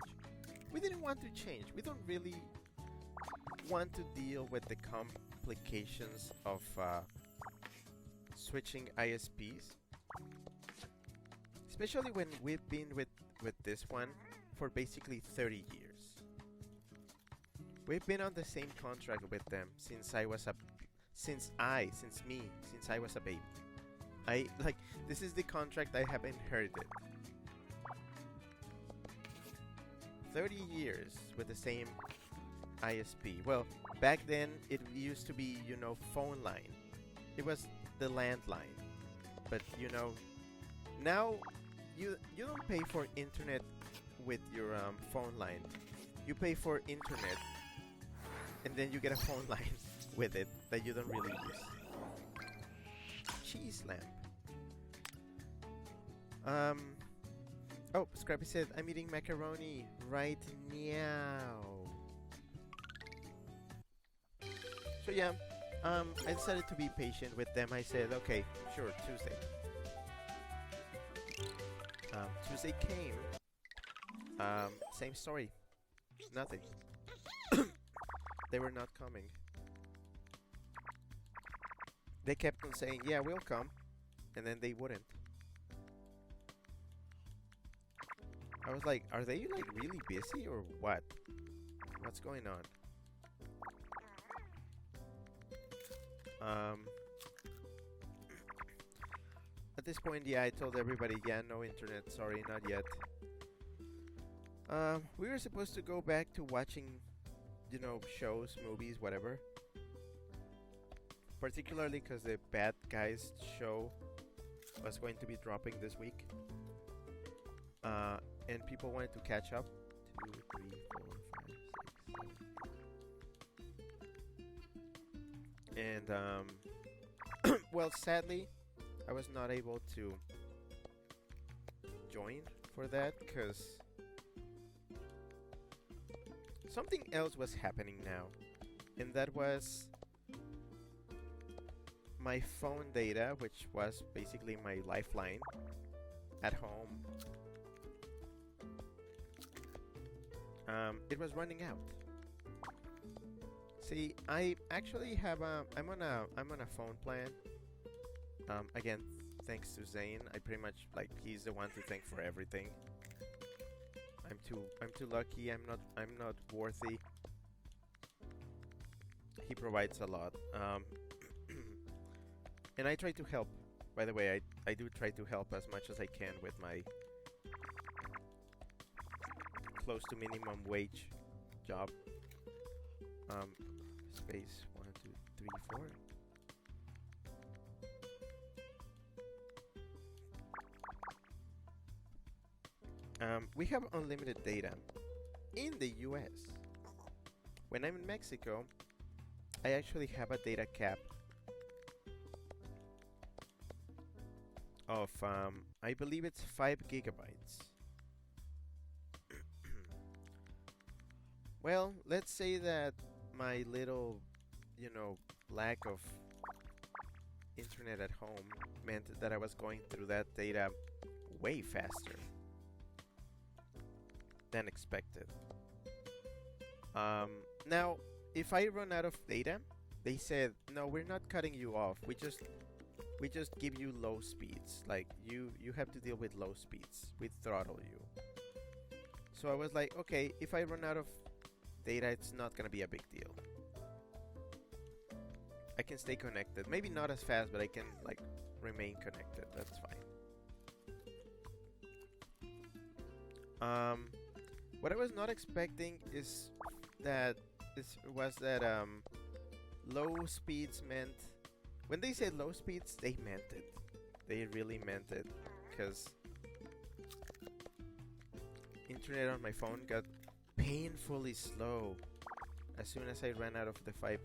We didn't want to change. We don't really want to deal with the complications of switching ISPs, especially when we've been with this one for basically 30 years. We've been on the same contract with them since I was since I was a baby. This is the contract I have inherited. 30 years with the same ISP. Well, back then it used to be, you know, phone line. It was the landline. But, you know, now you don't pay for internet with your phone line. You pay for internet and then you get a phone line with it that you don't really use. Cheese lamp. Oh, Scrappy said, I'm eating macaroni right now. So yeah, I decided to be patient with them. I said, okay, sure, Tuesday. Tuesday came. Same story. Nothing. They were not coming. They kept on saying, yeah, we'll come. And then they wouldn't. I was like, are they like really busy or what? What's going on? At this point, yeah, I told everybody, yeah, no internet, sorry, not yet. We were supposed to go back to watching, you know, shows, movies, whatever. Particularly because the Bad Guys show was going to be dropping this week. And people wanted to catch up. 2, 3, 4, 5, 6, 7. And, well, sadly, I was not able to join for that because something else was happening now. And that was my phone data, which was basically my lifeline at home. It was running out. See, I actually have I'm on a phone plan. Again, thanks to Zane. I pretty much like he's the one to thank for everything. I'm too lucky. I'm not worthy. He provides a lot. And I try to help. By the way, I do try to help as much as I can with my close to minimum wage job. Space 1, 2, 3, 4. We have unlimited data in the US. When I'm in Mexico, I actually have a data cap of I believe it's 5 gigabytes. Well, let's say that my little, you know, lack of internet at home meant that I was going through that data way faster than expected. Um, Now, if I run out of data, they said, no, we're not cutting you off. We just give you low speeds. Like you have to deal with low speeds. We throttle you. So I was like, okay, if I run out of data, it's not gonna be a big deal. I can stay connected. Maybe not as fast, but I can like remain connected. That's fine. What I was not expecting is that low speeds meant, when they said low speeds, they meant it. They really meant it, because internet on my phone got painfully slow as soon as I ran out of the 5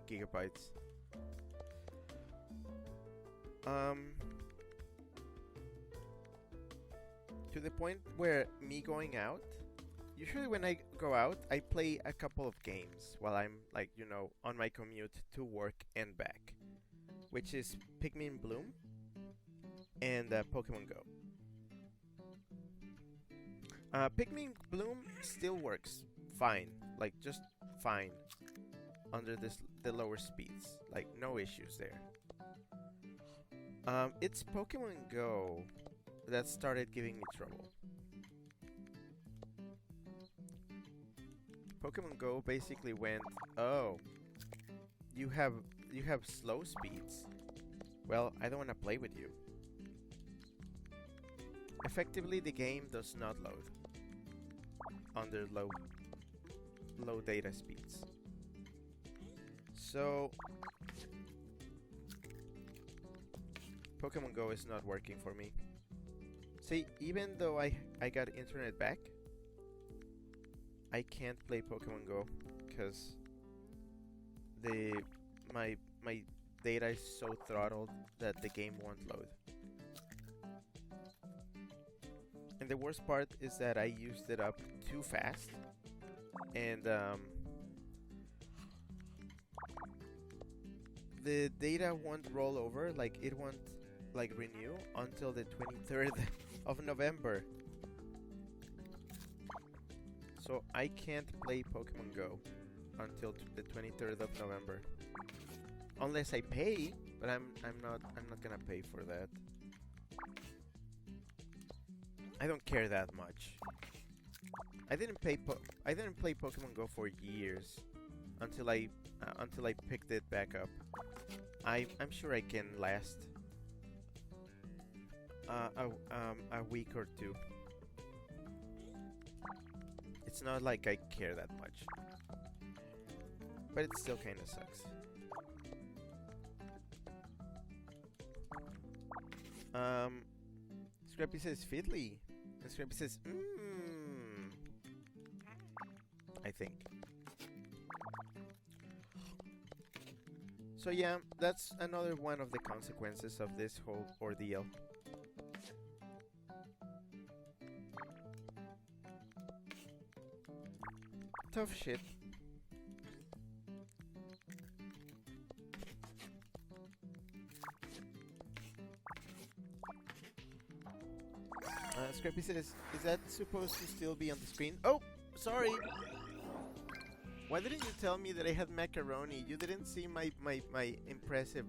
gigabytes. To the point where me going out, usually when I go out, I play a couple of games while I'm like, on my commute to work and back, which is Pikmin Bloom and Pokemon Go. Pikmin Bloom still works fine, like just fine under the lower speeds, like no issues there. It's Pokemon Go that started giving me trouble. Pokemon Go basically went, oh, you have slow speeds. Well, I don't want to play with you. Effectively, the game does not load under low data speeds. So Pokemon Go is not working for me. See, even though I got internet back, I can't play Pokemon Go because my data is so throttled that the game won't load. And the worst part is that I used it up too fast, and the data won't roll over, like it won't like renew until the 23rd of November. So I can't play Pokemon Go until the 23rd of November, unless I pay. But I'm not gonna pay for that. I don't care that much. I didn't play Pokemon Go for years until I picked it back up. I'm sure I can last a week or two. It's not like I care that much, but it still kind of sucks. Scrappy says fiddly, and Scrappy says I think. So yeah, that's another one of the consequences of this whole ordeal. Tough shit. Scrappy says, is that supposed to still be on the screen? Oh, sorry. Why didn't you tell me that I had macaroni? You didn't see my impressive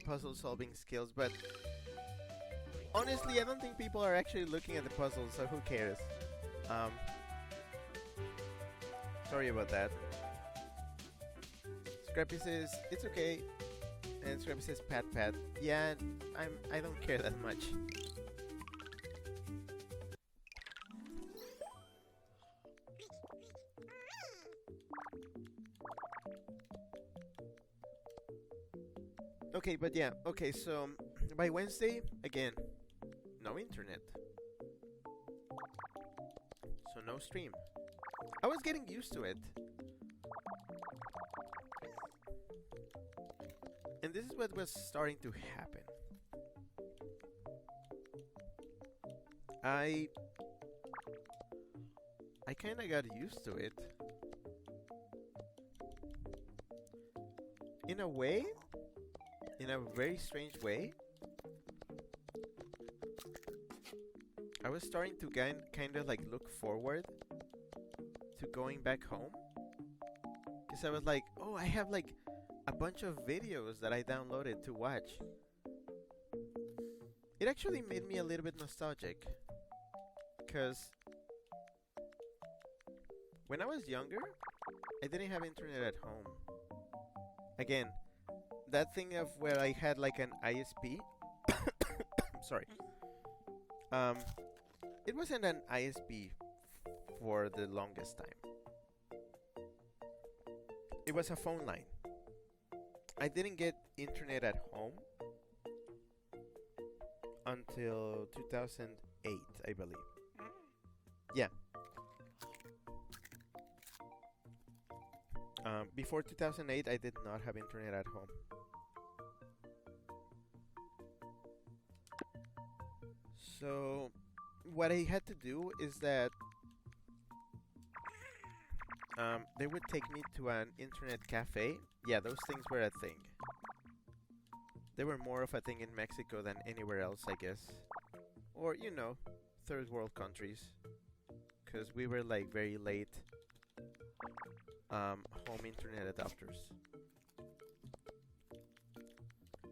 puzzle solving skills, but honestly, I don't think people are actually looking at the puzzles, so who cares? Sorry about that. Scrappy says, it's okay. And Scrappy says, pat pat. Yeah, I don't care that much. Okay, but yeah, okay, so by Wednesday, again, no internet. So no stream. I was getting used to it. And this is what was starting to happen. I kinda got used to it. In a way, in a very strange way, I was starting to kind of like look forward to going back home. Because I was like, oh, I have like a bunch of videos that I downloaded to watch. It actually made me a little bit nostalgic. Because when I was younger, I didn't have internet at home. Again, that thing of where I had like an ISP. Sorry. It wasn't an ISP for the longest time. It was a phone line. I didn't get internet at home until 2008, I believe. Yeah. Before 2008, I did not have internet at home. So, what I had to do is that they would take me to an internet cafe. Yeah, those things were a thing. They were more of a thing in Mexico than anywhere else, I guess. Or, you know, third world countries. Because we were like very late home internet adopters.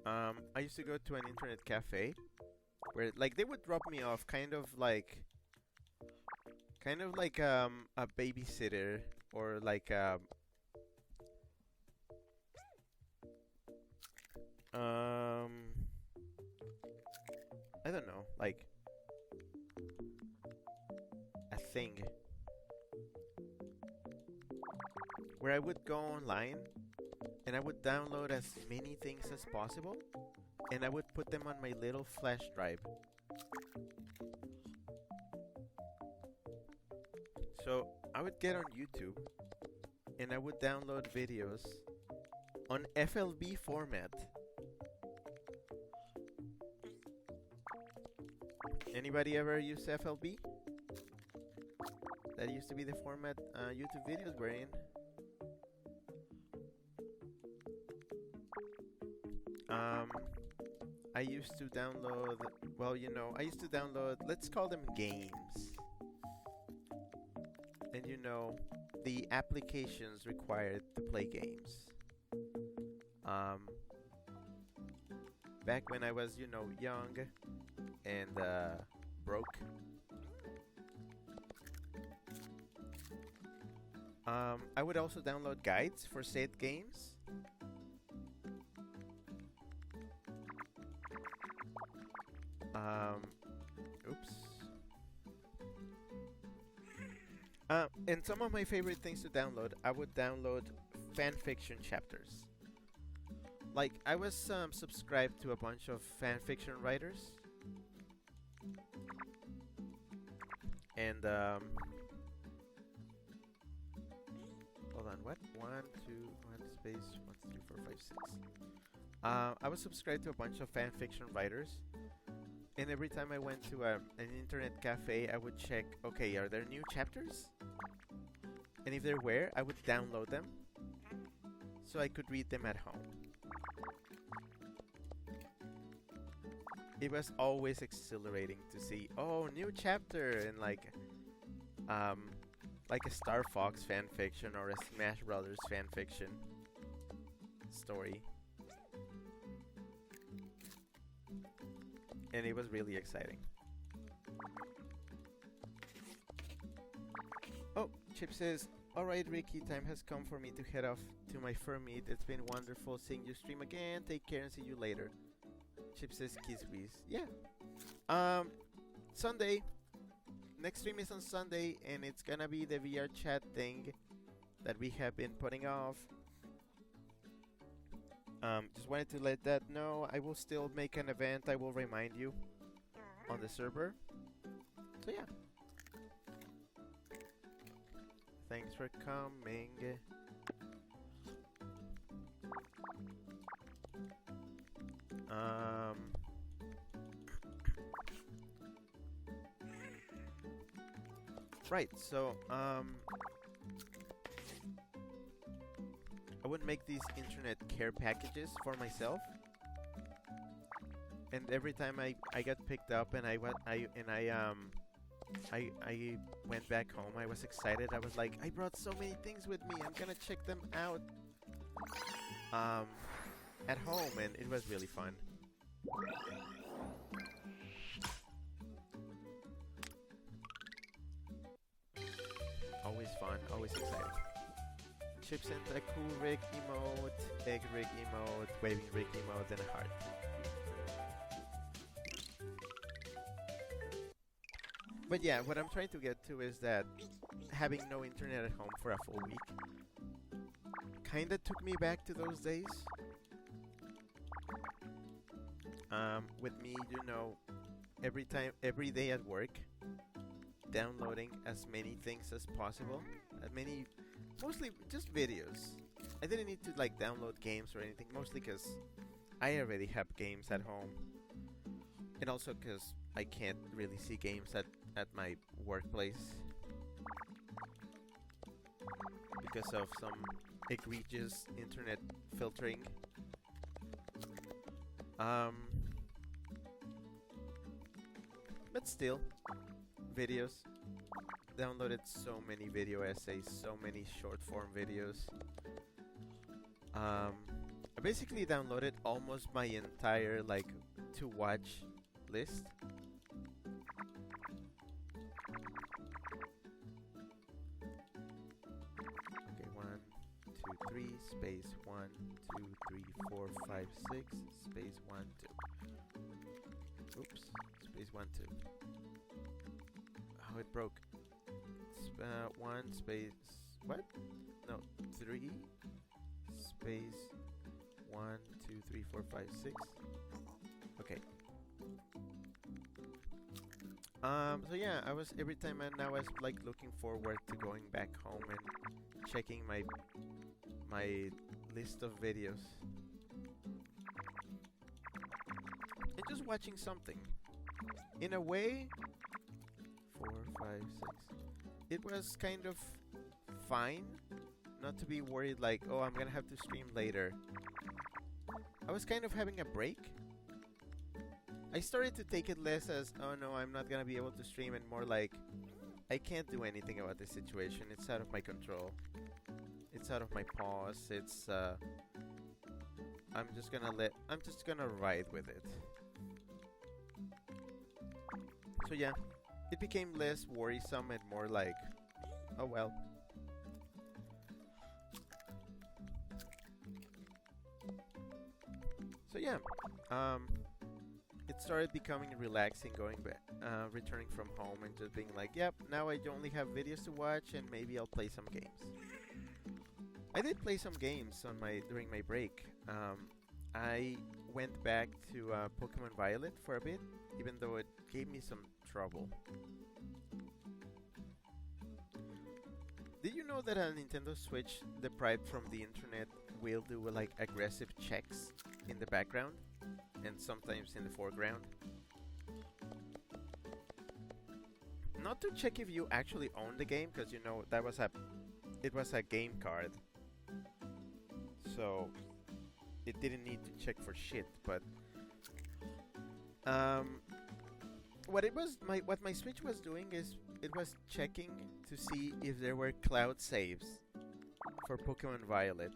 I used to go to an internet cafe where like they would drop me off kind of like a babysitter or like I don't know, like a thing where I would go online and I would download as many things as possible and I would put them on my little flash drive. So I would get on YouTube and I would download videos on FLB format. Anybody ever use FLB? That used to be the format YouTube videos were in. I used to download, well, you know, I used to download, let's call them games. And you know, the applications required to play games. Back when I was, you know, young and broke. I would also download guides for said games. Oops. And some of my favorite things to download, I would download fanfiction chapters. Like, I was subscribed to a bunch of fanfiction writers. And, hold on, what? 1, 2, 1 space, 1, 2, 3, 4, 5, 6. I was subscribed to a bunch of fanfiction writers. And every time I went to an internet cafe, I would check, okay, are there new chapters? And if there were, I would download them so I could read them at home. It was always exhilarating to see, oh, new chapter, and like a Star Fox fanfiction or a Smash Brothers fanfiction story. And it was really exciting. Oh, Chip says, alright Ricky, time has come for me to head off to my fur meet. It's been wonderful seeing you stream again. Take care and see you later. Chip says, kiss whiz. Yeah. Sunday. Next stream is on Sunday and it's gonna be the VR chat thing that we have been putting off. Just wanted to let that know. I will still make an event. I will remind you on the server. So yeah. Thanks for coming. Right, so I would make these internet care packages for myself and every time I got picked up and I went back home, I was excited. I was like, I brought so many things with me. I'm gonna check them out um, at home, and it was really fun. Always fun, always exciting. Chips and a cool rig emote, egg rig emote, waving rig emote, and a heart. But yeah, what I'm trying to get to is that having no internet at home for a full week kinda took me back to those days. With me, you know, every day at work, downloading as many things as possible, mostly just videos. I didn't need to like download games or anything, mostly because I already have games at home, and also because I can't really see games at my workplace because of some egregious internet filtering. But still, videos. Downloaded so many video essays, so many short form videos. I basically downloaded almost my entire like to watch list. Okay, 1, 2, 3, space 1, 2, 3, 4, 5, 6, space 1, 2. Oops, space 1, 2. Oh, it broke. 1 space what? No, 3 space 1, 2, 3, 4, 5, 6. Okay. So yeah, I was every time, and I was like looking forward to going back home and checking my list of videos and just watching something. In a way, 4, 5, 6. It was kind of fine not to be worried like, oh, I'm gonna have to stream later. I was kind of having a break. I started to take it less as, oh no, I'm not gonna be able to stream, and more like, I can't do anything about this situation. It's out of my control. It's out of my paws. It's I'm just gonna ride with it. So yeah, it became less worrisome and more like, oh well. So yeah, it started becoming relaxing going back, returning from home and just being like, yep, now I only have videos to watch and maybe I'll play some games. I did play some games during my break. I went back to Pokemon Violet for a bit, even though it gave me some trouble. Did you know that a Nintendo Switch deprived from the internet will do like aggressive checks in the background and sometimes in the foreground? Not to check if you actually own the game, because you know it was a game card, so it didn't need to check for shit. But what my Switch was doing is it was checking to see if there were cloud saves for Pokemon Violet.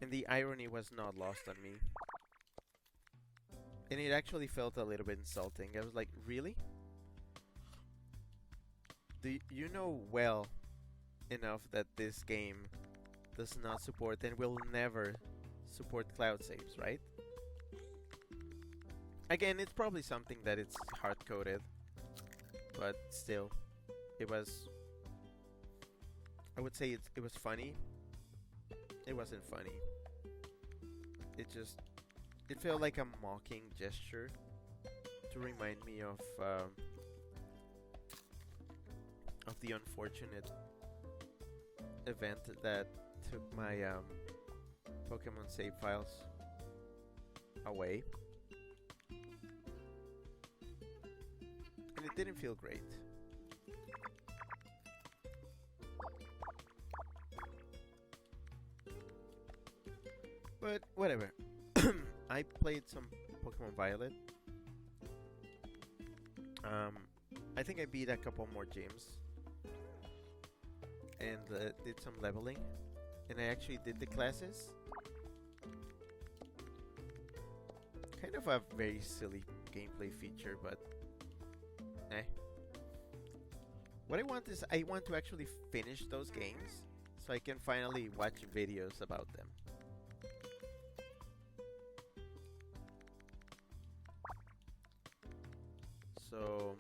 And the irony was not lost on me. And it actually felt a little bit insulting. I was like, really? Do you know well enough that this game does not support and will never support cloud saves, right? Again, it's probably something that it's hard-coded, but still, it was... I would say it was funny. It wasn't funny. It felt like a mocking gesture to remind me of the unfortunate event that took my Pokemon save files away. And it didn't feel great. But whatever. I I played some Pokemon Violet. Um, I think I beat a couple more gyms and did some leveling, and I actually did the classes. Kind of a very silly gameplay feature, but eh. What I want is I want to actually finish those games so I can finally watch videos about them. So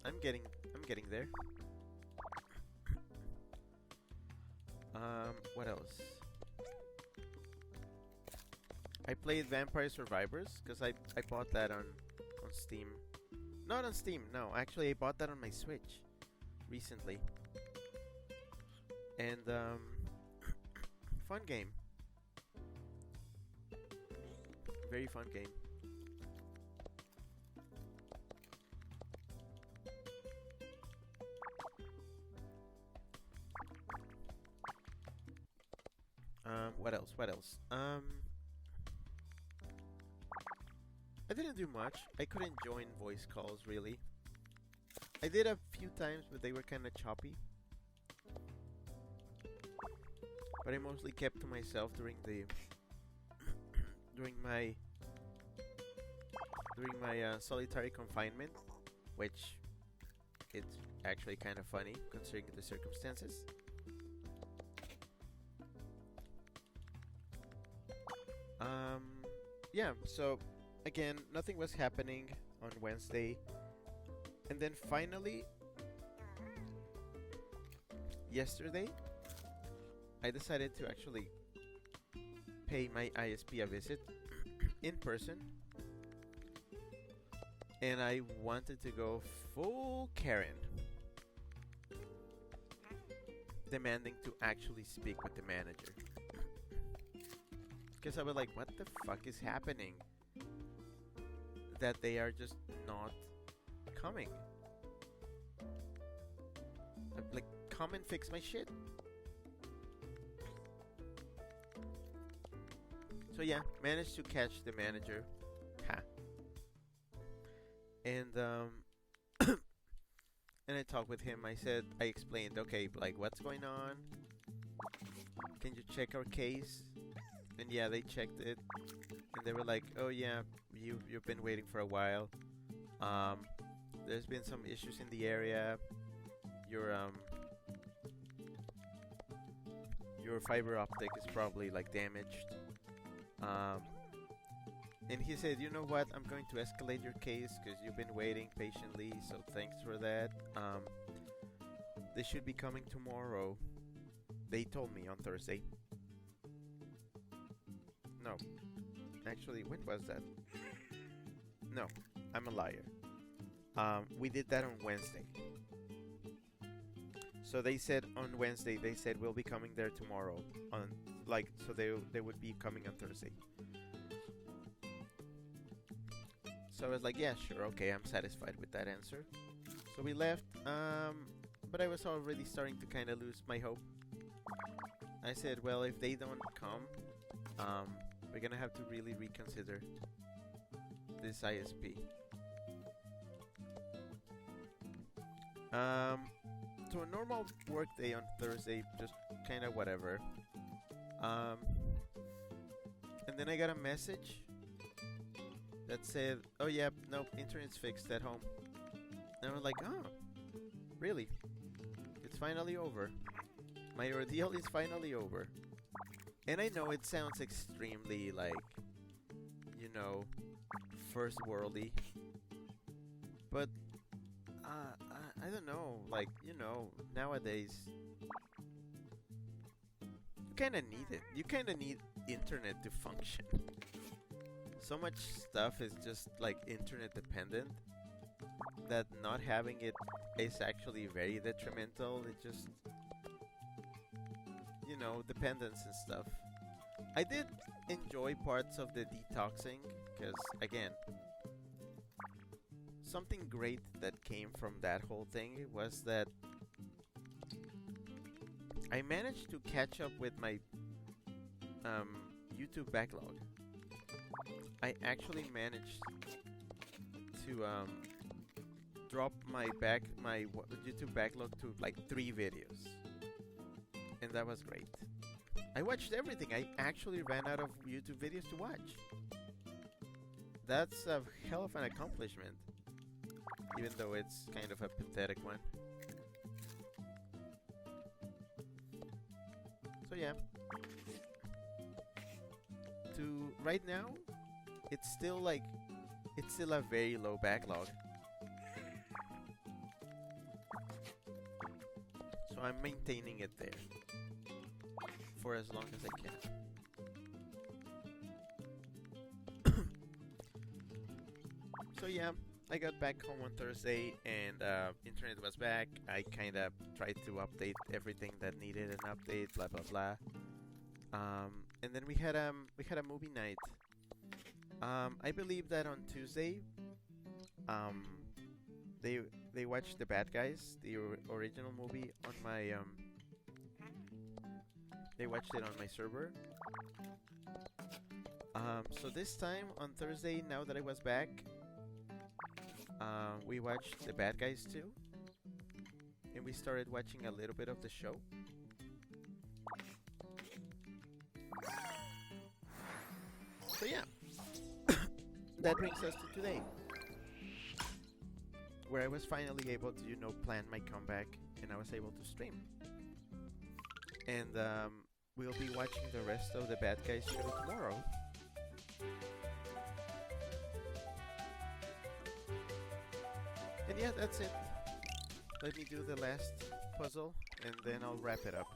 I'm getting there. What else? I played Vampire Survivors because I bought that on Steam. Not on Steam, no. Actually, I bought that on my Switch recently. And fun game. Very fun game. What else? What else? I didn't do much. I couldn't join voice calls really. I did a few times, but they were kind of choppy. But I mostly kept to myself during the during my solitary confinement, which it's actually kind of funny considering the circumstances. Yeah, so again, nothing was happening on Wednesday. And then finally, yesterday, I decided to actually pay my ISP a visit in person. And I wanted to go full Karen, demanding to actually speak with the manager. Because I was like, what the fuck is happening? That they are just not coming. Like, come and fix my shit. So yeah, managed to catch the manager. Ha. And and I talked with him. I explained, okay, like, what's going on? Can you check our case? And yeah, they checked it, and they were like, "Oh yeah, you've been waiting for a while. There's been some issues in the area. Your fiber optic is probably like damaged." And he said, "You know what? I'm going to escalate your case because you've been waiting patiently. So thanks for that. They should be coming tomorrow." They told me on Thursday. No. Actually, when was that? No, I'm a liar. We did that on Wednesday. So they said on Wednesday, they said we'll be coming there tomorrow. So they would be coming on Thursday. So I was like, yeah, sure, okay, I'm satisfied with that answer. So we left, but I was already starting to kind of lose my hope. I said, well, if they don't come, we're gonna have to really reconsider this ISP. So a normal work day on Thursday, just kind of whatever. And then I got a message that said, "Oh yeah, no, internet's fixed at home." And I was like, "Oh, really? It's finally over. My ordeal is finally over." And I know it sounds extremely, like, first worldy, but I don't know, like, nowadays you kind of need it. You kind of need internet to function. So much stuff is just like internet dependent that not having it is actually very detrimental. It just, dependence and stuff. I did enjoy parts of the detoxing because, again, something great that came from that whole thing was that I managed to catch up with my YouTube backlog. I actually managed to drop my YouTube backlog to like 3 videos, and that was great. I watched everything. I actually ran out of YouTube videos to watch. That's a hell of an accomplishment, even though it's kind of a pathetic one. So yeah, to right now, it's still a very low backlog. So I'm maintaining it there for as long as I can. So yeah, I got back home on Thursday and internet was back. I kind of tried to update everything that needed an update, blah blah blah. And then we had a movie night. I believe that on Tuesday, um, they watched The Bad Guys, the original movie on my they watched it on my server. So this time on Thursday, now that I was back, we watched The Bad Guys too, and we started watching a little bit of the show. So yeah, that brings us to today, where I was finally able to, plan my comeback, and I was able to stream. And we'll be watching the rest of the Bad Guys show tomorrow. And yeah, that's it. Let me do the last puzzle, and then I'll wrap it up.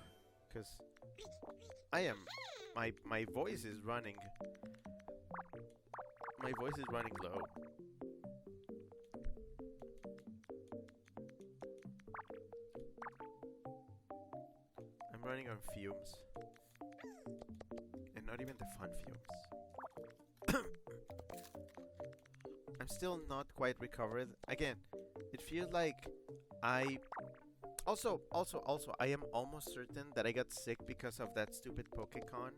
Because my voice is running. My voice is running low. I'm running on fumes. And not even the fun fumes. I'm still not quite recovered. Again, it feels like I... Also, I am almost certain that I got sick because of that stupid PokeCon.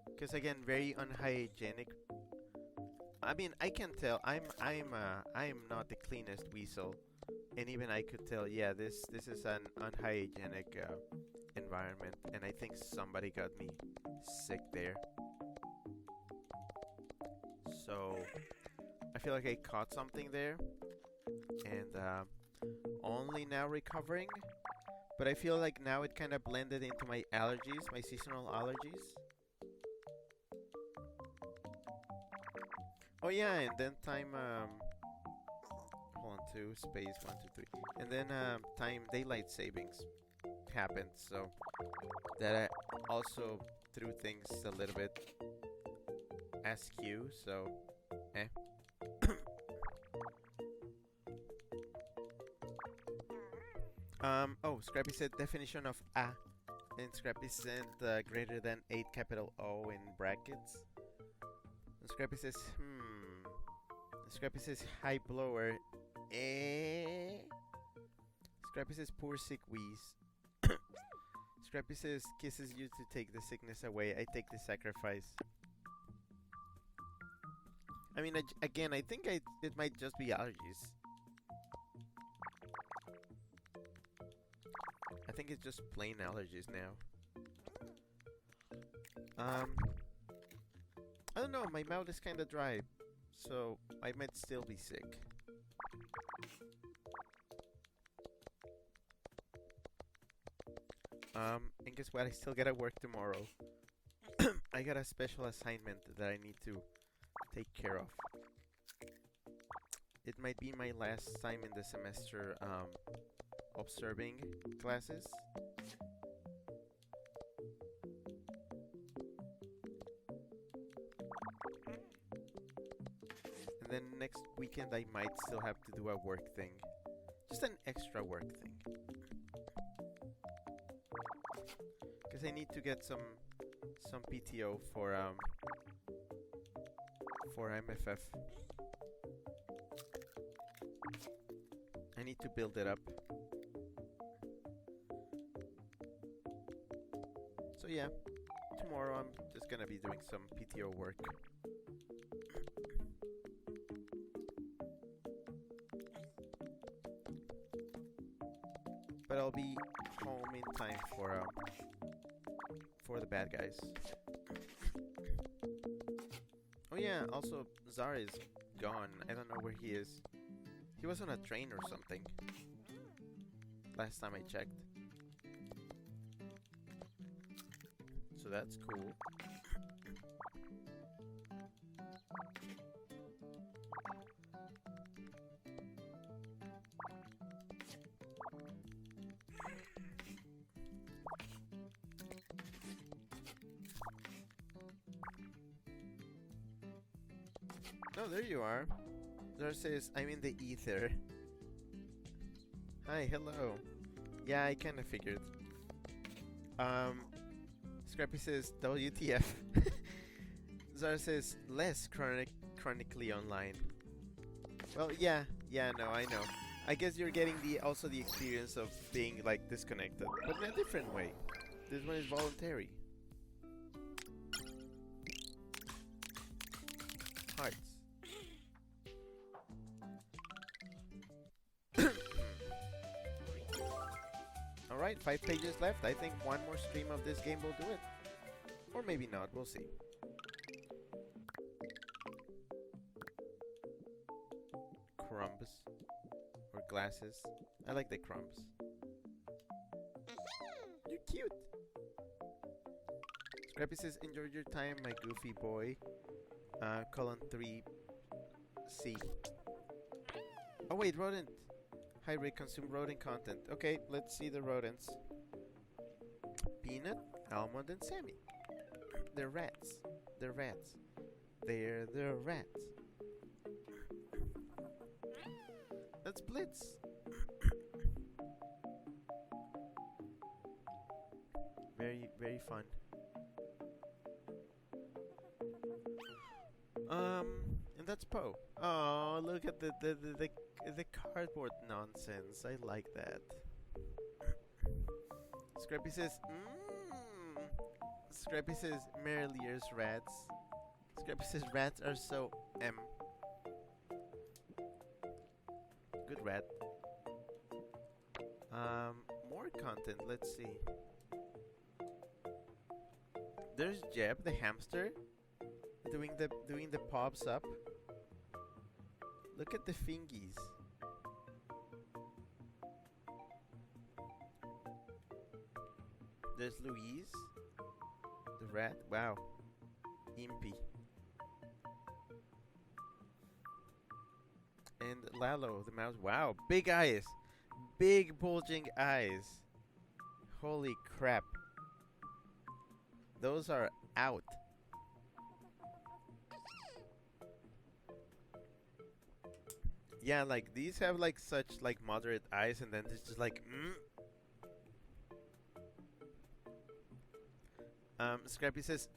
Because again, very unhygienic. I mean, I can tell. I am not the cleanest weasel, and even I could tell. Yeah, this is an unhygienic environment, and I think somebody got me sick there. So I feel like I caught something there, and only now recovering. But I feel like now it kind of blended into my allergies, my seasonal allergies. Oh yeah, and then time, hold on, 2, space, 1, 2, 3. And then time daylight savings happened, so that also threw things a little bit askew, so eh. Oh, Scrappy said definition of A. And Scrappy said greater than 8 capital O in brackets. And Scrappy says, Scrappy says high blower. Scrappy says poor sick wheeze. Scrappy says kisses you to take the sickness away. I take the sacrifice. I mean, again, I think it might just be allergies. I think it's just plain allergies now. I don't know, my mouth is kinda dry, so I might still be sick. And guess what? I still gotta work tomorrow. I got a special assignment that I need to take care of. It might be my last time in the semester, observing classes. And then next weekend I might still have to do a work thing. Just an extra work thing. Because I need to get some PTO for MFF. I need to build it up. So yeah, tomorrow I'm just gonna be doing some PTO work. but I'll be home in time for the bad guys. Oh yeah, also Zara is gone. I don't know where he is. He was on a train or something. Last time I checked. So that's cool. Oh, there you are. There says, I'm in the ether. Hi, hello. Yeah, I kinda figured. Scrappy says, WTF. Zara says, less chronically online. Well, yeah, no, I know. I guess you're getting also the experience of being, like, disconnected, but in a different way. This one is voluntary. Hearts. Alright, 5 pages left. I think one more stream of this game will do it. Or maybe not, we'll see. Crumbs. Or glasses. I like the crumbs. You're cute! Scrappy says, enjoy your time, my goofy boy. Colon 3C. Oh wait, rodent! Hi Rick, consume rodent content. Okay, let's see the rodents. Peanut, Almond, and Sammy. They're rats. They're rats. They're the rats. That's Blitz. Very, very fun. And that's Poe. Oh, look at the cardboard nonsense. I like that. Scrappy says, Scrappy says, Merlier's rats. Scrappy says, rats are so Good rat. More content. Let's see. There's Jeb, the hamster, doing the pops up. Look at the fingies. There's Louise, the rat. Wow, Impy. And Lalo, the mouse. Wow, big eyes, big bulging eyes. Holy crap! Those are out. Yeah, like these have like such like moderate eyes, and then it's just like Scrappy says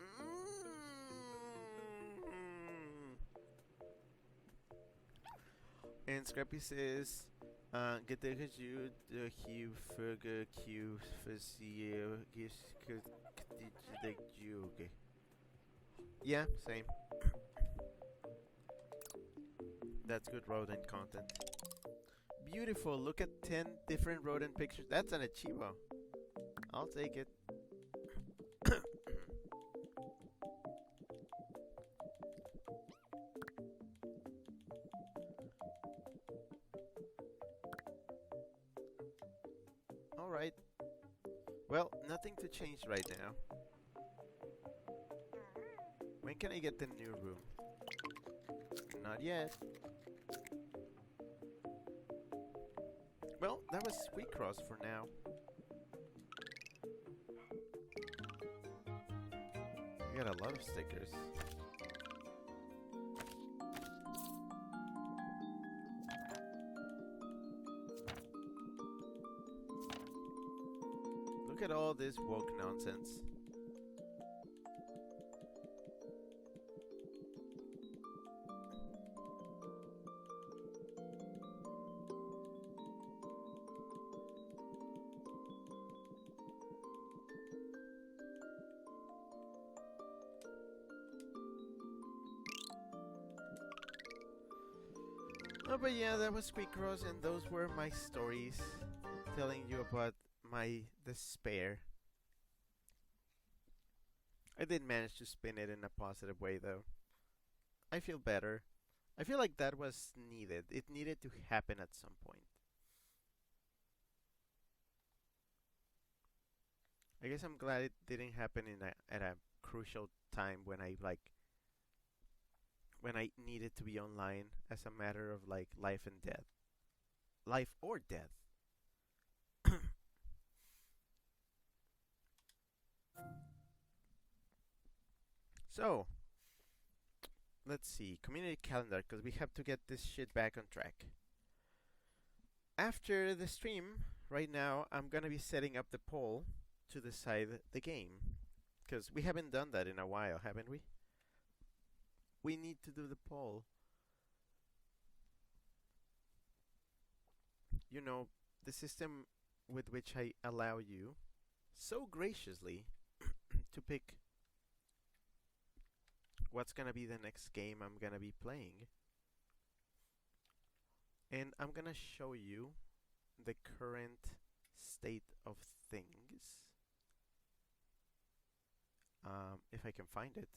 and Scrappy says gedenkst u de hier furge q versier okay. Yeah, same. That's good rodent content. Beautiful. Look at 10 different rodent pictures. That's an achievo. I'll take it. Alright. Well, nothing to change right now. When can I get the new room? Not yet. Well, that was Squeakross for now. We got a lot of stickers. Look at all this woke nonsense. Oh, but yeah, that was Squeakross, and those were my stories. telling you about my despair. I did manage to spin it in a positive way, though. I feel better. I feel like that was needed. It needed to happen at some point. I guess I'm glad it didn't happen at a crucial time when I needed to be online as a matter of like life and death, life or death. So let's see, community calendar, because we have to get this shit back on track. After the stream, right now, I'm gonna be setting up the poll to decide the game, because we haven't done that in a while, haven't we? We need to do the poll. You know, the system with which I allow you so graciously to pick what's gonna be the next game I'm gonna be playing. And I'm gonna show you the current state of things. If I can find it.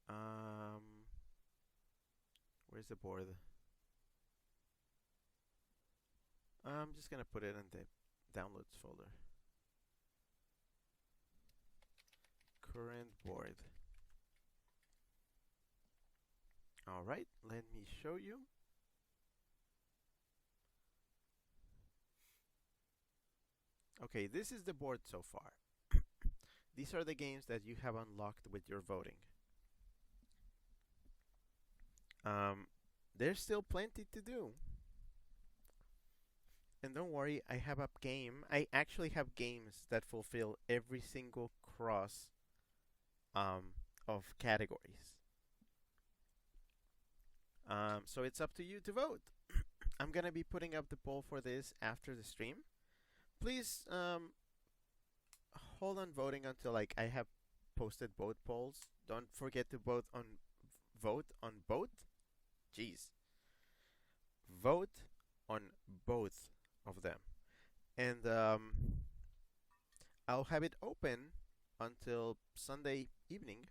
Um, where's the board? I'm just gonna put it in the downloads folder. Current board. Alright, let me show you. Okay, this is the board so far. These are the games that you have unlocked with your voting. There's still plenty to do. And don't worry, I actually have games that fulfill every single cross of categories. So it's up to you to vote. I'm gonna be putting up the poll for this after the stream. Please hold on voting until like I have posted both polls. Don't forget to vote on both. Jeez. Vote on both of them. And I'll have it open until Sunday evening.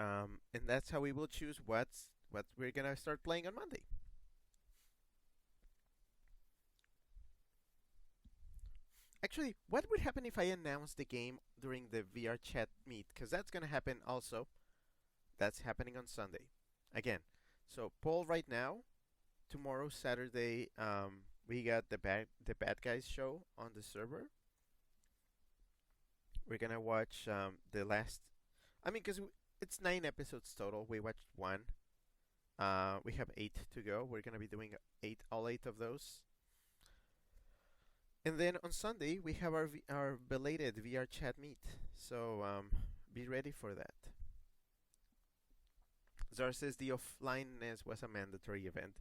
And that's how we will choose what we're gonna start playing on Monday. Actually, what would happen if I announce the game during the VR chat meet? Because that's gonna happen also. That's happening on Sunday. Again, so poll right now. Tomorrow, Saturday, we got the bad guys show on the server. We're gonna watch the last. I mean, because it's 9 episodes total. We watched 1. We have 8 to go. We're gonna be doing all 8 of those. And then on Sunday we have our belated VR chat meet. So be ready for that. Zara says the offlineness was a mandatory event.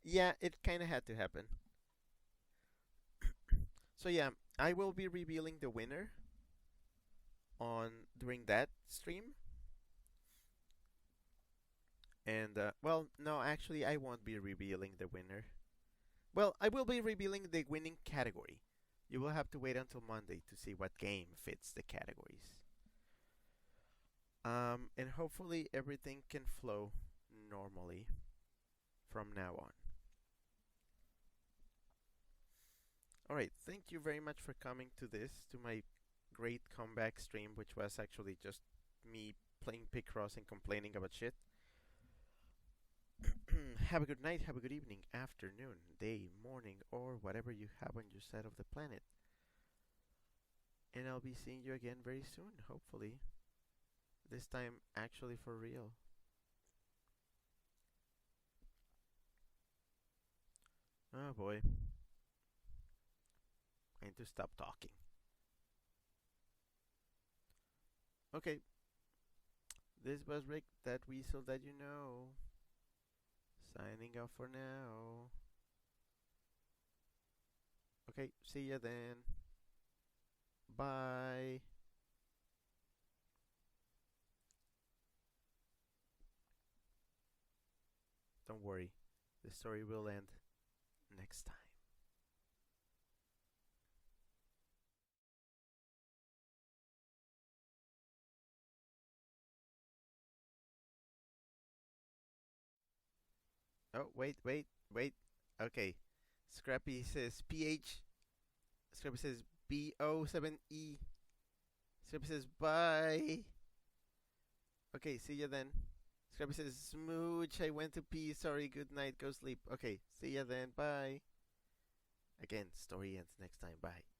Yeah, it kind of had to happen. So yeah, I will be revealing the winner during that stream. And well, no, actually I won't be revealing the winner. Well, I will be revealing the winning category. You will have to wait until Monday to see what game fits the categories. And hopefully everything can flow normally from now on. Alright, thank you very much for coming to my great comeback stream, which was actually just me playing Picross and complaining about shit. Have a good night, have a good evening, afternoon, day, morning, or whatever you have on your side of the planet. And I'll be seeing you again very soon, hopefully. This time, actually for real. Oh boy. I need to stop talking. Okay. This was Rick, that weasel that you know. Signing off for now. Okay, see ya then. Bye. Don't worry. The story will end next time. Oh, wait. Okay. Scrappy says PH. Scrappy says BO7E. Scrappy says bye. Okay, see ya then. Scrappy says smooch. I went to pee. Sorry, good night. Go sleep. Okay, see ya then. Bye. Again, story ends next time. Bye.